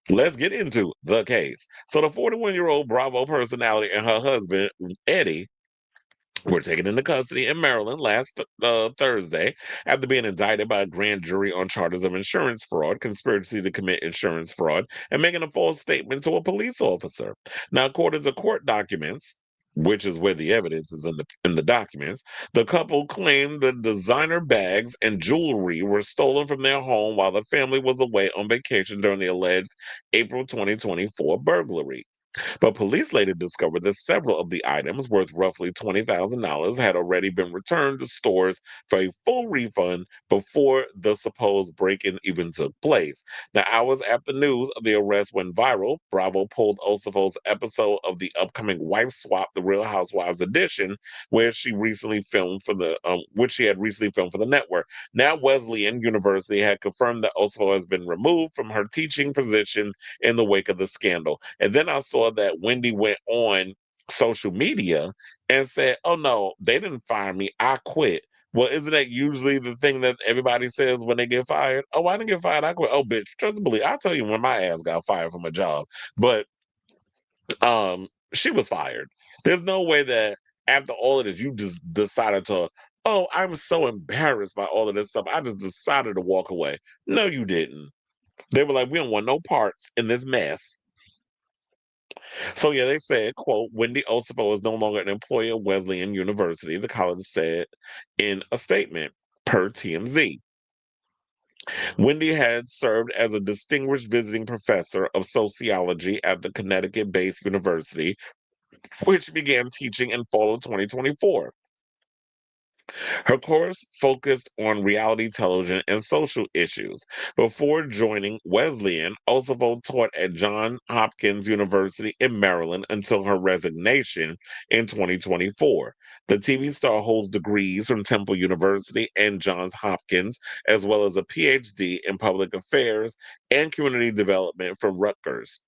Let's get into the case. So the 41-year-old Bravo personality and her husband, Eddie, were taken into custody in Maryland last Thursday after being indicted by a grand jury on charges of insurance fraud, conspiracy to commit insurance fraud, and making a false statement to a police officer. Now, according to court documents, which is where the evidence is in the documents, the couple claimed the designer bags and jewelry were stolen from their home while the family was away on vacation during the alleged April 2024 burglary. But police later discovered that several of the items, worth roughly $20,000, had already been returned to stores for a full refund before the supposed break in even took place. Now, hours after news of the arrest went viral, Bravo pulled Osefo's episode of the upcoming Wife Swap, The Real Housewives edition, where she recently filmed for the which she had recently filmed for the network. Now, Wesleyan University had confirmed that Osefo has been removed from her teaching position in the wake of the scandal. And then I saw that Wendy went on social media and said, "Oh no, they didn't fire me. I quit." Well, isn't that usually the thing that everybody says when they get fired? Oh, I didn't get fired. I quit. Oh, bitch, trust me, believe. I'll tell you when my ass got fired from a job. But she was fired. There's no way that after all of this, you just decided to, oh, I'm so embarrassed by all of this stuff. I just decided to walk away. No, you didn't. They were like, we don't want no parts in this mess. So yeah, they said, quote, Wendy Osefo is no longer an employee of Wesleyan University, the college said in a statement per TMZ. Wendy had served as a distinguished visiting professor of sociology at the Connecticut-based university, which began teaching in fall of 2024. Her course focused on reality television and social issues. Before joining Wesleyan, Osefo taught at Johns Hopkins University in Maryland until her resignation in 2024. The TV star holds degrees from Temple University and Johns Hopkins, as well as a PhD in public affairs and community development from Rutgers.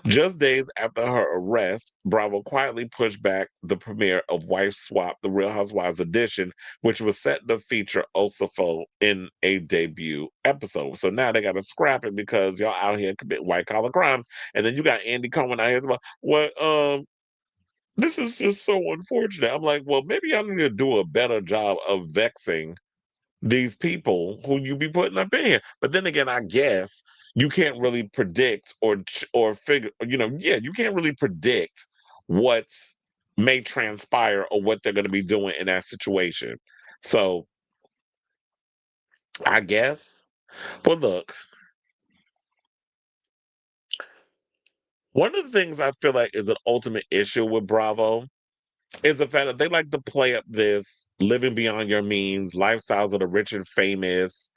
Just days after her arrest, Bravo quietly pushed back the premiere of Wife Swap, The Real Housewives edition, which was set to feature Osefo in a debut episode. So now they got to scrap it because y'all out here commit white collar crimes. And then you got Andy Cohen out here about, well, this is just so unfortunate. I'm like, well, maybe y'all need to do a better job of vexing these people who you be putting up in here. But then again, I guess you can't really predict or figure, yeah, you can't really predict what may transpire or what they're going to be doing in that situation. So I guess, but look, one of the things I feel like is an ultimate issue with Bravo is the fact that they like to play up this living beyond your means, lifestyles of the rich and famous,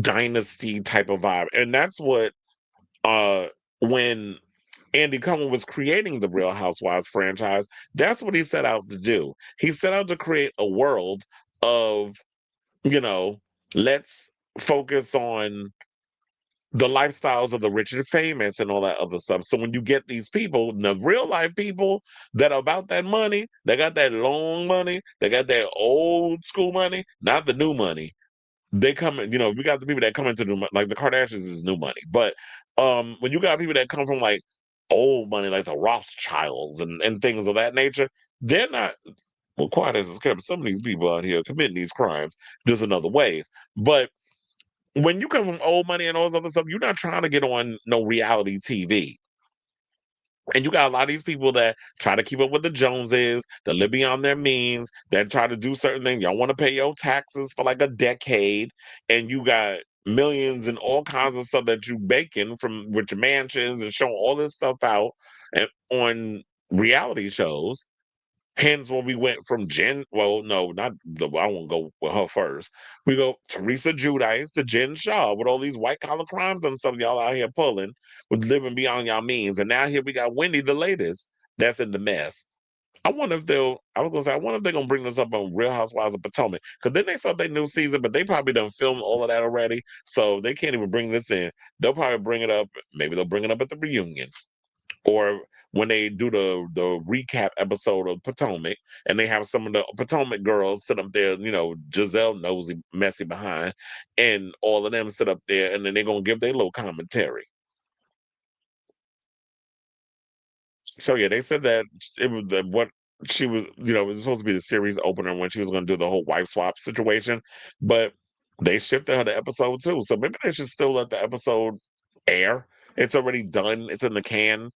dynasty type of vibe. And that's what uh when Andy Cohen was creating the Real Housewives franchise, that's what he set out to do. He set out to create a world of, you know, let's focus on the lifestyles of the rich and famous and all that other stuff. So when you get these people, the real life people that are about that money, they got that long money, they got that old school money, not the new money. They come, we got the people that come into new money, like the Kardashians is new money. But when you got people that come from like old money, like the Rothschilds and things of that nature, they're not, well, quiet as it's kept. Some of these people out here committing these crimes just in other ways. But when you come from old money and all this other stuff, you're not trying to get on no reality TV. And you got a lot of these people that try to keep up with the Joneses, that live beyond their means, that try to do certain things. Y'all want to pay your taxes for like a decade, and you got millions and all kinds of stuff that you making from with your mansions and showing all this stuff out and on reality shows. Hence, when we went from well, no, not the, I won't go with her first. We go Teresa Giudice to Jen Shaw with all these white collar crimes and stuff y'all out here pulling with living beyond y'all means. And now here we got Wendy, the latest, that's in the mess. I was gonna say, I wonder if they're gonna bring this up on Real Housewives of Potomac. Because then they start their new season, but they probably done filmed all of that already. So they can't even bring this in. They'll probably bring it up. Maybe they'll bring it up at the reunion or when they do the recap episode of Potomac, and they have some of the Potomac girls sit up there, Giselle nosy, messy behind, and all of them sit up there, and then they're gonna give their little commentary. So yeah, they said that it was what she was, it was supposed to be the series opener when she was going to do the whole wife swap situation, but they shifted her to episode 2. So maybe they should still let the episode air. It's already done. It's in the can.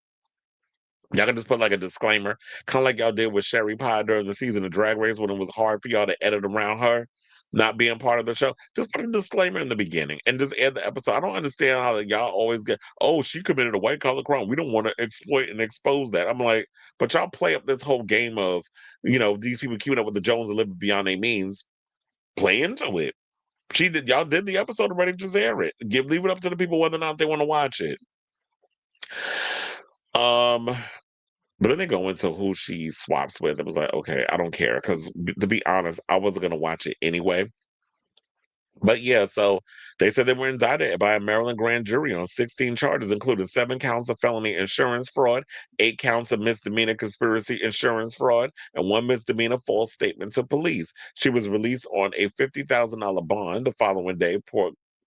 Y'all can just put like a disclaimer, kind of like y'all did with Sherry Pie during the season of Drag Race when it was hard for y'all to edit around her not being part of the show. Just put a disclaimer in the beginning and just add the episode. I don't understand how that y'all always get, oh, she committed a white collar crime. We don't want to exploit and expose that. I'm like, but y'all play up this whole game of, these people queuing up with the Jones and living beyond their means. Play into it. Y'all did the episode already, just air it. Leave it up to the people whether or not they want to watch it. Um, But then they go into who she swaps with. It was like, okay, I don't care because to be honest, I wasn't gonna watch it anyway. But yeah, so they said they were indicted by a Maryland grand jury on 16 charges, including 7 counts of felony insurance fraud, 8 counts of misdemeanor conspiracy insurance fraud, and 1 misdemeanor false statement to police. She was released on a $50,000 bond the following day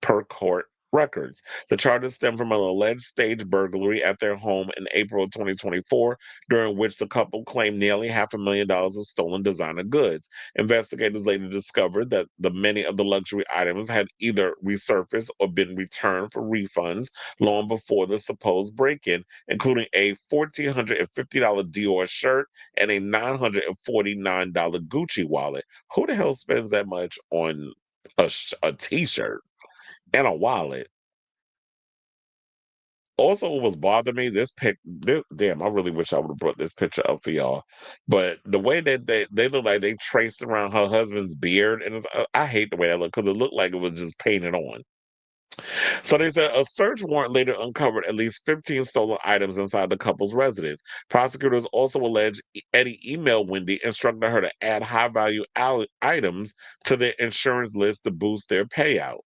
per court records. The charges stem from an alleged stage burglary at their home in April of 2024, during which the couple claimed nearly $500,000 of stolen designer goods. Investigators later discovered that many of the luxury items had either resurfaced or been returned for refunds long before the supposed break-in, including a $1,450 Dior shirt and a $949 Gucci wallet. Who the hell spends that much on a t-shirt and a wallet? Also, what was bothering me, damn, I really wish I would have brought this picture up for y'all. But the way that they look like they traced around her husband's beard, and I hate the way that looked because it looked like it was just painted on. So they said a search warrant later uncovered at least 15 stolen items inside the couple's residence. Prosecutors also allege Eddie emailed Wendy, instructing her to add high value items to their insurance list to boost their payout.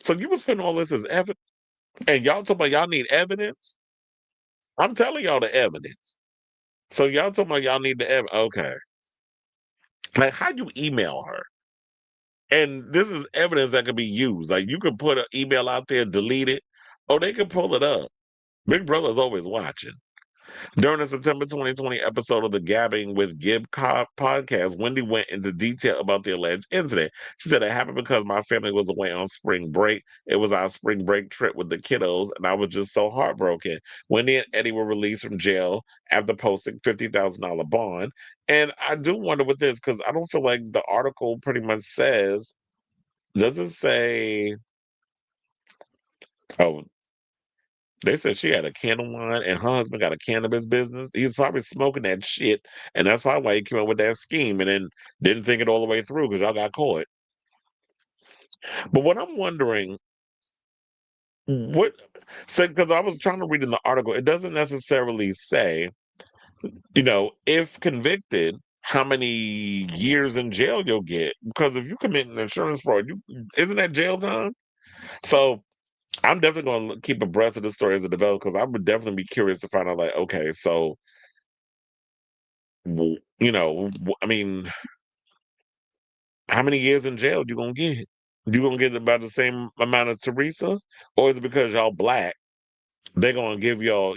So you was putting all this as evidence, and y'all talking about y'all need evidence? I'm telling y'all the evidence. So y'all talking about y'all need the evidence. Okay. Like, how you email her? And this is evidence that could be used. Like, you could put an email out there, delete it, or they could pull it up. Big Brother's always watching. During the September 2020 episode of the Gabbing with Gib podcast, Wendy went into detail about the alleged incident. She said it happened because my family was away on spring break. It was our spring break trip with the kiddos, and I was just so heartbroken. Wendy and Eddie were released from jail after posting $50,000 bond. And I do wonder with this, because I don't feel like the article pretty much says, does it say, oh, they said she had a candle line and her husband got a cannabis business. He was probably smoking that shit, and that's probably why he came up with that scheme and then didn't think it all the way through because y'all got caught. But what I'm wondering, what said because I was trying to read in the article, it doesn't necessarily say, if convicted, how many years in jail you'll get. Because if you commit an insurance fraud, isn't that jail time? So I'm definitely going to keep abreast of the story as it develops because I would definitely be curious to find out, like, okay, so I mean, how many years in jail you gonna get? You gonna get about the same amount as Teresa, or is it because y'all black? They're gonna give y'all,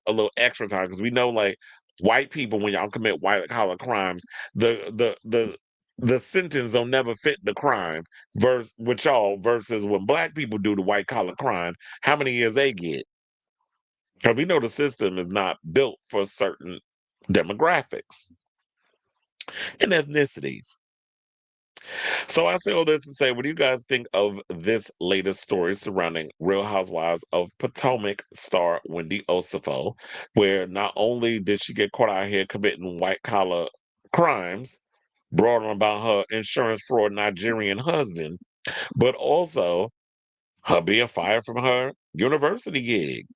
a little extra time because we know, like, white people when y'all commit white collar crimes, the sentence don't never fit the crime. Versus with y'all versus when black people do the white collar crime, how many years they get? Because we know the system is not built for certain demographics and ethnicities. So I say all this to say, what do you guys think of this latest story surrounding Real Housewives of Potomac star Wendy Osefo, where not only did she get caught out here committing white collar crimes, brought on about her insurance fraud Nigerian husband, but also her being fired from her university gig.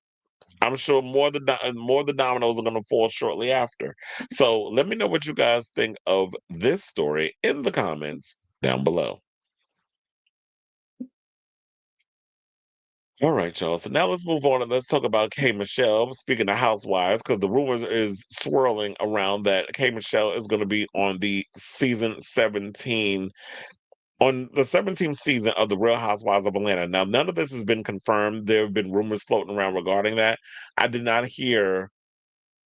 I'm sure more the dominoes are going to fall shortly after. So let me know what you guys think of this story in the comments down below. All right, y'all. So now let's move on and let's talk about K Michelle. Speaking of housewives, because the rumors is swirling around that K Michelle is going to be on the season 17, on the 17th season of the Real Housewives of Atlanta. Now, none of this has been confirmed. There have been rumors floating around regarding that. I did not hear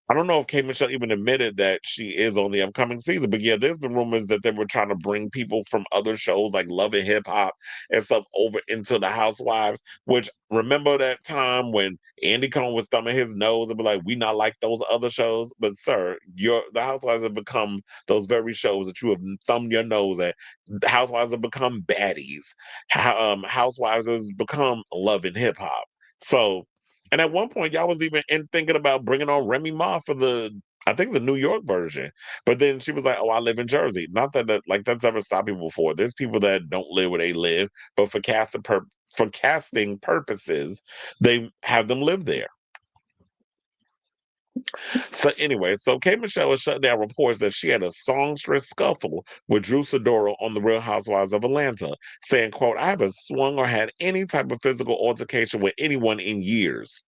I don't know if K Michelle even admitted that she is on the upcoming season, but yeah, there's been rumors that they were trying to bring people from other shows like Love and Hip Hop and stuff over into the Housewives. Which remember that time when Andy Cohen was thumbing his nose and be like, "We not like those other shows," but sir, the Housewives have become those very shows that you have thumbed your nose at. The Housewives have become baddies. Housewives has become Love and Hip Hop. So and at one point, y'all was even thinking about bringing on Remy Ma for I think the New York version. But then she was like, "Oh, I live in Jersey." Not that like that's ever stopped people before. There's people that don't live where they live, but for casting purposes, they have them live there. So anyway, so K Michelle has shut down reports that she had a songstress scuffle with Drew Sidora on the Real Housewives of Atlanta, saying, "quote I haven't swung or had any type of physical altercation with anyone in years."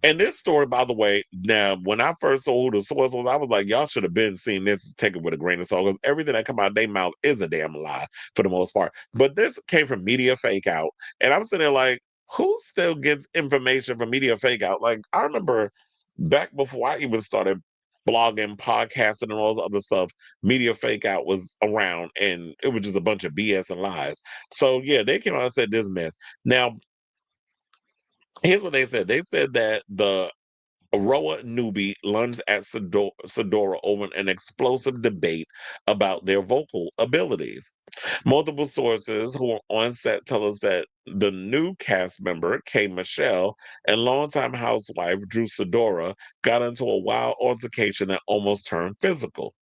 And this story, by the way, now when I first saw who the source was, I was like, y'all should have been seeing this, take it with a grain of salt, because everything that come out of their mouth is a damn lie for the most part. But this came from Media Fake Out, and I'm sitting there like, who still gets information from Media Fake Out? Like I remember back before I even started blogging, podcasting, and all this other stuff, Media Fake Out was around, and it was just a bunch of BS and lies. So yeah, they came out and said this mess. Now here's what they said. They said that the RHOA newbie lunged at Sidora over an explosive debate about their vocal abilities. Multiple sources who are on set tell us that the new cast member, K. Michelle, and longtime housewife Drew Sidora got into a wild altercation that almost turned physical.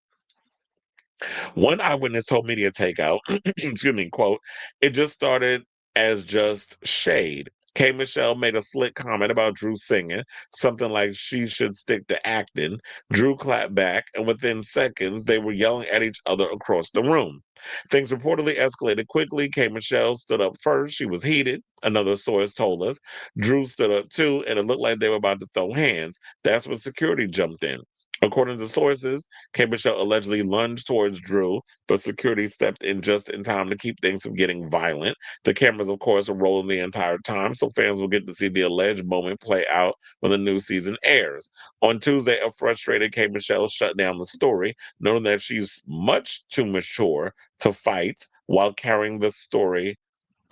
One eyewitness told Media Takeout, excuse me, quote, "It just started as just shade. K. Michelle made a slick comment about Drew singing, something like she should stick to acting. Drew clapped back, and within seconds, they were yelling at each other across the room. Things reportedly escalated quickly. K. Michelle stood up first. She was heated, another source told us. Drew stood up too, and it looked like they were about to throw hands. That's when security jumped in. According to sources, K. Michelle allegedly lunged towards Drew, but security stepped in just in time to keep things from getting violent. The cameras, of course, are rolling the entire time, so fans will get to see the alleged moment play out when the new season airs. On Tuesday, a frustrated K. Michelle shut down the story, noting that she's much too mature to fight while carrying the story,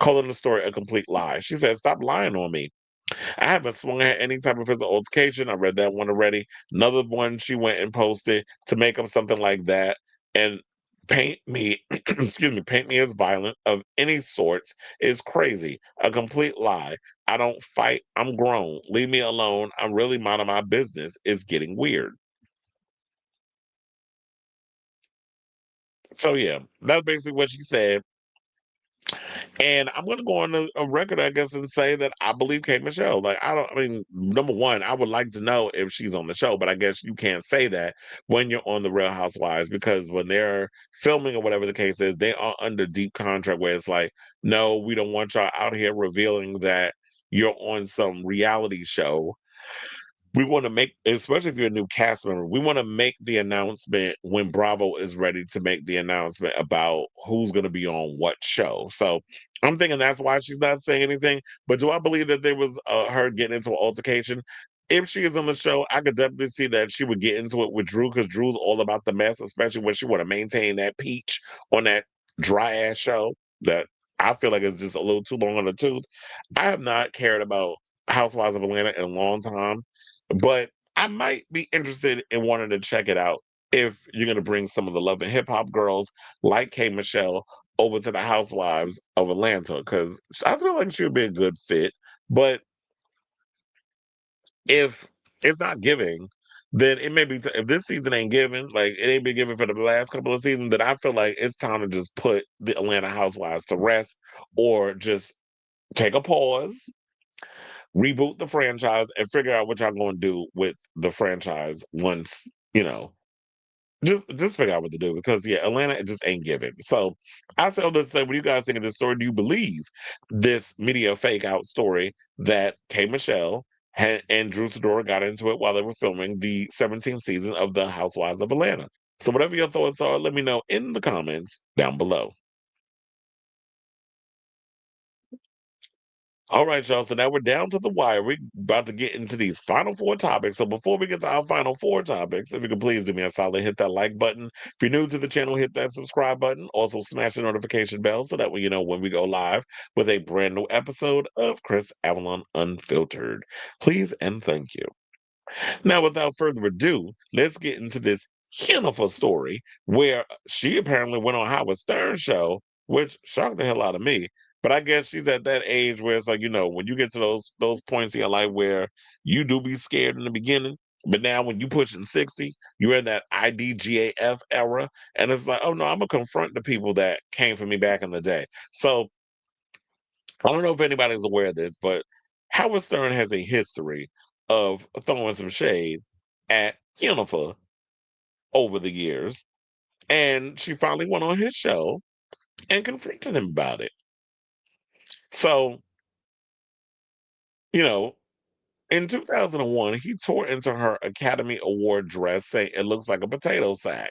calling the story a complete lie. She said, "Stop lying on me. I haven't swung at any type of physical altercation." I read that one already. Another one she went and posted to make up something like that and paint me, excuse me, paint me as violent of any sorts is crazy. A complete lie. I don't fight. I'm grown. Leave me alone. I'm really minding my business. It's getting weird. So yeah, that's basically what she said. And I'm gonna go on a record, I guess, and say that I believe Kate Michelle. Like, I mean, number one, I would like to know if she's on the show, but I guess you can't say that when you're on the Real Housewives because when they're filming or whatever the case is, they are under deep contract where it's like, no, we don't want y'all out here revealing that you're on some reality show. We want to make, especially if you're a new cast member, we want to make the announcement when Bravo is ready to make the announcement about who's going to be on what show. So I'm thinking that's why she's not saying anything. But do I believe that there was her getting into an altercation? If she is on the show, I could definitely see that she would get into it with Drew because Drew's all about the mess, especially when she want to maintain that peach on that dry ass show that I feel like is just a little too long on the tooth. I have not cared about Housewives of Atlanta in a long time. But I might be interested in wanting to check it out if you're going to bring some of the Love and Hip Hop girls like K. Michelle over to the Housewives of Atlanta because I feel like she would be a good fit. But if it's not giving, then it may be if this season ain't giving, like it ain't been given for the last couple of seasons, then I feel like it's time to just put the Atlanta Housewives to rest or just take a pause, reboot the franchise, and figure out what y'all going to do with the franchise once you know. Just figure out what to do because yeah, Atlanta it just ain't giving. So I feel to say, what do you guys think of this story? Do you believe this media fake out story that K Michelle and Drew Sidora got into it while they were filming the 17th season of the Housewives of Atlanta? So whatever your thoughts are, let me know in the comments down below. All right, y'all. So now we're down to the wire. We're about to get into these final four topics. So before we get to our final four topics, if you could please do me a solid, hit that like button. If you're new to the channel, hit that subscribe button. Also, smash the notification bell so that way you know when we go live with a brand new episode of Chris Avalon Unfiltered. Please and thank you. Now, without further ado, let's get into this Jennifer story where she apparently went on Howard Stern's show, which shocked the hell out of me. But I guess she's at that age where it's like, when you get to those points in your life where you do be scared in the beginning, but now when you pushing 60, you're in that IDGAF era, and it's like, oh no, I'm gonna confront the people that came for me back in the day. So I don't know if anybody's aware of this, but Howard Stern has a history of throwing some shade at Jennifer over the years. And she finally went on his show and confronted him about it. So, you know, in 2001, he tore into her Academy Award dress saying it looks like a potato sack.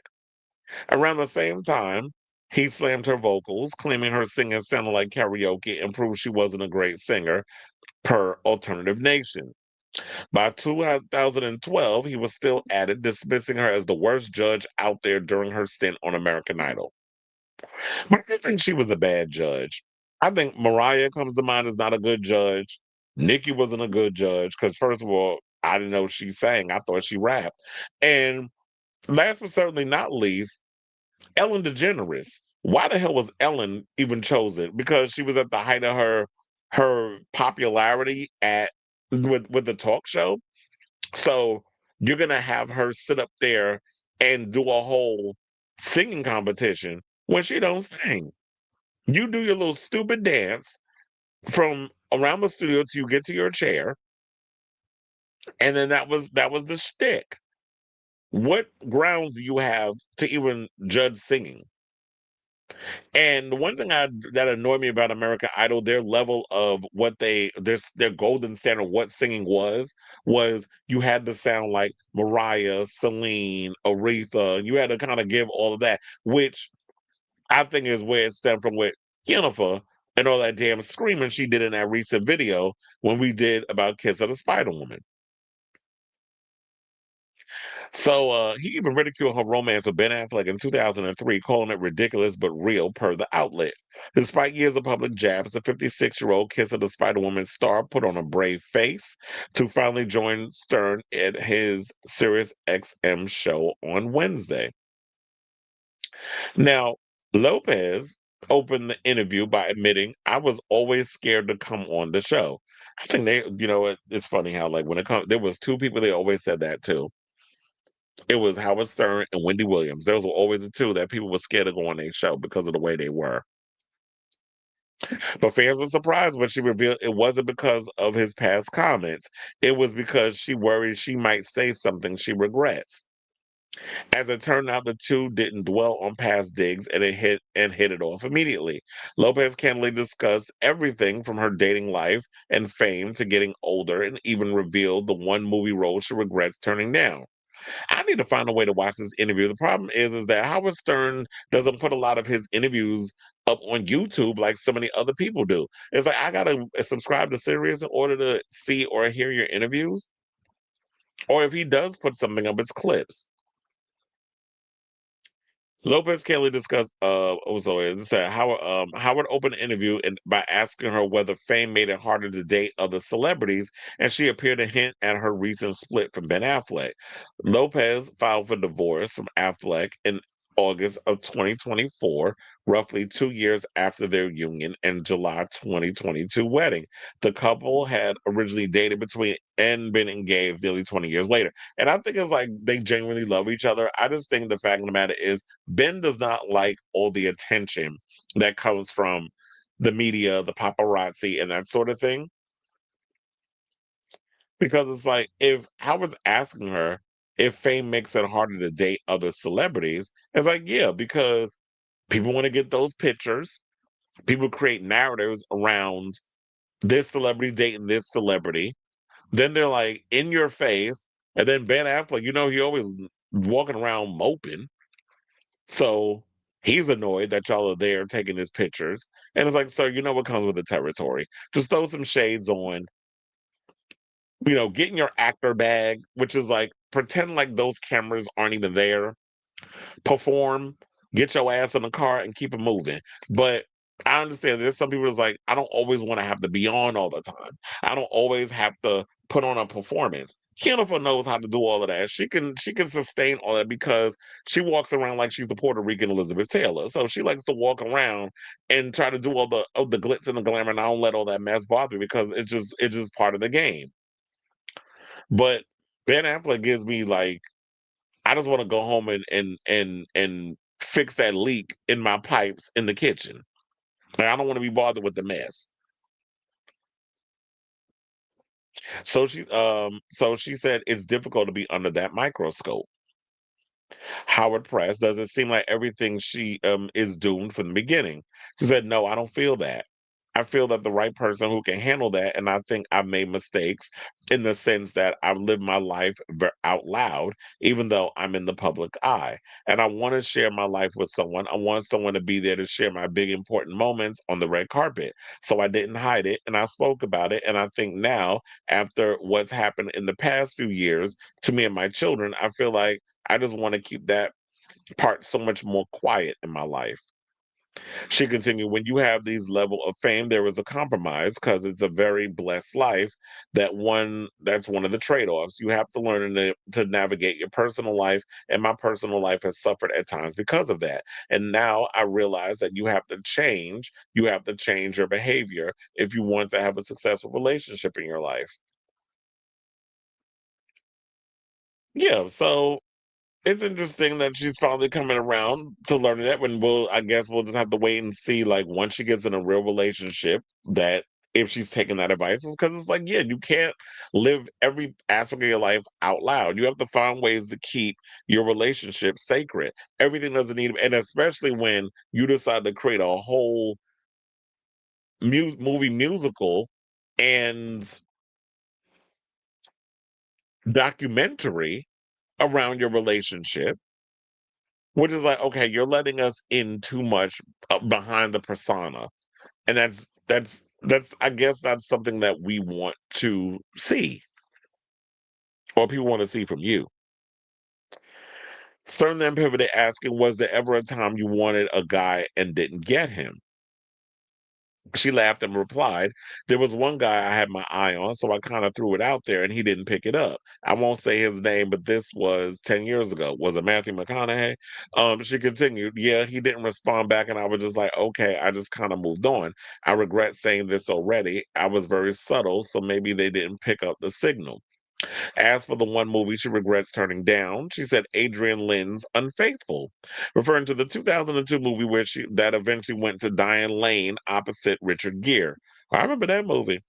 Around the same time, he slammed her vocals, claiming her singing sounded like karaoke and proved she wasn't a great singer, per Alternative Nation. By 2012, he was still at it, dismissing her as the worst judge out there during her stint on American Idol. But I don't think she was a bad judge. I think Mariah comes to mind as not a good judge. Nicki wasn't a good judge because, first of all, I didn't know she sang. I thought she rapped. And last but certainly not least, Ellen DeGeneres. Why the hell was Ellen even chosen? Because she was at the height of her popularity at with the talk show. So you're gonna have her sit up there and do a whole singing competition when she don't sing. You do your little stupid dance from around the studio till you get to your chair, and then that was the shtick. What grounds do you have to even judge singing? And the one thing that annoyed me about American Idol, their level of what their golden standard, what singing was you had to sound like Mariah, Celine, Aretha, and you had to kind of give all of that, which I think is where it stemmed from with Jennifer and all that damn screaming she did in that recent video when we did about Kiss of the Spider Woman. So he even ridiculed her romance with Ben Affleck in 2003, calling it ridiculous but real, per the outlet. Despite years of public jabs, the 56-year-old Kiss of the Spider Woman star put on a brave face to finally join Stern at his Sirius XM show on Wednesday. Now, Lopez opened the interview by admitting, I was always scared to come on the show. I think it's funny how, like, when it comes, there was two people they always said that to. It was Howard Stern and Wendy Williams. Those were always the two that people were scared to go on their show because of the way they were. But fans were surprised when she revealed it wasn't because of his past comments. It was because she worried she might say something she regrets. As it turned out, the two didn't dwell on past digs and hit it off immediately. Lopez candidly discussed everything from her dating life and fame to getting older, and even revealed the one movie role she regrets turning down. I need to find a way to watch this interview. The problem is that Howard Stern doesn't put a lot of his interviews up on YouTube like so many other people do. It's like I gotta subscribe to Sirius in order to see or hear your interviews. Or if he does put something up, it's clips. Lopez Kelly discussed also it said Howard opened the interview and by asking her whether fame made it harder to date other celebrities, and she appeared to hint at her recent split from Ben Affleck. Lopez filed for divorce from Affleck in August of 2024, roughly 2 years after their union and July 2022 wedding. The couple had originally dated between and been engaged nearly 20 years later. And I think it's like they genuinely love each other. I just think the fact of the matter is Ben does not like all the attention that comes from the media, the paparazzi, and that sort of thing. Because it's like if Howard's asking her if fame makes it harder to date other celebrities, it's like, yeah, because people want to get those pictures. People create narratives around this celebrity dating this celebrity. Then they're like in your face. And then Ben Affleck, he always walking around moping. So He's annoyed that y'all are there taking his pictures. And it's like, sir, you know what comes with the territory. Just throw some shades on, get in your actor bag, which is like pretend like those cameras aren't even there. Perform, get your ass in the car and keep it moving. But I understand there's some people that's like, I don't always want to have to be on all the time. I don't always have to put on a performance. Jennifer knows how to do all of that. She can sustain all that because she walks around like she's the Puerto Rican Elizabeth Taylor. So she likes to walk around and try to do all the glitz and the glamour, and I don't let all that mess bother me because it's just part of the game. But Ben Affleck gives me like I just want to go home and fix that leak in my pipes in the kitchen. Like, I don't want to be bothered with the mess. So she said it's difficult to be under that microscope. Howard pressed, does it seem like everything she is doomed from the beginning? She said, no, I don't feel that. I feel that the right person who can handle that, and I think I've made mistakes in the sense that I've lived my life out loud, even though I'm in the public eye. And I want to share my life with someone. I want someone to be there to share my big important moments on the red carpet. So I didn't hide it, and I spoke about it. And I think now, after what's happened in the past few years to me and my children, I feel like I just want to keep that part so much more quiet in my life. She continued, when you have these level of fame, there is a compromise because it's a very blessed life. That's one of the trade-offs. You have to learn to navigate your personal life, and my personal life has suffered at times because of that. And now I realize that you have to change your behavior if you want to have a successful relationship in your life. Yeah, so it's interesting that she's finally coming around to learning that. When I guess we'll just have to wait and see, like, once she gets in a real relationship, that if she's taking that advice, because it's like, yeah, you can't live every aspect of your life out loud. You have to find ways to keep your relationship sacred. Everything doesn't need, and especially when you decide to create a whole movie musical and documentary around your relationship. Which is like, okay, you're letting us in too much behind the persona, and that's I guess that's something that we want to see, or people want to see from you. Stern then pivoted, asking, "Was there ever a time you wanted a guy and didn't get him?" She laughed and replied, there was one guy I had my eye on, so I kind of threw it out there and he didn't pick it up. I won't say his name, but this was 10 years ago. Was it Matthew McConaughey? She continued, yeah, he didn't respond back, and I was just like, okay, I just kind of moved on. I regret saying this already. I was very subtle, so maybe they didn't pick up the signal. As for the one movie she regrets turning down, she said Adrian Lynn's Unfaithful, referring to the 2002 movie where she that eventually went to Diane Lane opposite Richard Gere. I remember that movie.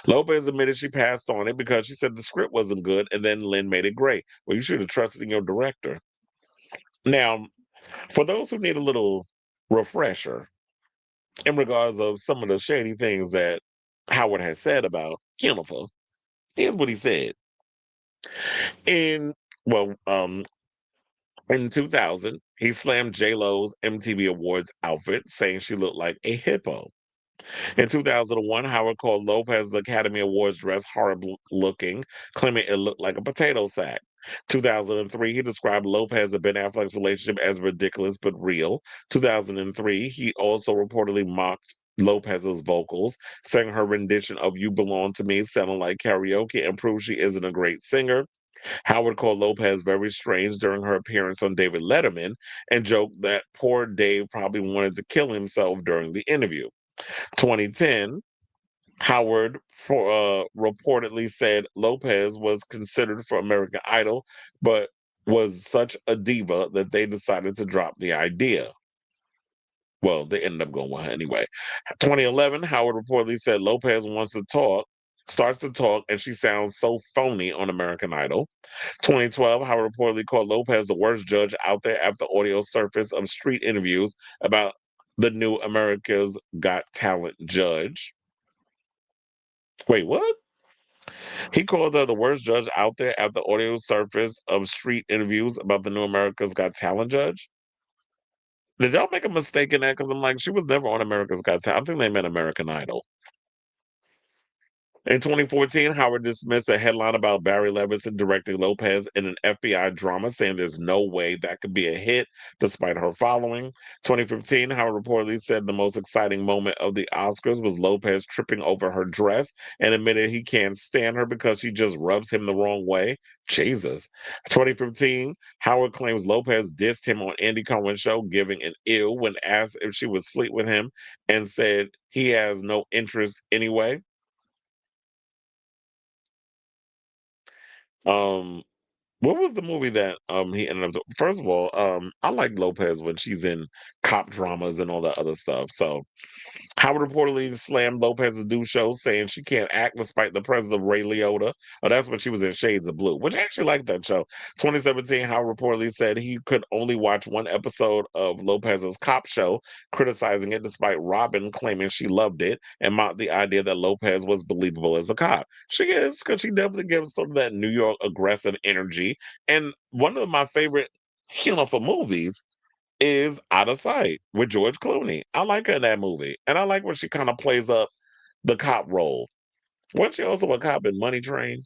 Lopez admitted she passed on it because she said the script wasn't good, and then Lynn made it great. Well, you should have trusted in your director. Now, for those who need a little refresher in regards of some of the shady things that Howard has said about Jennifer, here's what he said. In well, In 2000, he slammed J-Lo's MTV Awards outfit, saying she looked like a hippo. In 2001, Howard called Lopez's Academy Awards dress horrible looking, claiming it looked like a potato sack. 2003, he described Lopez and Ben Affleck's relationship as ridiculous but real. 2003, he also reportedly mocked Lopez's vocals, saying her rendition of You Belong to Me sounded like karaoke and proved she isn't a great singer. Howard called Lopez very strange during her appearance on David Letterman and joked that poor Dave probably wanted to kill himself during the interview. 2010, Howard reportedly said Lopez was considered for American Idol, but was such a diva that they decided to drop the idea. Well, they ended up going with her anyway. 2011, Howard reportedly said Lopez starts to talk, and she sounds so phony on American Idol. 2012, Howard reportedly called Lopez the worst judge out there after audio surfaced of street interviews about the new America's Got Talent judge. Wait, what? He called her the worst judge out there after audio surfaced of street interviews about the new America's Got Talent judge? Did y'all make a mistake in that? Because I'm like, she was never on America's Got Talent. I think they meant American Idol. In 2014, Howard dismissed a headline about Barry Levinson directing Lopez in an FBI drama, saying there's no way that could be a hit despite her following. 2015, Howard reportedly said the most exciting moment of the Oscars was Lopez tripping over her dress and admitted he can't stand her because she just rubs him the wrong way. Jesus. 2015, Howard claims Lopez dissed him on Andy Cohen's show, giving an ew when asked if she would sleep with him, and said he has no interest anyway. Um, what was the movie that he ended up? First of all, I like Lopez when she's in cop dramas and all that other stuff. So Howard reportedly slammed Lopez's new show, saying she can't act despite the presence of Ray Liotta. Oh, that's when she was in Shades of Blue, which I actually liked that show. 2017, Howard reportedly said he could only watch one episode of Lopez's cop show, criticizing it despite Robin claiming she loved it and mocked the idea that Lopez was believable as a cop. She is, because she definitely gives sort of that New York aggressive energy. And one of my favorite, for movies is Out of Sight with George Clooney. I like her in that movie. And I like when she kind of plays up the cop role. Wasn't she also a cop in Money Train?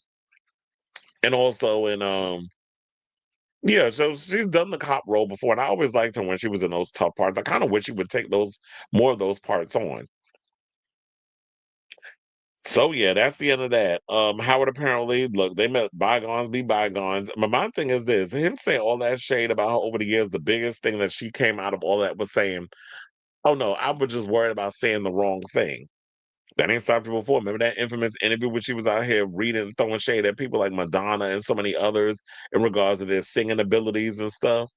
And also in yeah, so she's done the cop role before, and I always liked her when she was in those tough parts. I kind of wish she would take those more of those parts on. So yeah, that's the end of that. Howard apparently, look, they met bygones be bygones. But my thing is this: him saying all that shade about her over the years, the biggest thing that she came out of all that was saying, "Oh no, I was just worried about saying the wrong thing." That ain't stopped her before. Remember that infamous interview when she was out here reading, throwing shade at people like Madonna and so many others in regards to their singing abilities and stuff?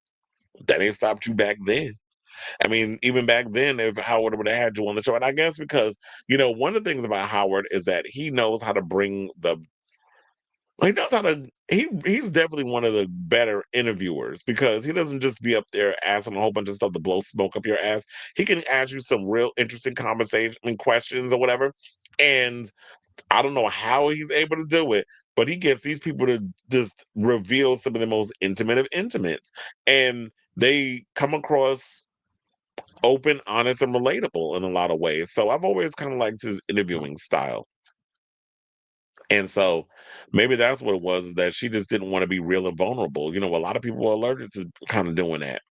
That ain't stopped you back then. I mean, even back then, if Howard would have had you on the show, and I guess because one of the things about Howard is that he knows how to bring the he knows how to he's definitely one of the better interviewers because he doesn't just be up there asking a whole bunch of stuff to blow smoke up your ass. He can ask you some real interesting conversation and questions or whatever. And I don't know how he's able to do it, but he gets these people to just reveal some of the most intimate of intimates. And they come across open, honest, and relatable in a lot of ways. So I've always kind of liked his interviewing style. And so maybe that's what it was, is that she just didn't want to be real and vulnerable. A lot of people are allergic to kind of doing that.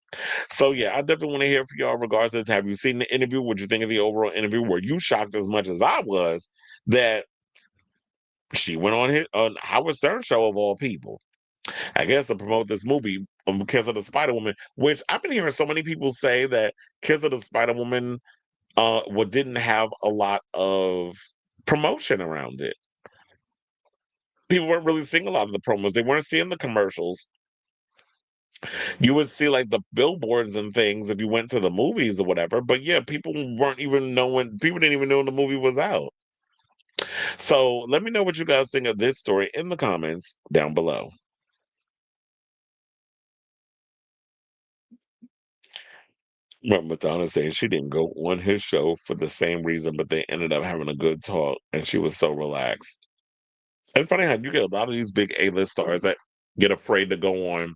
So yeah, I definitely want to hear from y'all in regards to this. Have you seen the interview? What you think of the overall interview? Were you shocked as much as I was that she went on Howard Stern show of all people? I guess to promote this movie because of the Spider Woman, which I've been hearing so many people say that Kiss of the Spider Woman what didn't have a lot of promotion around it. People weren't really seeing a lot of the promos. They weren't seeing the commercials. You would see like the billboards and things if you went to the movies or whatever. But yeah, people weren't even knowing. People didn't even know the movie was out. So let me know what you guys think of this story in the comments down below. Remember Madonna saying she didn't go on his show for the same reason, but they ended up having a good talk, and she was so relaxed. It's funny how you get a lot of these big A-list stars that get afraid to go on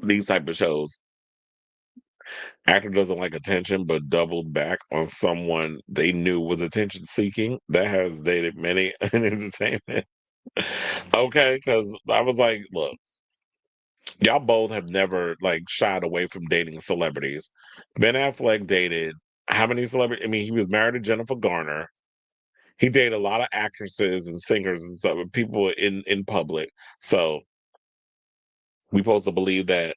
these type of shows. Actor doesn't like attention, but doubled back on someone they knew was attention seeking. That has dated many in entertainment. Okay, because I was like, look, y'all both have never like shied away from dating celebrities. Ben Affleck dated how many celebrities? I mean, he was married to Jennifer Garner. He dated a lot of actresses and singers and stuff, and people in public. So we supposed to believe that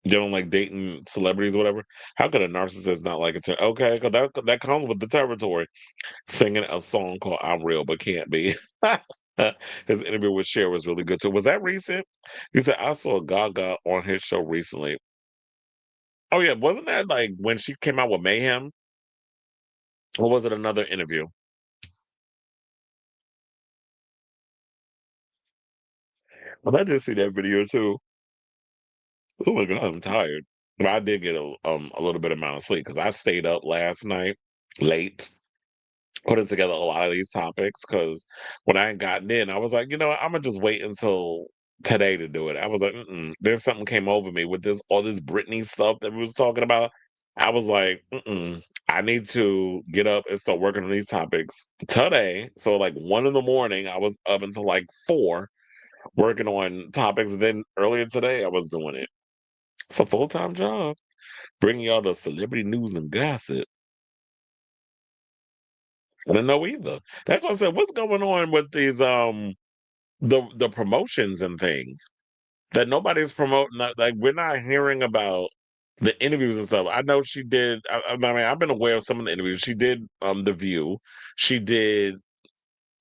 you don't like dating celebrities or whatever. How could a narcissist not like it? Okay, because that comes with the territory. Singing a song called "I'm Real but Can't Be." His interview with Cher was really good too. Was that recent? You said I saw Gaga on his show recently. Oh yeah, wasn't that like when she came out with Mayhem, or was it another interview? Well, I did see that video too. Oh my god, I'm tired. But I did get a little bit amount of sleep because I stayed up last night late putting together a lot of these topics because when I had gotten in, I was like, I'm gonna just wait until today to do it. I was like, mm-mm. There's something came over me with this all this Britney stuff that we was talking about. I was like, mm-mm. I need to get up and start working on these topics today. So like 1 in the morning, I was up until like 4 working on topics. And then earlier today, I was doing it. It's a full-time job, bringing y'all the celebrity news and gossip. I didn't know either. That's why I said, what's going on with these the promotions and things that nobody's promoting? Like we're not hearing about the interviews and stuff. I know she did. I mean, I've been aware of some of the interviews. She did The View. She did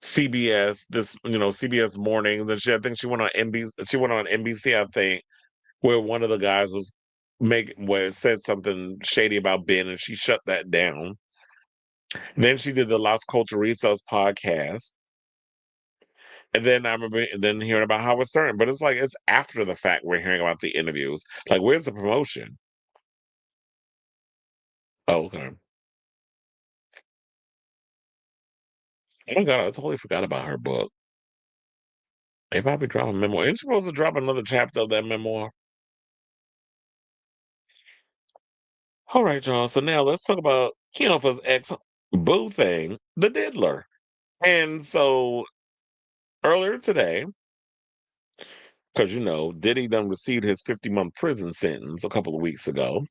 CBS. CBS Mornings. And I think she went on NBC. She went on NBC. I think where one of the guys was where said something shady about Ben, and she shut that down. Then she did the Las Culturistas podcast. And then I remember then hearing about Howard Stern, but it's like it's after the fact we're hearing about the interviews. Like, where's the promotion? Oh, okay. Oh my god, I totally forgot about her book. They probably drop a memoir. Ain't supposed to drop another chapter of that memoir. All right, y'all. So now let's talk about Keanu's ex boo thing, the diddler. And so earlier today, because Diddy done received his 50-month prison sentence a couple of weeks ago.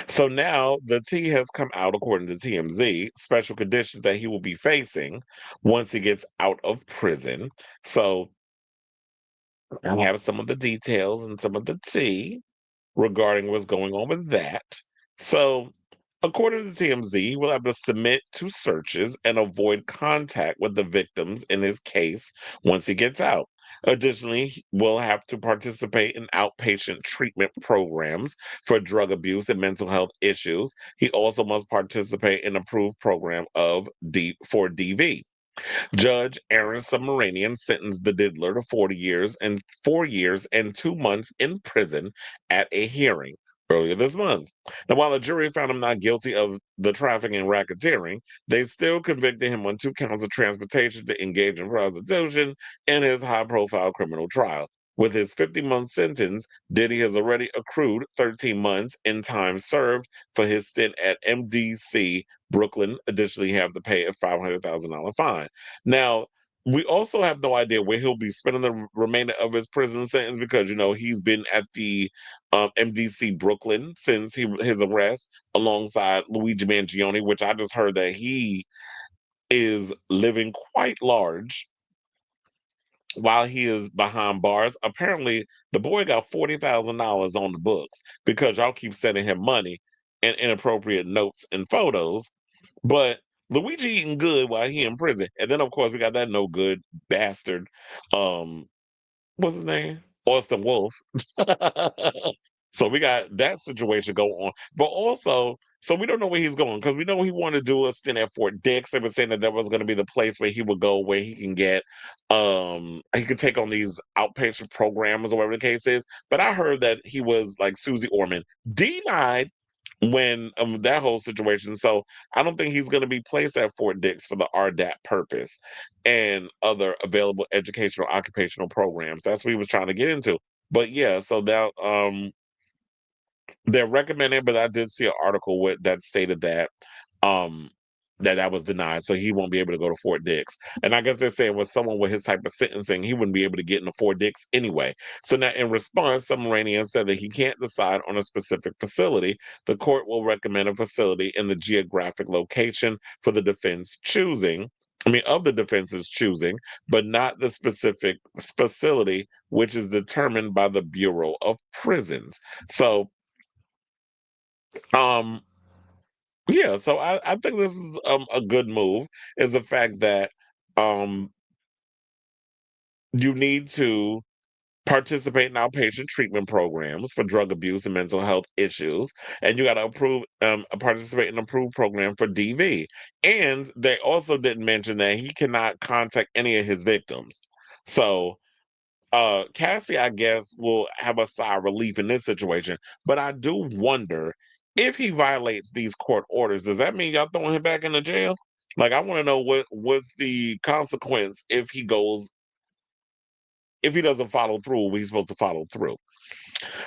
So now the T has come out, according to TMZ, special conditions that he will be facing once he gets out of prison. So I have some of the details and some of the tea regarding what's going on with that. So, according to TMZ, he will have to submit to searches and avoid contact with the victims in his case once he gets out. Additionally, he will have to participate in outpatient treatment programs for drug abuse and mental health issues. He also must participate in approved program for DV. Judge Aaron Submaranian sentenced the diddler to 4 years and 2 months in prison at a hearing earlier this month. Now, while the jury found him not guilty of the trafficking and racketeering, they still convicted him on 2 counts of transportation to engage in prostitution in his high-profile criminal trial. With his 50-month sentence, Diddy has already accrued 13 months in time served for his stint at MDC Brooklyn. Additionally, he have to pay a $500,000 fine. Now, we also have no idea where he'll be spending the remainder of his prison sentence because he's been at the MDC Brooklyn since his arrest alongside Luigi Mangione, which I just heard that he is living quite large while he is behind bars. Apparently, the boy got $40,000 on the books because y'all keep sending him money and inappropriate notes and photos. But Luigi eating good while he in prison. And then of course we got that no good bastard. What's his name? Austin Wolf. So we got that situation go on. But also, so we don't know where he's going because we know he wanted to do a stint at Fort Dix. They were saying that was going to be the place where he would go, where he can get, he could take on these outpatient programs or whatever the case is. But I heard that he was like Susie Orman denied when that whole situation. So I don't think he's going to be placed at Fort Dix for the RDAP purpose and other available educational occupational programs. That's what he was trying to get into. But yeah, so now they're recommending, but I did see an article that stated that um that was denied, so he won't be able to go to Fort Dix. And I guess they're saying with someone with his type of sentencing, he wouldn't be able to get into Fort Dix anyway. So now, in response, Submaranian said that he can't decide on a specific facility. The court will recommend a facility in the geographic location for the defense choosing. I mean, of the defense's choosing, but not the specific facility, which is determined by the Bureau of Prisons. So um, yeah, so I think this is a good move. Is the fact that um you need to participate in outpatient treatment programs for drug abuse and mental health issues, and you got to participate in an approved program for DV. And they also didn't mention that he cannot contact any of his victims. So Cassie, I guess, will have a sigh of relief in this situation. But I do wonder if he violates these court orders, does that mean y'all throwing him back into jail? Like, I want to know what's the consequence if he goes if he doesn't follow through, he's supposed to follow through.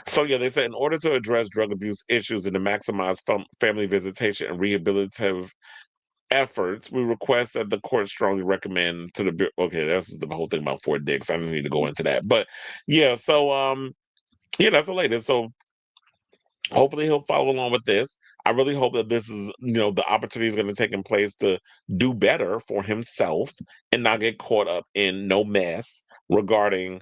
So yeah, they said in order to address drug abuse issues and to maximize family visitation and rehabilitative efforts, we request that the court strongly recommend to the okay, that's the whole thing about Fort Dix. I don't need to go into that, but yeah. So yeah, that's the latest. So hopefully he'll follow along with this. I really hope that this is, the opportunity is going to take in place to do better for himself and not get caught up in no mess regarding,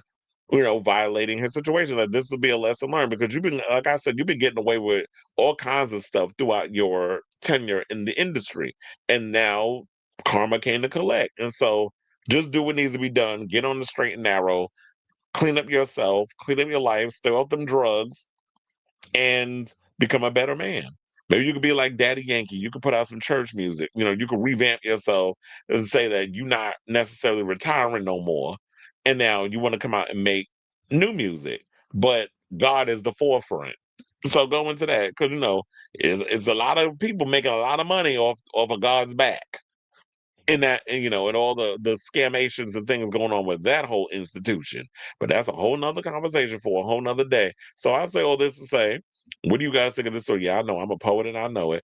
violating his situation. That this will be a lesson learned because you've been, like I said, you've been getting away with all kinds of stuff throughout your tenure in the industry. And now karma came to collect. And so just do what needs to be done. Get on the straight and narrow, clean up yourself, clean up your life, stay off them drugs, and become a better man. Maybe you could be like Daddy Yankee. You could put out some church music. You could revamp yourself and say that you're not necessarily retiring no more. And now you want to come out and make new music, but God is the forefront. So go into that because it's a lot of people making a lot of money off of God's back in that, and all the scamations and things going on with that whole institution. But that's a whole nother conversation for a whole nother day. So I say all this to say, what do you guys think of this story? Yeah, I know I'm a poet and I know it.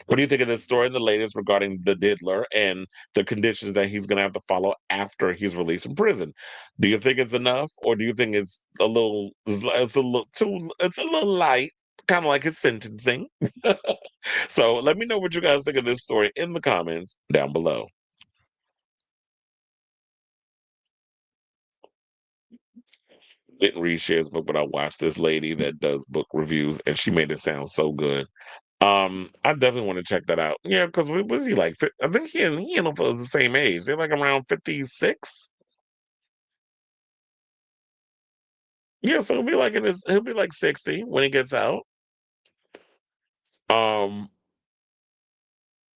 What do you think of this story and the latest regarding the diddler and the conditions that he's going to have to follow after he's released from prison? Do you think it's enough, or do you think it's a little light, kind of like his sentencing? So let me know what you guys think of this story in the comments down below. Didn't read Cher's book, but I watched this lady that does book reviews, and she made it sound so good. I definitely want to check that out. Yeah, because was he like? I think he and Osefo is the same age. They're like around 56. Yeah, so he'll be like 60 when he gets out. Um,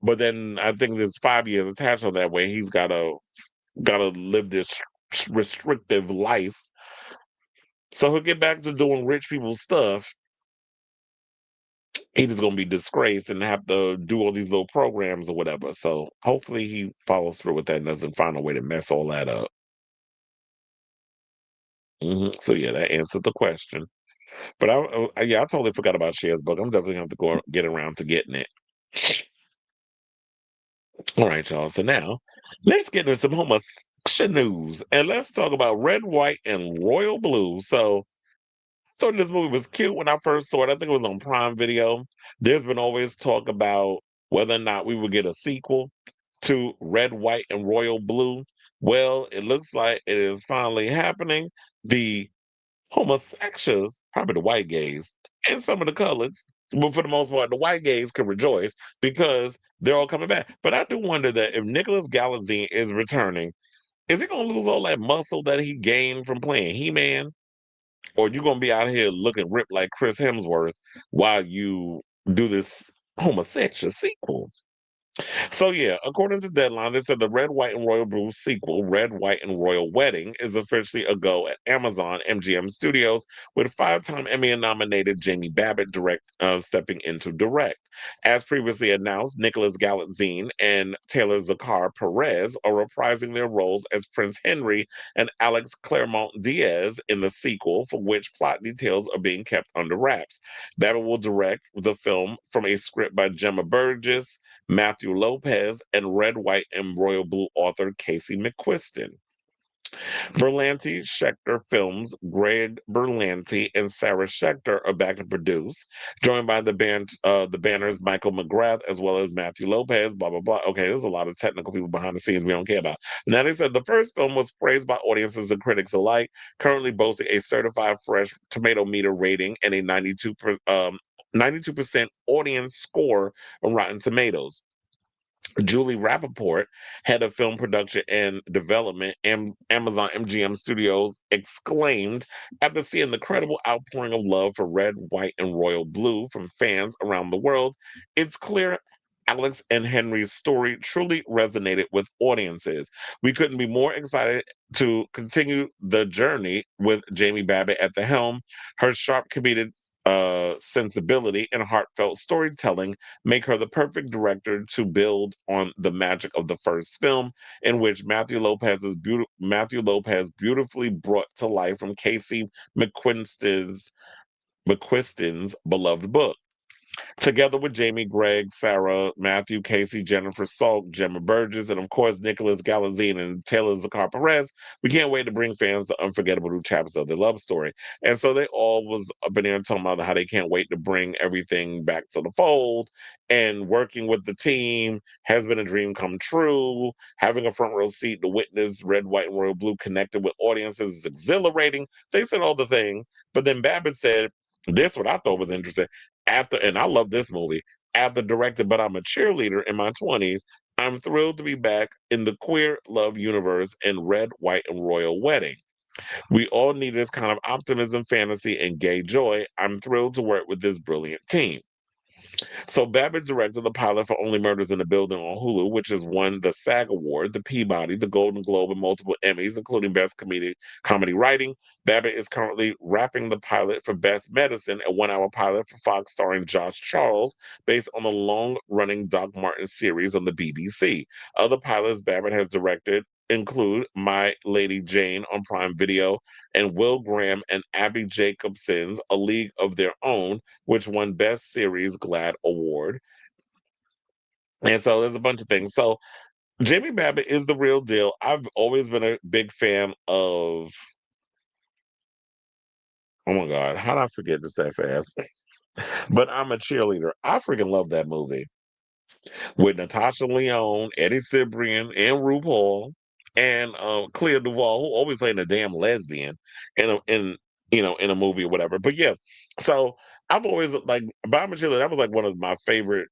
but then I think there's 5 years attached on that way. He's gotta live this restrictive life. So he'll get back to doing rich people stuff. He's just gonna be disgraced and have to do all these little programs or whatever. So hopefully he follows through with that and doesn't find a way to mess all that up. So yeah, that answered the question. But I totally forgot about Cher's book. I'm definitely gonna have to go get around to getting it. All right, y'all. So now let's get into some homosexual news and let's talk about red, white, and royal blue. So I thought this movie was cute when I first saw it. I think it was on Prime Video. There's been always talk about whether or not we would get a sequel to Red, White, and Royal Blue. Well, it looks like it is finally happening. The homosexuals, probably the white gays, and some of the coloreds, but for the most part, the white gays can rejoice because they're all coming back. But I do wonder that if Nicholas Galitzine is returning, is he going to lose all that muscle that he gained from playing He-Man? Or you gonna be out here looking ripped like Chris Hemsworth while you do this homosexual sequel? So yeah, according to Deadline, they said the Red, White, and Royal Blue sequel, Red, White, and Royal Wedding, is officially a go at Amazon MGM Studios, with five-time Emmy-nominated Jamie Babbit stepping into direct. As previously announced, Nicholas Galitzine and Taylor Zakhar Perez are reprising their roles as Prince Henry and Alex Claremont Diaz in the sequel, for which plot details are being kept under wraps. Babbit will direct the film from a script by Gemma Burgess, Matthew Lopez, and Red, White, and Royal Blue author Casey McQuiston. Berlanti Schechter Films, Greg Berlanti and Sarah Schechter are back to produce, joined by the banners Michael McGrath as well as Matthew Lopez. Blah blah blah. Okay, there's a lot of technical people behind the scenes we don't care about. Now they said the first film was praised by audiences and critics alike, currently boasting a certified fresh tomato meter rating and a 92% audience score on Rotten Tomatoes. Julie Rappaport, head of film production and development, Amazon MGM Studios, exclaimed after seeing the credible outpouring of love for Red, White, and Royal Blue from fans around the world. It's clear Alex and Henry's story truly resonated with audiences. We couldn't be more excited to continue the journey with Jamie Babbit at the helm. Her sharp, comedic sensibility and heartfelt storytelling make her the perfect director to build on the magic of the first film, in which Matthew Lopez beautifully brought to life from Casey McQuiston's beloved book. Together with Jamie, Greg, Sarah, Matthew, Casey, Jennifer Salk, Gemma Burgess, and of course Nicholas Galitzine and Taylor Zakhar Perez, we can't wait to bring fans the unforgettable new chapters of their love story. And so they all was up in there and talking about how they can't wait to bring everything back to the fold. And working with the team has been a dream come true. Having a front row seat to witness Red, White, and Royal Blue connected with audiences is exhilarating. They said all the things, but then Babbit said, this what I thought was interesting and I love this movie. After directed, but I'm a cheerleader in my 20s, I'm thrilled to be back in the queer love universe in Red, White, and Royal Wedding. We all need this kind of optimism, fantasy, and gay joy. I'm thrilled to work with this brilliant team. So Babbage directed the pilot for Only Murders in the Building on Hulu, which has won the SAG Award, the Peabody, the Golden Globe, and multiple Emmys, including Best Comedy Writing. Babbage is currently wrapping the pilot for Best Medicine, a one-hour pilot for Fox starring Josh Charles, based on the long-running Doc Martin series on the BBC. Other pilots Babbage has directed include My Lady Jane on Prime Video and Will Graham and Abby Jacobson's A League of Their Own, which won Best Series GLAAD Award. And so there's a bunch of things. So Jamie Babbit is the real deal. I've always been a big fan of, oh my God, how did I forget this that fast? But I'm a cheerleader. I freaking love that movie with Natasha Lyonne, Eddie Cibrian, and RuPaul, and Clea Duvall, who always playing a damn lesbian in a movie or whatever. But yeah, so I've always like Bob and Sheila. That was like one of my favorite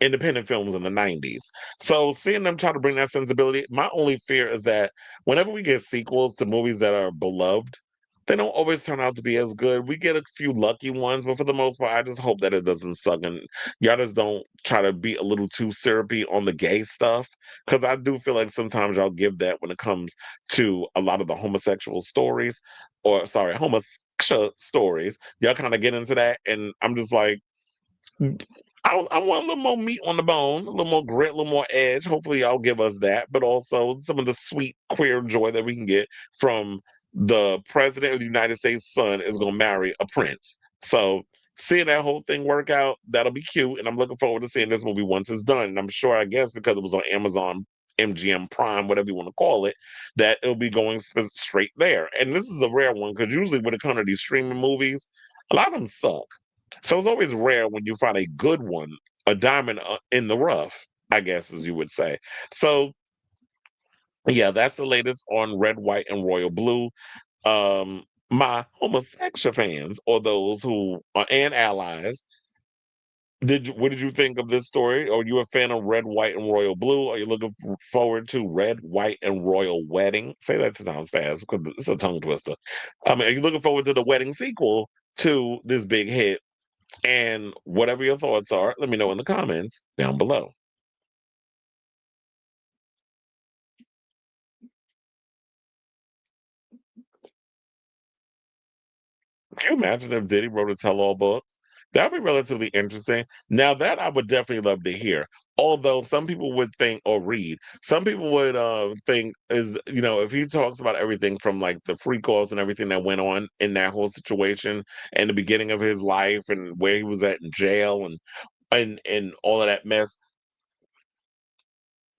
independent films in the 90s. So seeing them try to bring that sensibility, my only fear is that whenever we get sequels to movies that are beloved, they don't always turn out to be as good. We get a few lucky ones, but for the most part, I just hope that it doesn't suck and y'all just don't try to be a little too syrupy on the gay stuff. Because I do feel like sometimes y'all give that when it comes to a lot of the homosexual stories, or sorry, homosexual stories. Y'all kind of get into that, and I'm just like, I want a little more meat on the bone, a little more grit, a little more edge. Hopefully, y'all give us that, but also some of the sweet queer joy that we can get from the president of the United States' son is going to marry a prince. So, seeing that whole thing work out, that'll be cute. And I'm looking forward to seeing this movie once it's done. And I'm sure, I guess, because it was on Amazon, MGM Prime, whatever you want to call it, that it'll be going straight there. And this is a rare one because usually when it comes to these streaming movies, a lot of them suck. So it's always rare when you find a good one, a diamond in the rough, I guess, as you would say. So, yeah, that's the latest on Red, White, and Royal Blue. My homosexual fans, or those who are and allies, what did you think of this story? Are you a fan of Red, White, and Royal Blue? Are you looking forward to Red, White, and Royal Wedding? Say that 2 times fast because it's a tongue twister. Are you looking forward to the wedding sequel to this big hit? And whatever your thoughts are, let me know in the comments down below. Can you imagine if Diddy wrote a tell-all book? That'd be relatively interesting. Now that I would definitely love to hear. Although some people would think or read, some people would think is if he talks about everything from like the free calls and everything that went on in that whole situation and the beginning of his life and where he was at in jail and all of that mess,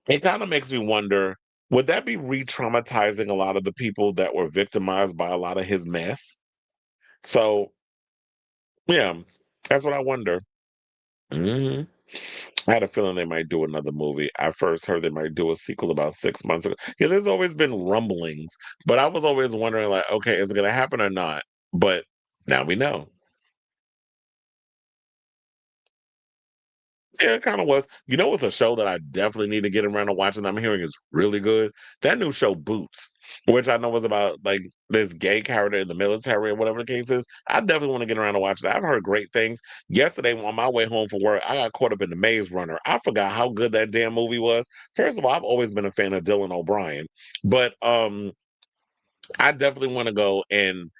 it kind of makes me wonder, would that be re-traumatizing a lot of the people that were victimized by a lot of his mess? So, yeah, that's what I wonder. Mhm. I had a feeling they might do another movie. I first heard they might do a sequel about 6 months ago. Yeah, there's always been rumblings, but I was always wondering, like, okay, is it going to happen or not? But now we know. Yeah, it kinda was. You know what's a show that I definitely need to get around to watching that I'm hearing is really good? That new show, Boots, which I know is about, like, this gay character in the military or whatever the case is. I definitely wanna get around to watch that. I've heard great things. Yesterday, on my way home from work, I got caught up in The Maze Runner. I forgot how good that damn movie was. First of all, I've always been a fan of Dylan O'Brien, but, I definitely wanna go and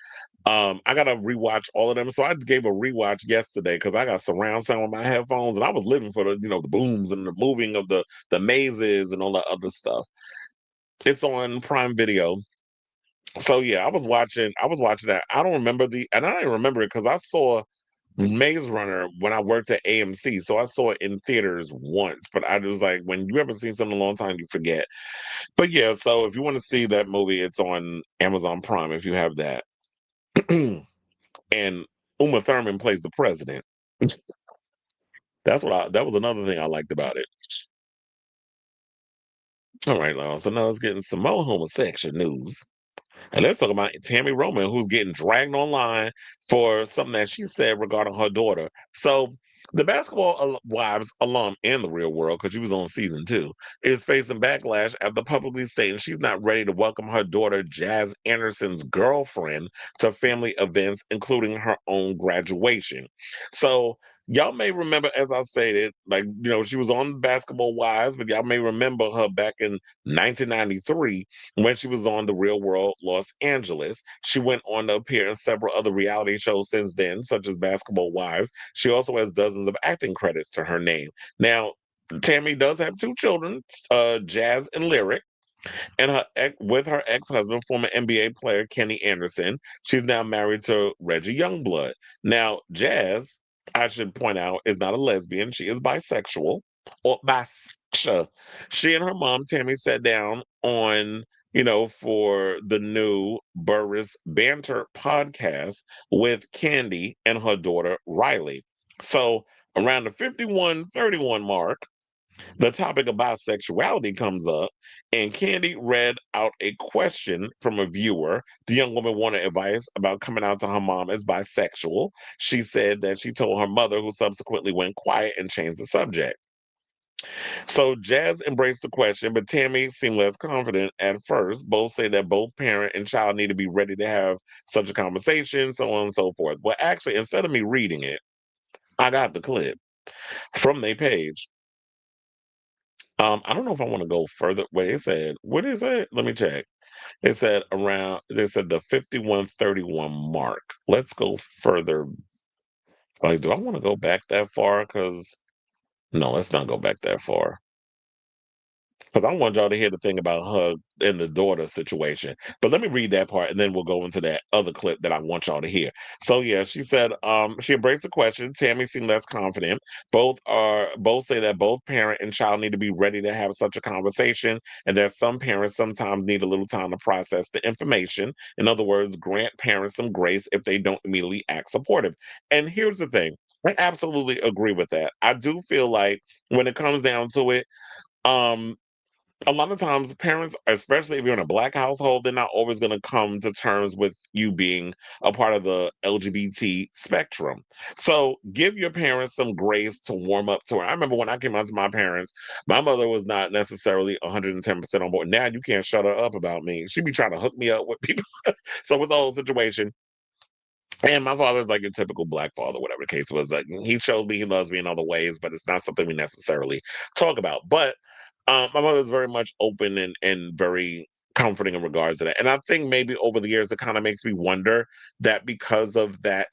I gotta rewatch all of them. So I gave a rewatch yesterday because I got surround sound with my headphones, and I was living for the booms and the moving of the mazes and all that other stuff. It's on Prime Video. So yeah, I was watching that. I don't remember and I didn't remember it because I saw Maze Runner when I worked at AMC. So I saw it in theaters once, but I was like, when you ever seen something in a long time, you forget. But yeah, so if you want to see that movie, it's on Amazon Prime if you have that. And Uma Thurman plays the president. That was another thing I liked about it. All right, now, so now let's get into some more homosexual news. And let's talk about Tammy Roman, who's getting dragged online for something that she said regarding her daughter. So, the Basketball Wives alum in the real world, because she was on season 2, is facing backlash after publicly stating she's not ready to welcome her daughter, Jazz Anderson's girlfriend, to family events, including her own graduation. So, y'all may remember, as I stated, she was on Basketball Wives, but y'all may remember her back in 1993 when she was on The Real World Los Angeles. She went on to appear in several other reality shows since then, such as Basketball Wives. She also has dozens of acting credits to her name. Now, Tammy does have 2 children, Jazz and Lyric, and with her ex-husband, former NBA player Kenny Anderson. She's now married to Reggie Youngblood. Now, Jazz, I should point out, is not a lesbian. She is bisexual or bisexual. She and her mom, Tammy, sat down for the new Burris Banter podcast with Candy and her daughter, Riley. So around the 51-31 mark, the topic of bisexuality comes up, and Candy read out a question from a viewer. The young woman wanted advice about coming out to her mom as bisexual. She said that she told her mother, who subsequently went quiet and changed the subject. So Jazz embraced the question, but Tammy seemed less confident at first. Both say that both parent and child need to be ready to have such a conversation, so on and so forth. Well, actually, instead of me reading it, I got the clip from their page. I don't know if I want to go further. Wait, it said, what is it? Let me check. They said the 51-31 mark. Let's go further. Like, do I want to go back that far? No, let's not go back that far. Because I want y'all to hear the thing about her and the daughter situation. But let me read that part and then we'll go into that other clip that I want y'all to hear. So yeah, she said she embraced the question. Tammy seemed less confident. Both say that both parent and child need to be ready to have such a conversation, and that some parents sometimes need a little time to process the information. In other words, grant parents some grace if they don't immediately act supportive. And here's the thing. I absolutely agree with that. I do feel like when it comes down to it, um a lot of times parents, especially if you're in a black household, they're not always going to come to terms with you being a part of the LGBT spectrum. So give your parents some grace to warm up to her. I remember when I came out to my parents, my mother was not necessarily 110% on board. Now you can't shut her up about me. She be trying to hook me up with people. So with the whole situation, and my father's like a typical black father, whatever the case was. Like he shows me he loves me in other ways, but it's not something we necessarily talk about. But my mother's very much open and very comforting in regards to that. And I think maybe over the years, it kind of makes me wonder that because of that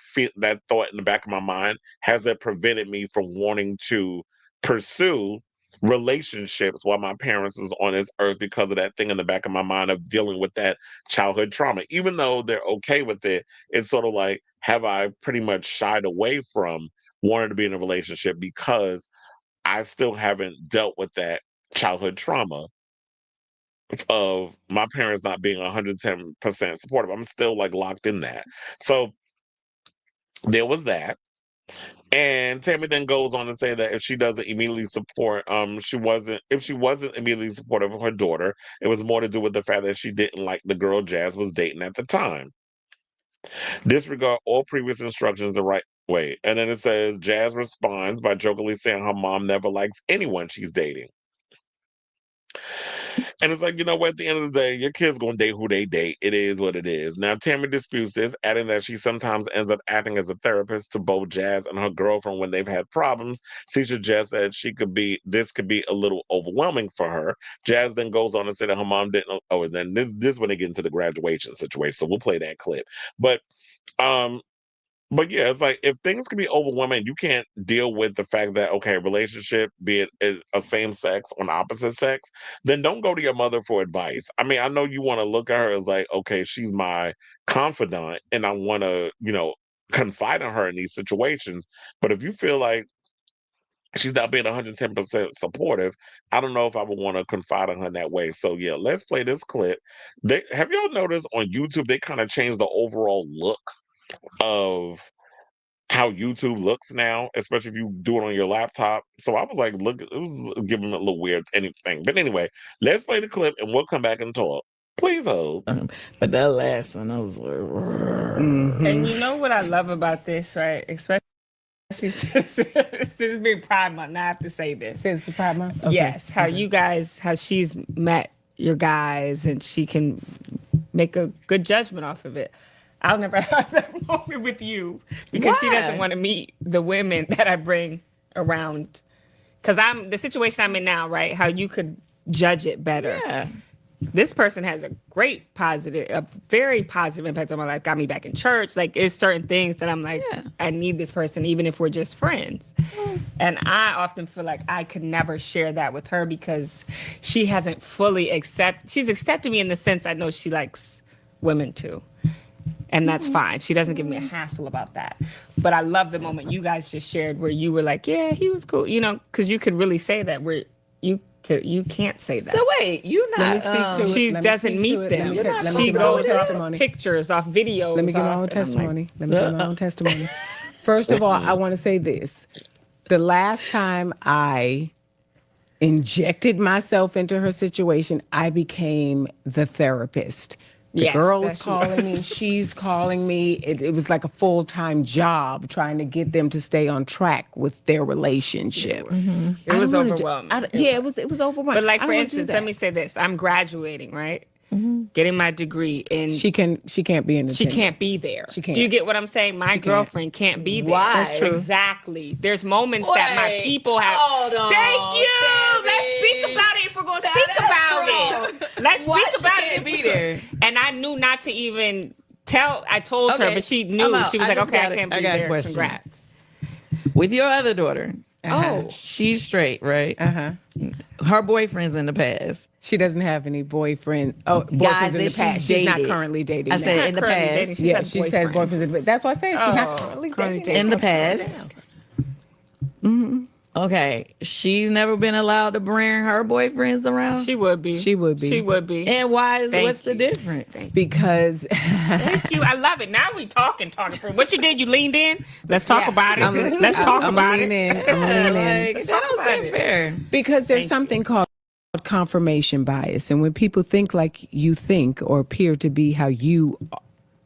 thought in the back of my mind, has it prevented me from wanting to pursue relationships while my parents is on this earth because of that thing in the back of my mind of dealing with that childhood trauma. Even though they're okay with it, it's sort of like, have I pretty much shied away from wanting to be in a relationship because I still haven't dealt with that childhood trauma of my parents not being 110% supportive. I'm still like locked in that. So there was that. And Tammy then goes on to say that if she doesn't immediately support, if she wasn't immediately supportive of her daughter, it was more to do with the fact that she didn't like the girl Jazz was dating at the time. Disregard all previous instructions the right way. And then it says Jazz responds by jokingly saying her mom never likes anyone she's dating. And it's like, you know what? At the end of the day, your kid's going to date who they date. It is what it is. Now, Tammy disputes this, adding that she sometimes ends up acting as a therapist to both Jazz and her girlfriend when they've had problems. She suggests that this could be a little overwhelming for her. Jazz then goes on to say that her mom didn't. Oh, and then this is when they get into the graduation situation. So we'll play that clip. But Um, but yeah, it's like if things can be overwhelming, you can't deal with the fact that okay, relationship, be it is a same sex or an opposite sex, then don't go to your mother for advice. I mean, I know you want to look at her as like, okay, she's my confidant, and I want to, confide in her in these situations. But if you feel like she's not being 110% supportive, I don't know if I would want to confide in her in that way. So yeah, let's play this clip. Have y'all noticed on YouTube they kind of changed the overall look of how YouTube looks now, especially if you do it on your laptop. So I was like, look, it was giving it a little weird anything. But anyway, let's play the clip and we'll come back and talk. Please hold. But that last one, I was like, And you know what I love about this, right? Especially since it's been Pride Month. Now I have to say this. Since the Pride Month? Okay. Yes, how she's met your guys and she can make a good judgment off of it. I'll never have that moment with you because she doesn't want to meet the women that I bring around. Because the situation I'm in now, right? How you could judge it better. yeah. This person has a very positive impact on my life. Got me back in church. Like, there's certain things that I'm like, I need this person, even if we're just friends. And I often feel like I could never share that with her because she hasn't fully she's accepted me in the sense I know she likes women too. And that's fine. She doesn't give me a hassle about that. But I love the moment you guys just shared where you were like, yeah, he was cool. Because you could really say that where you can't say that. So wait, you not? She doesn't meet them. She goes off pictures, off videos. Let me give my own testimony. First of all, I want to say this. The last time I injected myself into her situation, I became the therapist. The girl was calling me. She's calling me. It was like a full-time job trying to get them to stay on track with their relationship. It was overwhelming. It was overwhelming. But like, for instance, let me say this. I'm graduating, right? Getting my degree. And she can't be in the She can't be there. She can't. Do you get what I'm saying? My girlfriend can't be there. Why? That's true. Exactly. There's moments that my people have. Hold on, Thank you. Tami. Let's speak about it if we're going to speak about it. Let's speak about it. Be there? And I knew not to even tell. I told her, but she knew. She was like, okay, I can't be there. Congrats. With your other daughter. She's straight, right? Her boyfriend's in the past. She doesn't have any boyfriends in the past. She's not currently dating. I said in the past. Yeah, she said boyfriends in the past. That's why I said she's not currently dating. In the past. Okay, she's never been allowed to bring her boyfriends around. She would be. And why what's the difference? Because thank you. I love it. Now we talking for what you did. You leaned in. Let's talk about it. Let's talk about it. I'm leaning in. That don't seem fair. Because there's something called confirmation bias, and when people think like you think or appear to be how you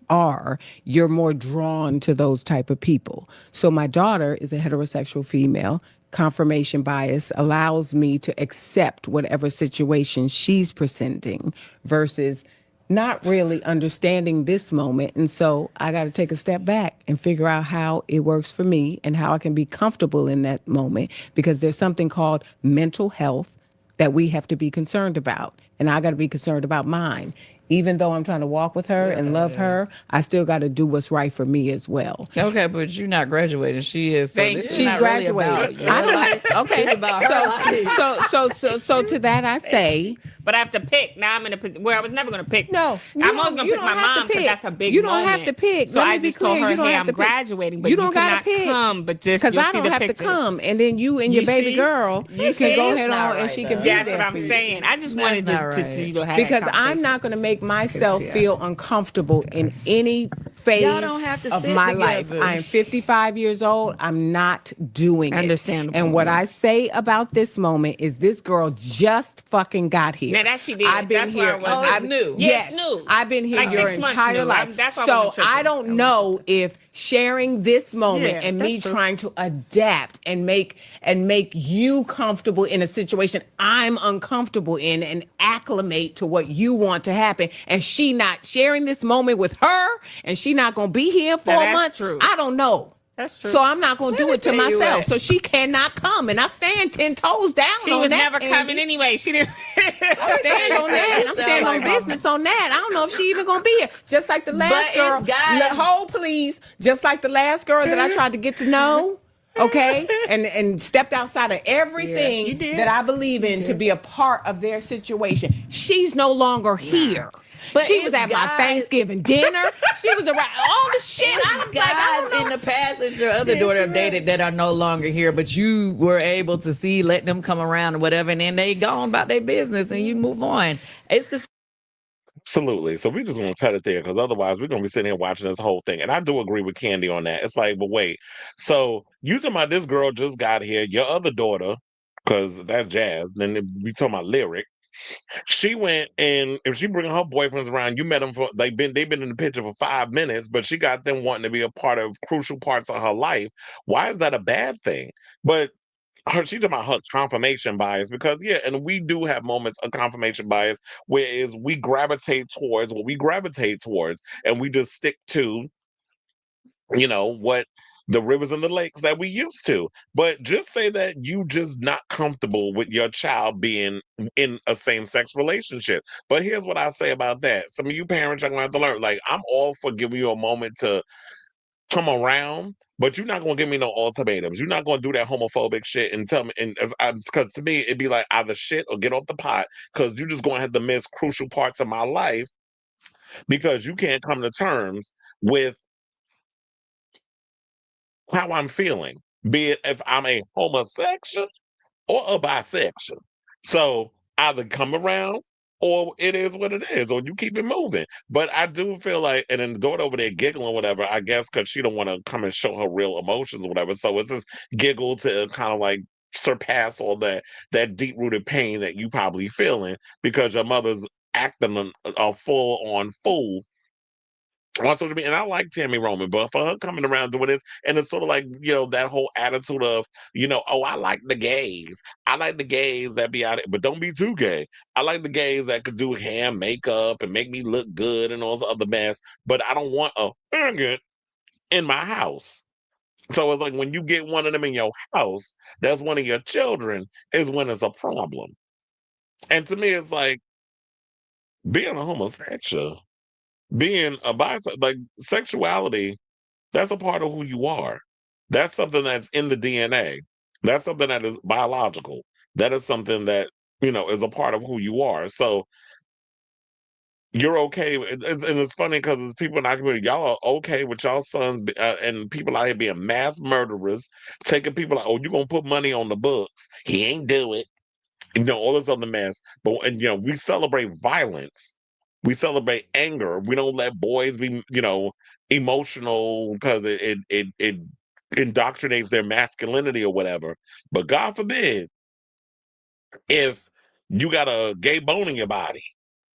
are, you're more drawn to those type of people. So my daughter is a heterosexual female. Confirmation bias allows me to accept whatever situation she's presenting versus not really understanding this moment. And so I got to take a step back and figure out how it works for me and how I can be comfortable in that moment, because there's something called mental health that we have to be concerned about. And I got to be concerned about mine. Even though I'm trying to walk with her and love her, I still got to do what's right for me as well. Okay, but you're not graduating. She is. So she's graduating. So to that I say. But I have to pick. Now I'm in a position where I was never going to pick. No. I'm always going to pick my mom because that's a big moment. You don't have to pick. So I just told her, hey, I'm graduating, but you cannot come, but just because I don't have to come. And then you and your baby girl can go ahead on and she can be there. That's what I'm saying. I just wanted to have that conversation. Because I'm not going to make myself feel uncomfortable in any phase of my life. I am 55 years old. I'm not doing it. Understandable. And what I say about this moment is this girl just fucking got here. Now that she did. I've been here. It's new. Yes, it's new. I've been here like your 6 months entire new. life. So I don't know if sharing this moment and me trying to adapt and make you comfortable in a situation I'm uncomfortable in and acclimate to what you want to happen, and she not sharing this moment with her, and she not gonna be here for a month. True. I don't know. That's true. So I'm not going to do it to tell you myself. what. So she cannot come. And I stand 10 toes down She on was that, never Candy. coming anyway. She didn't. I stand on that. And I'm standing on business on that. I don't know if she even going to be here. Just like the last But girl. it's guys- Hold, please. Just like the last girl that I tried to get to know. Okay, and stepped outside of everything you did. that I believe in to be a part of their situation. She's no longer here. But She was it's at my guys- Thanksgiving dinner. She was around all the shit. I was Guys like, I don't know. in the past that your other daughter dated that are no longer here, but you were able to see, let them come around or whatever, and then they gone about their business and you move on. It's the Absolutely. So we just want to cut it there because otherwise we're going to be sitting here watching this whole thing. And I do agree with Candy on that. It's like, but wait. So you talking about this girl just got here, your other daughter, because that's Jazz. Then we talking about Lyric. She went and if she bringing her boyfriends around, you met them for they've been in the picture for 5 minutes, but she got them wanting to be a part of crucial parts of her life. Why is that a bad thing? But she's talking about her confirmation bias because and we do have moments of confirmation bias whereas we gravitate towards what we gravitate towards and we just stick to what the rivers and the lakes that we used to. But just say that you just not comfortable with your child being in a same-sex relationship. But here's what I say about that. Some of you parents are gonna have to learn. Like, I'm all for giving you a moment to come around, but you're not gonna give me no ultimatums. You're not gonna do that homophobic shit and tell me, and because to me it'd be like either shit or get off the pot, because you're just gonna have to miss crucial parts of my life because you can't come to terms with how I'm feeling, be it if I'm a homosexual or a bisexual. So either come around or it is what it is, or you keep it moving. But I do feel like, and then the daughter over there giggling or whatever, I guess because she don't want to come and show her real emotions or whatever. So it's just giggle to kind of like surpass all that deep rooted pain that you probably feeling because your mother's acting a full on fool on social media. And I like Tammy Roman, but for her coming around doing this, and it's sort of like, that whole attitude of, oh, I like the gays. I like the gays that be out there, but don't be too gay. I like the gays that could do hair, makeup, and make me look good and all this other mess, but I don't want a faggot in my house. So it's like when you get one of them in your house, that's one of your children, is when it's a problem. And to me, it's like being a homosexual, being a bisexual, like sexuality, that's a part of who you are. That's something that's in the DNA. That's something that is biological. That is something that, is a part of who you are. So you're okay. And it's funny because it's people in our community, y'all are okay with y'all sons and people out here being mass murderers, taking people like, oh, you're going to put money on the books. He ain't do it. All this other mess. But, we celebrate violence. We celebrate anger. We don't let boys be, emotional because it indoctrinates their masculinity or whatever. But God forbid, if you got a gay bone in your body,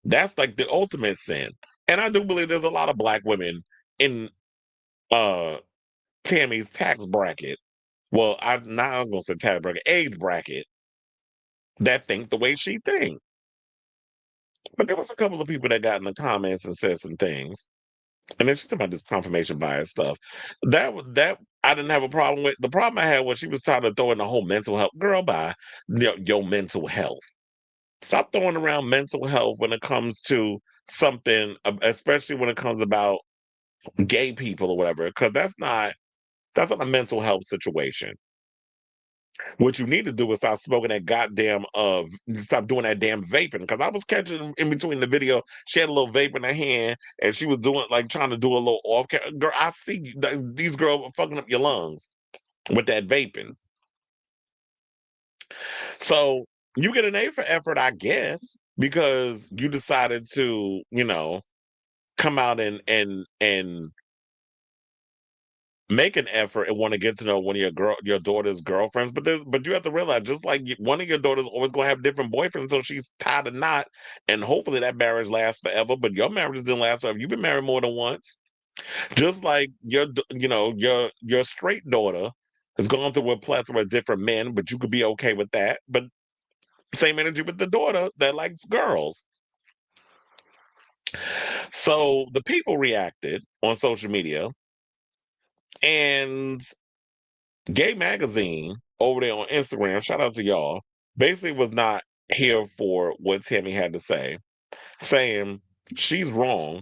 that's like the ultimate sin. And I do believe there's a lot of black women in uh Tammy's tax bracket. Well, I'm gonna say tax bracket, age bracket, that think the way she thinks. But there was a couple of people that got in the comments and said some things. And then she's talking about this confirmation bias stuff. That I didn't have a problem with. The problem I had was she was trying to throw in the whole mental health. Girl, by your mental health. Stop throwing around mental health when it comes to something, especially when it comes about gay people or whatever, because that's not a mental health situation. What you need to do is stop smoking that stop doing that damn vaping. Because I was catching in between the video, she had a little vape in her hand, and she was doing like trying to do a little off camera. Girl, I see these girls are fucking up your lungs with that vaping. So you get an A for effort, I guess, because you decided to, come out and make an effort and want to get to know one of your daughter's girlfriends, but you have to realize, just like one of your daughters always going to have different boyfriends, so she's tied a knot, and hopefully that marriage lasts forever. But your marriage didn't last forever. You've been married more than once, just like your straight daughter has gone through a plethora of different men, but you could be okay with that. But same energy with the daughter that likes girls. So the people reacted on social media. And Gay Magazine over there on Instagram, shout out to y'all, basically was not here for what Tammy had to say, saying she's wrong.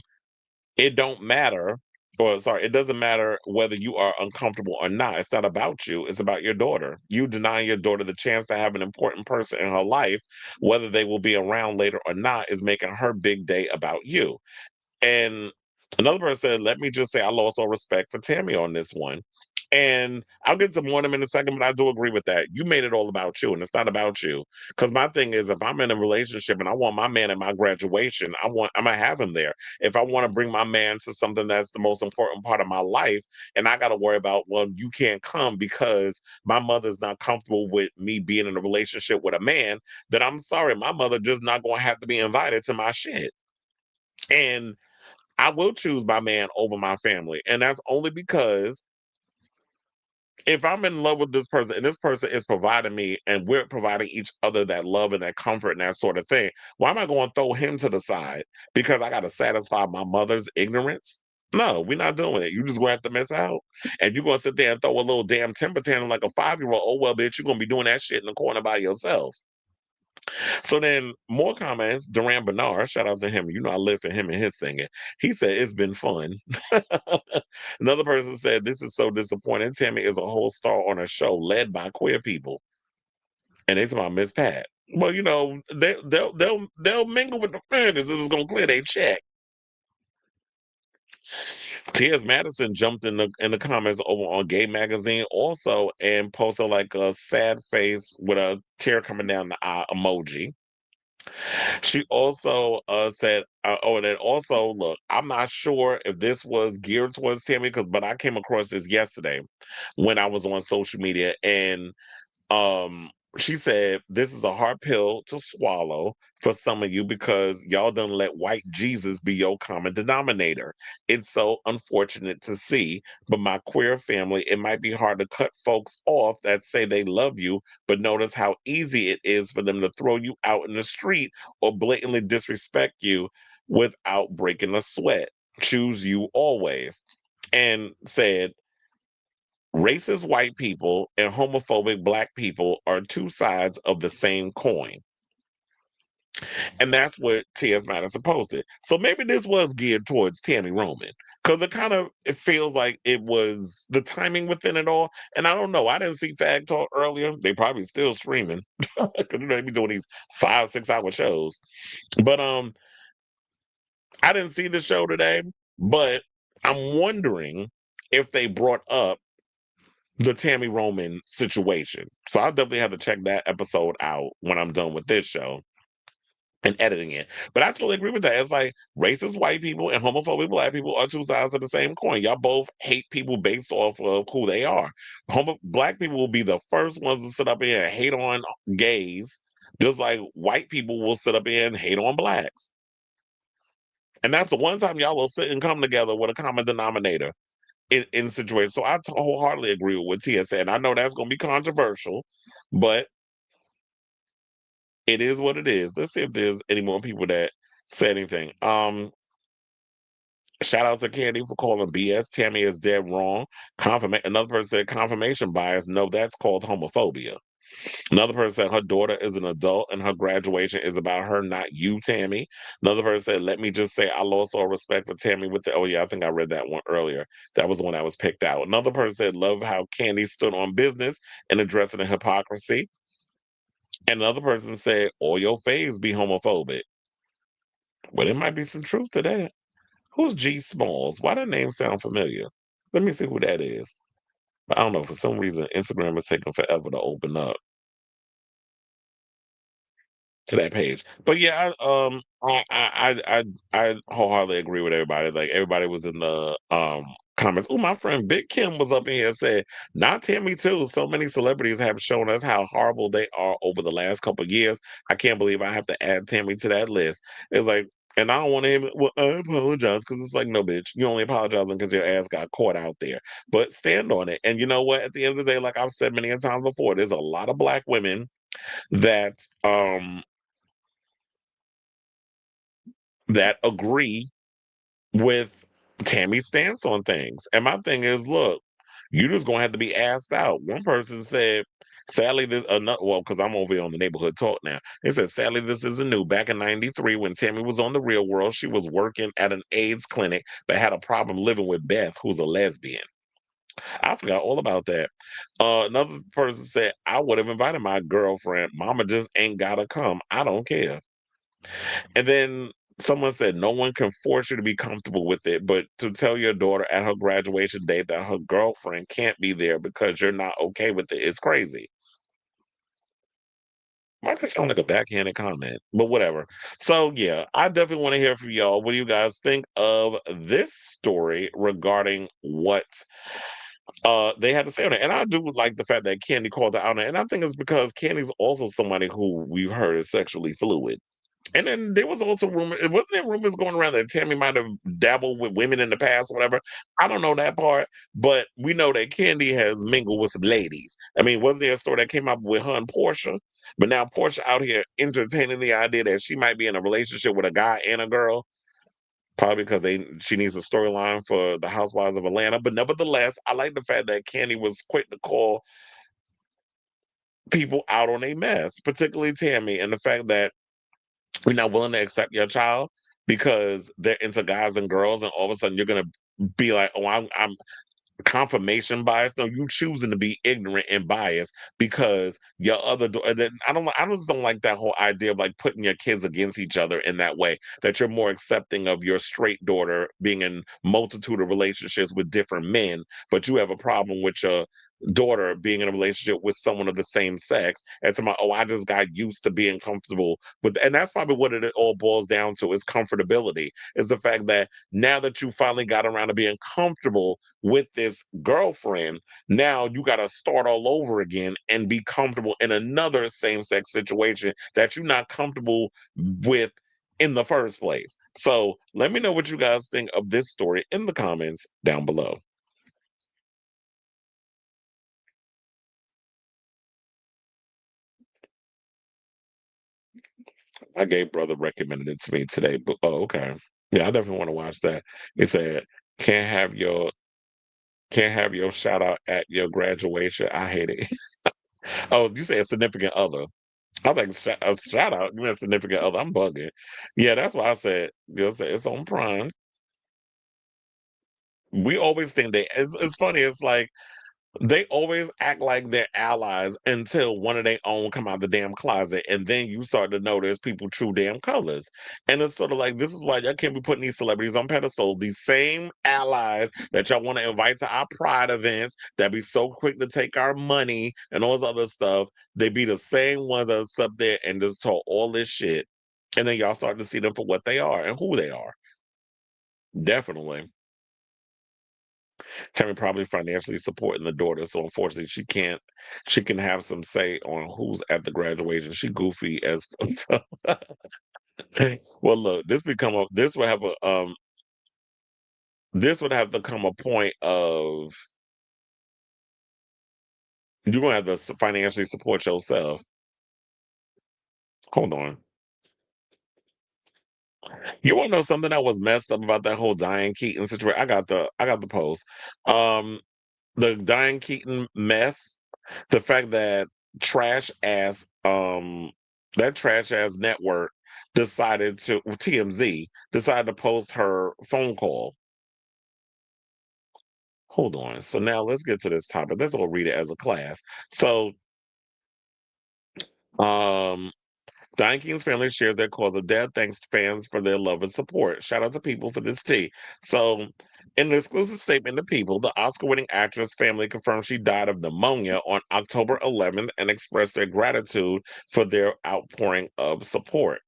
It don't matter, or sorry, it doesn't matter whether you are uncomfortable or not. It's not about you. It's about your daughter. You denying your daughter the chance to have an important person in her life, whether they will be around later or not, is making her big day about you. And another person said, let me just say I lost all respect for Tammy on this one. And I'll get to more of them in a second, but I do agree with that. You made it all about you, and it's not about you. Because my thing is, if I'm in a relationship and I want my man at my graduation, I'm gonna have him there. If I want to bring my man to something that's the most important part of my life, and I got to worry about, well, you can't come because my mother's not comfortable with me being in a relationship with a man, then I'm sorry, my mother just not gonna have to be invited to my shit. And I will choose my man over my family. And that's only because if I'm in love with this person and this person is providing me and we're providing each other that love and that comfort and that sort of thing, why am I going to throw him to the side because I got to satisfy my mother's ignorance? No, we're not doing it. You just going to have to miss out. And you're going to sit there and throw a little damn temper tantrum like a 5-year-old. Oh, well, bitch, you're going to be doing that shit in the corner by yourself. So then more comments. Duran Bernard, shout out to him. You know I live for him and his singing. He said it's been fun. Another person said this is so disappointing. Tammy is a whole star on a show led by queer people, and they talking about Miss Pat. Well, you know they'll mingle with the fans. It was gonna clear their check. T.S. Madison jumped in the comments over on Gay Magazine also and posted like a sad face with a tear coming down the eye emoji. She also said, oh, and then also, look, I'm not sure if this was geared towards Tammy, but I came across this yesterday when I was on social media, and um, she said, this is a hard pill to swallow for some of you because y'all don't let white Jesus be your common denominator. It's so unfortunate to see, but my queer family, it might be hard to cut folks off that say they love you, but notice how easy it is for them to throw you out in the street or blatantly disrespect you without breaking a sweat. Choose you always. And said, racist white people and homophobic black people are two sides of the same coin. And that's what T.S. Madison posted. So maybe this was geared towards Tammy Roman. Because it feels like it was the timing within it all. And I don't know. I didn't see Fag Talk earlier. They probably still streaming. Because they be doing these 5-6 hour shows. But I didn't see the show today. But I'm wondering if they brought up the Tammy Roman situation. So I'll definitely have to check that episode out when I'm done with this show and editing it. But I totally agree with that. It's like racist white people and homophobic black people are two sides of the same coin. Y'all both hate people based off of who they are. Black people will be the first ones to sit up here and hate on gays, just like white people will sit up here and hate on blacks. And that's the one time y'all will sit and come together with a common denominator in situations. So I wholeheartedly agree with what Tia said. I know that's going to be controversial, but it is what it is. Let's see if there's any more people that say anything. Shout out to Candy for calling BS. Tammy is dead wrong. Another person said confirmation bias. No, that's called homophobia. Another person said her daughter is an adult and her graduation is about her, not you, Tammy. Another person said, let me just say I lost all respect for Tammy with the, oh yeah, I think I read that one earlier. That was the one that was picked out. Another person said, love how Candy stood on business and addressing the hypocrisy. And another person said, all your faves be homophobic. Well, there might be some truth to that. Who's G Smalls? Why that name sound familiar? Let me see who that is. But I don't know, for some reason, Instagram is taking forever to open up to that page. But yeah, I wholeheartedly agree with everybody. Like everybody was in the comments. Oh, my friend Big Kim was up in here and said, not Tammy too. So many celebrities have shown us how horrible they are over the last couple of years. I can't believe I have to add Tammy to that list. It's like, and I don't want to even, well, I apologize because it's like, no, bitch, you only apologizing because your ass got caught out there. But stand on it. And you know what? At the end of the day, like I've said many times before, there's a lot of black women that that agree with Tammy's stance on things. And my thing is, look, You just gonna have to be asked out. One person said, sadly, this another well, because I'm over here on the neighborhood talk now. They said, sadly, this isn't new. Back in '93, when Tammy was on The Real World, she was working at an AIDS clinic, but had a problem living with Beth, who's a lesbian. I forgot all about that. Another person said, I would have invited my girlfriend. Mama just ain't gotta come. I don't care. And then someone said, no one can force you to be comfortable with it, but to tell your daughter at her graduation day that her girlfriend can't be there because you're not okay with it is crazy. Might that sound like a backhanded comment, but whatever. So yeah, I definitely want to hear from y'all. What do you guys think of this story regarding what they had to say on it? And I do like the fact that Candy called her out on it, and I think it's because Candy's also somebody who we've heard is sexually fluid. And then there was also wasn't there rumors going around that Tammy might have dabbled with women in the past or whatever? I don't know that part, but we know that Candy has mingled with some ladies. I mean, wasn't there a story that came up with her and Portia? But now Portia out here entertaining the idea that she might be in a relationship with a guy and a girl, probably because she needs a storyline for the Housewives of Atlanta. But nevertheless, I like the fact that Candy was quick to call people out on a mess, particularly Tammy, and the fact that we're not willing to accept your child because they're into guys and girls, and all of a sudden you're gonna be like, "Oh, I'm confirmation bias." No, you choosing to be ignorant and biased because your other. I just don't like that whole idea of like putting your kids against each other in that way. That you're more accepting of your straight daughter being in multitude of relationships with different men, but you have a problem with your daughter being in a relationship with someone of the same sex, and somebody, oh, I just got used to being comfortable with, and that's probably what it all boils down to is comfortability. Is the fact that now that you finally got around to being comfortable with this girlfriend, now you got to start all over again and be comfortable in another same-sex situation that you're not comfortable with in the first place. So let me know what you guys think of this story in the comments down below. My gay brother recommended it to me today, but oh, okay. Yeah, I definitely want to watch that. He said, "Can't have your shout out at your graduation." I hate it. Oh, you say a significant other. I was like, a shout out. You mean a significant other? I'm bugging. Yeah, that's why I said, it's on Prime. We always think it's funny. It's like they always act like they're allies until one of their own come out the damn closet, and then you start to notice people true damn colors. And it's sort of like this is why y'all can't be putting these celebrities on pedestals. These same allies that y'all want to invite to our pride events that be so quick to take our money and all this other stuff, they be the same ones that's up there and just talk all this shit. And then y'all start to see them for what they are and who they are. Definitely. Tammy probably financially supporting the daughter, so unfortunately she can't. She can have some say on who's at the graduation. She goofy as fuck. Well, look, this would have to come a point of you're gonna have to financially support yourself. Hold on. You want to know something that was messed up about that whole Diane Keaton situation? I got the post. Um, the Diane Keaton mess, the fact that trash ass that trash ass network decided to TMZ decided to post her phone call. Hold on. So now let's get to this topic. Let's all read it as a class. So um Diane Keaton's family shares their cause of death. Thanks to fans for their love and support. Shout out to People for this tea. So, in an exclusive statement to People, the Oscar-winning actress family confirmed she died of pneumonia on October 11th and expressed their gratitude for their outpouring of support.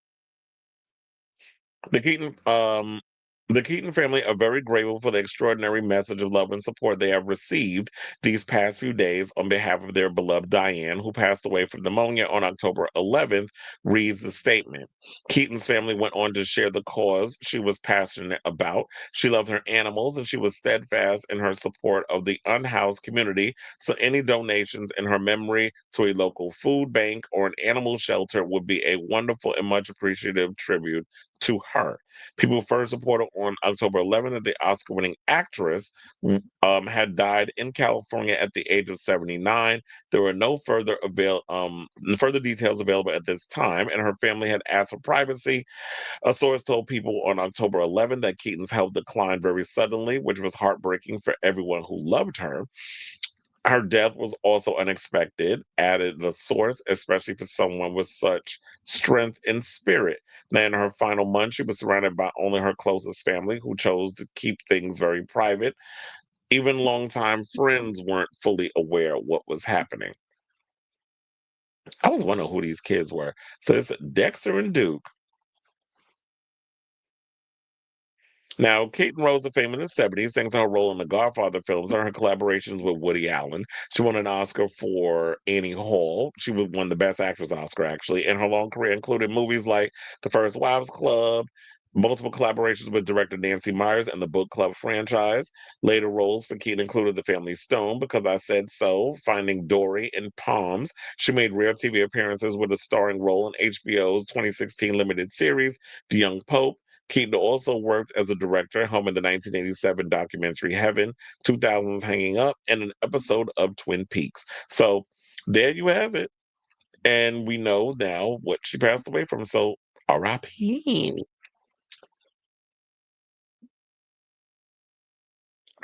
The Keaton, um, the Keaton family are very grateful for the extraordinary message of love and support they have received these past few days on behalf of their beloved Diane, who passed away from pneumonia on October 11th, reads the statement. Keaton's family went on to share the cause she was passionate about. She loved her animals and she was steadfast in her support of the unhoused community. So any donations in her memory to a local food bank or an animal shelter would be a wonderful and much appreciative tribute to her. People first reported on October 11th that the Oscar-winning actress had died in California at the age of 79. There were no further details available at this time, and her family had asked for privacy. A source told People on October 11th that Keaton's health declined very suddenly, which was heartbreaking for everyone who loved her. Her death was also unexpected, added the source, especially for someone with such strength in spirit. Now, in her final months, she was surrounded by only her closest family, who chose to keep things very private. Even longtime friends weren't fully aware of what was happening. I was wondering who these kids were. So it's Dexter and Duke. Now, Keaton rose to fame in the 70s thanks to her role in the Godfather films and her collaborations with Woody Allen. She won an Oscar for Annie Hall. She won the Best Actress Oscar, actually, and her long career included movies like The First Wives Club, multiple collaborations with director Nancy Meyers and the Book Club franchise. Later roles for Keaton included The Family Stone, Because I Said So, Finding Dory, and Palms. She made rare TV appearances with a starring role in HBO's 2016 limited series, The Young Pope. Keaton also worked as a director, helming the 1987 documentary Heaven, 2000's Hanging Up, and an episode of Twin Peaks. So there you have it. And we know now what she passed away from. So R.I.P.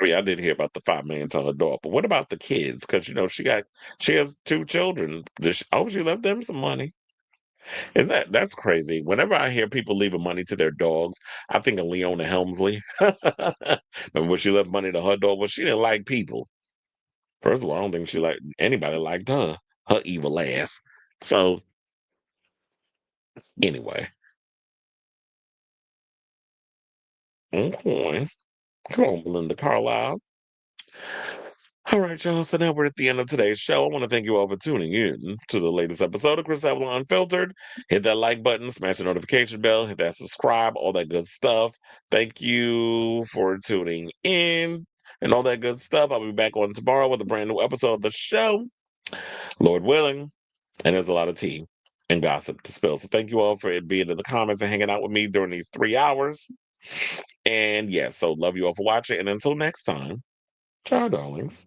I mean, I did hear about the $5 million door, but what about the kids? Because she has two children. I hope she left them some money. And that's crazy. Whenever I hear people leaving money to their dogs, I think of Leona Helmsley. And when she left money to her dog, well, she didn't like people. First of all, I don't think anybody liked her evil ass. So anyway, okay. Come on, Belinda Carlisle. All right, y'all. So now we're at the end of today's show. I want to thank you all for tuning in to the latest episode of Chris Avalon Unfiltered. Hit that like button, smash the notification bell, hit that subscribe, all that good stuff. Thank you for tuning in and all that good stuff. I'll be back on tomorrow with a brand new episode of the show, Lord willing. And there's a lot of tea and gossip to spill. So thank you all for being in the comments and hanging out with me during these 3 hours. And yeah, so love you all for watching. And until next time, ciao, darlings.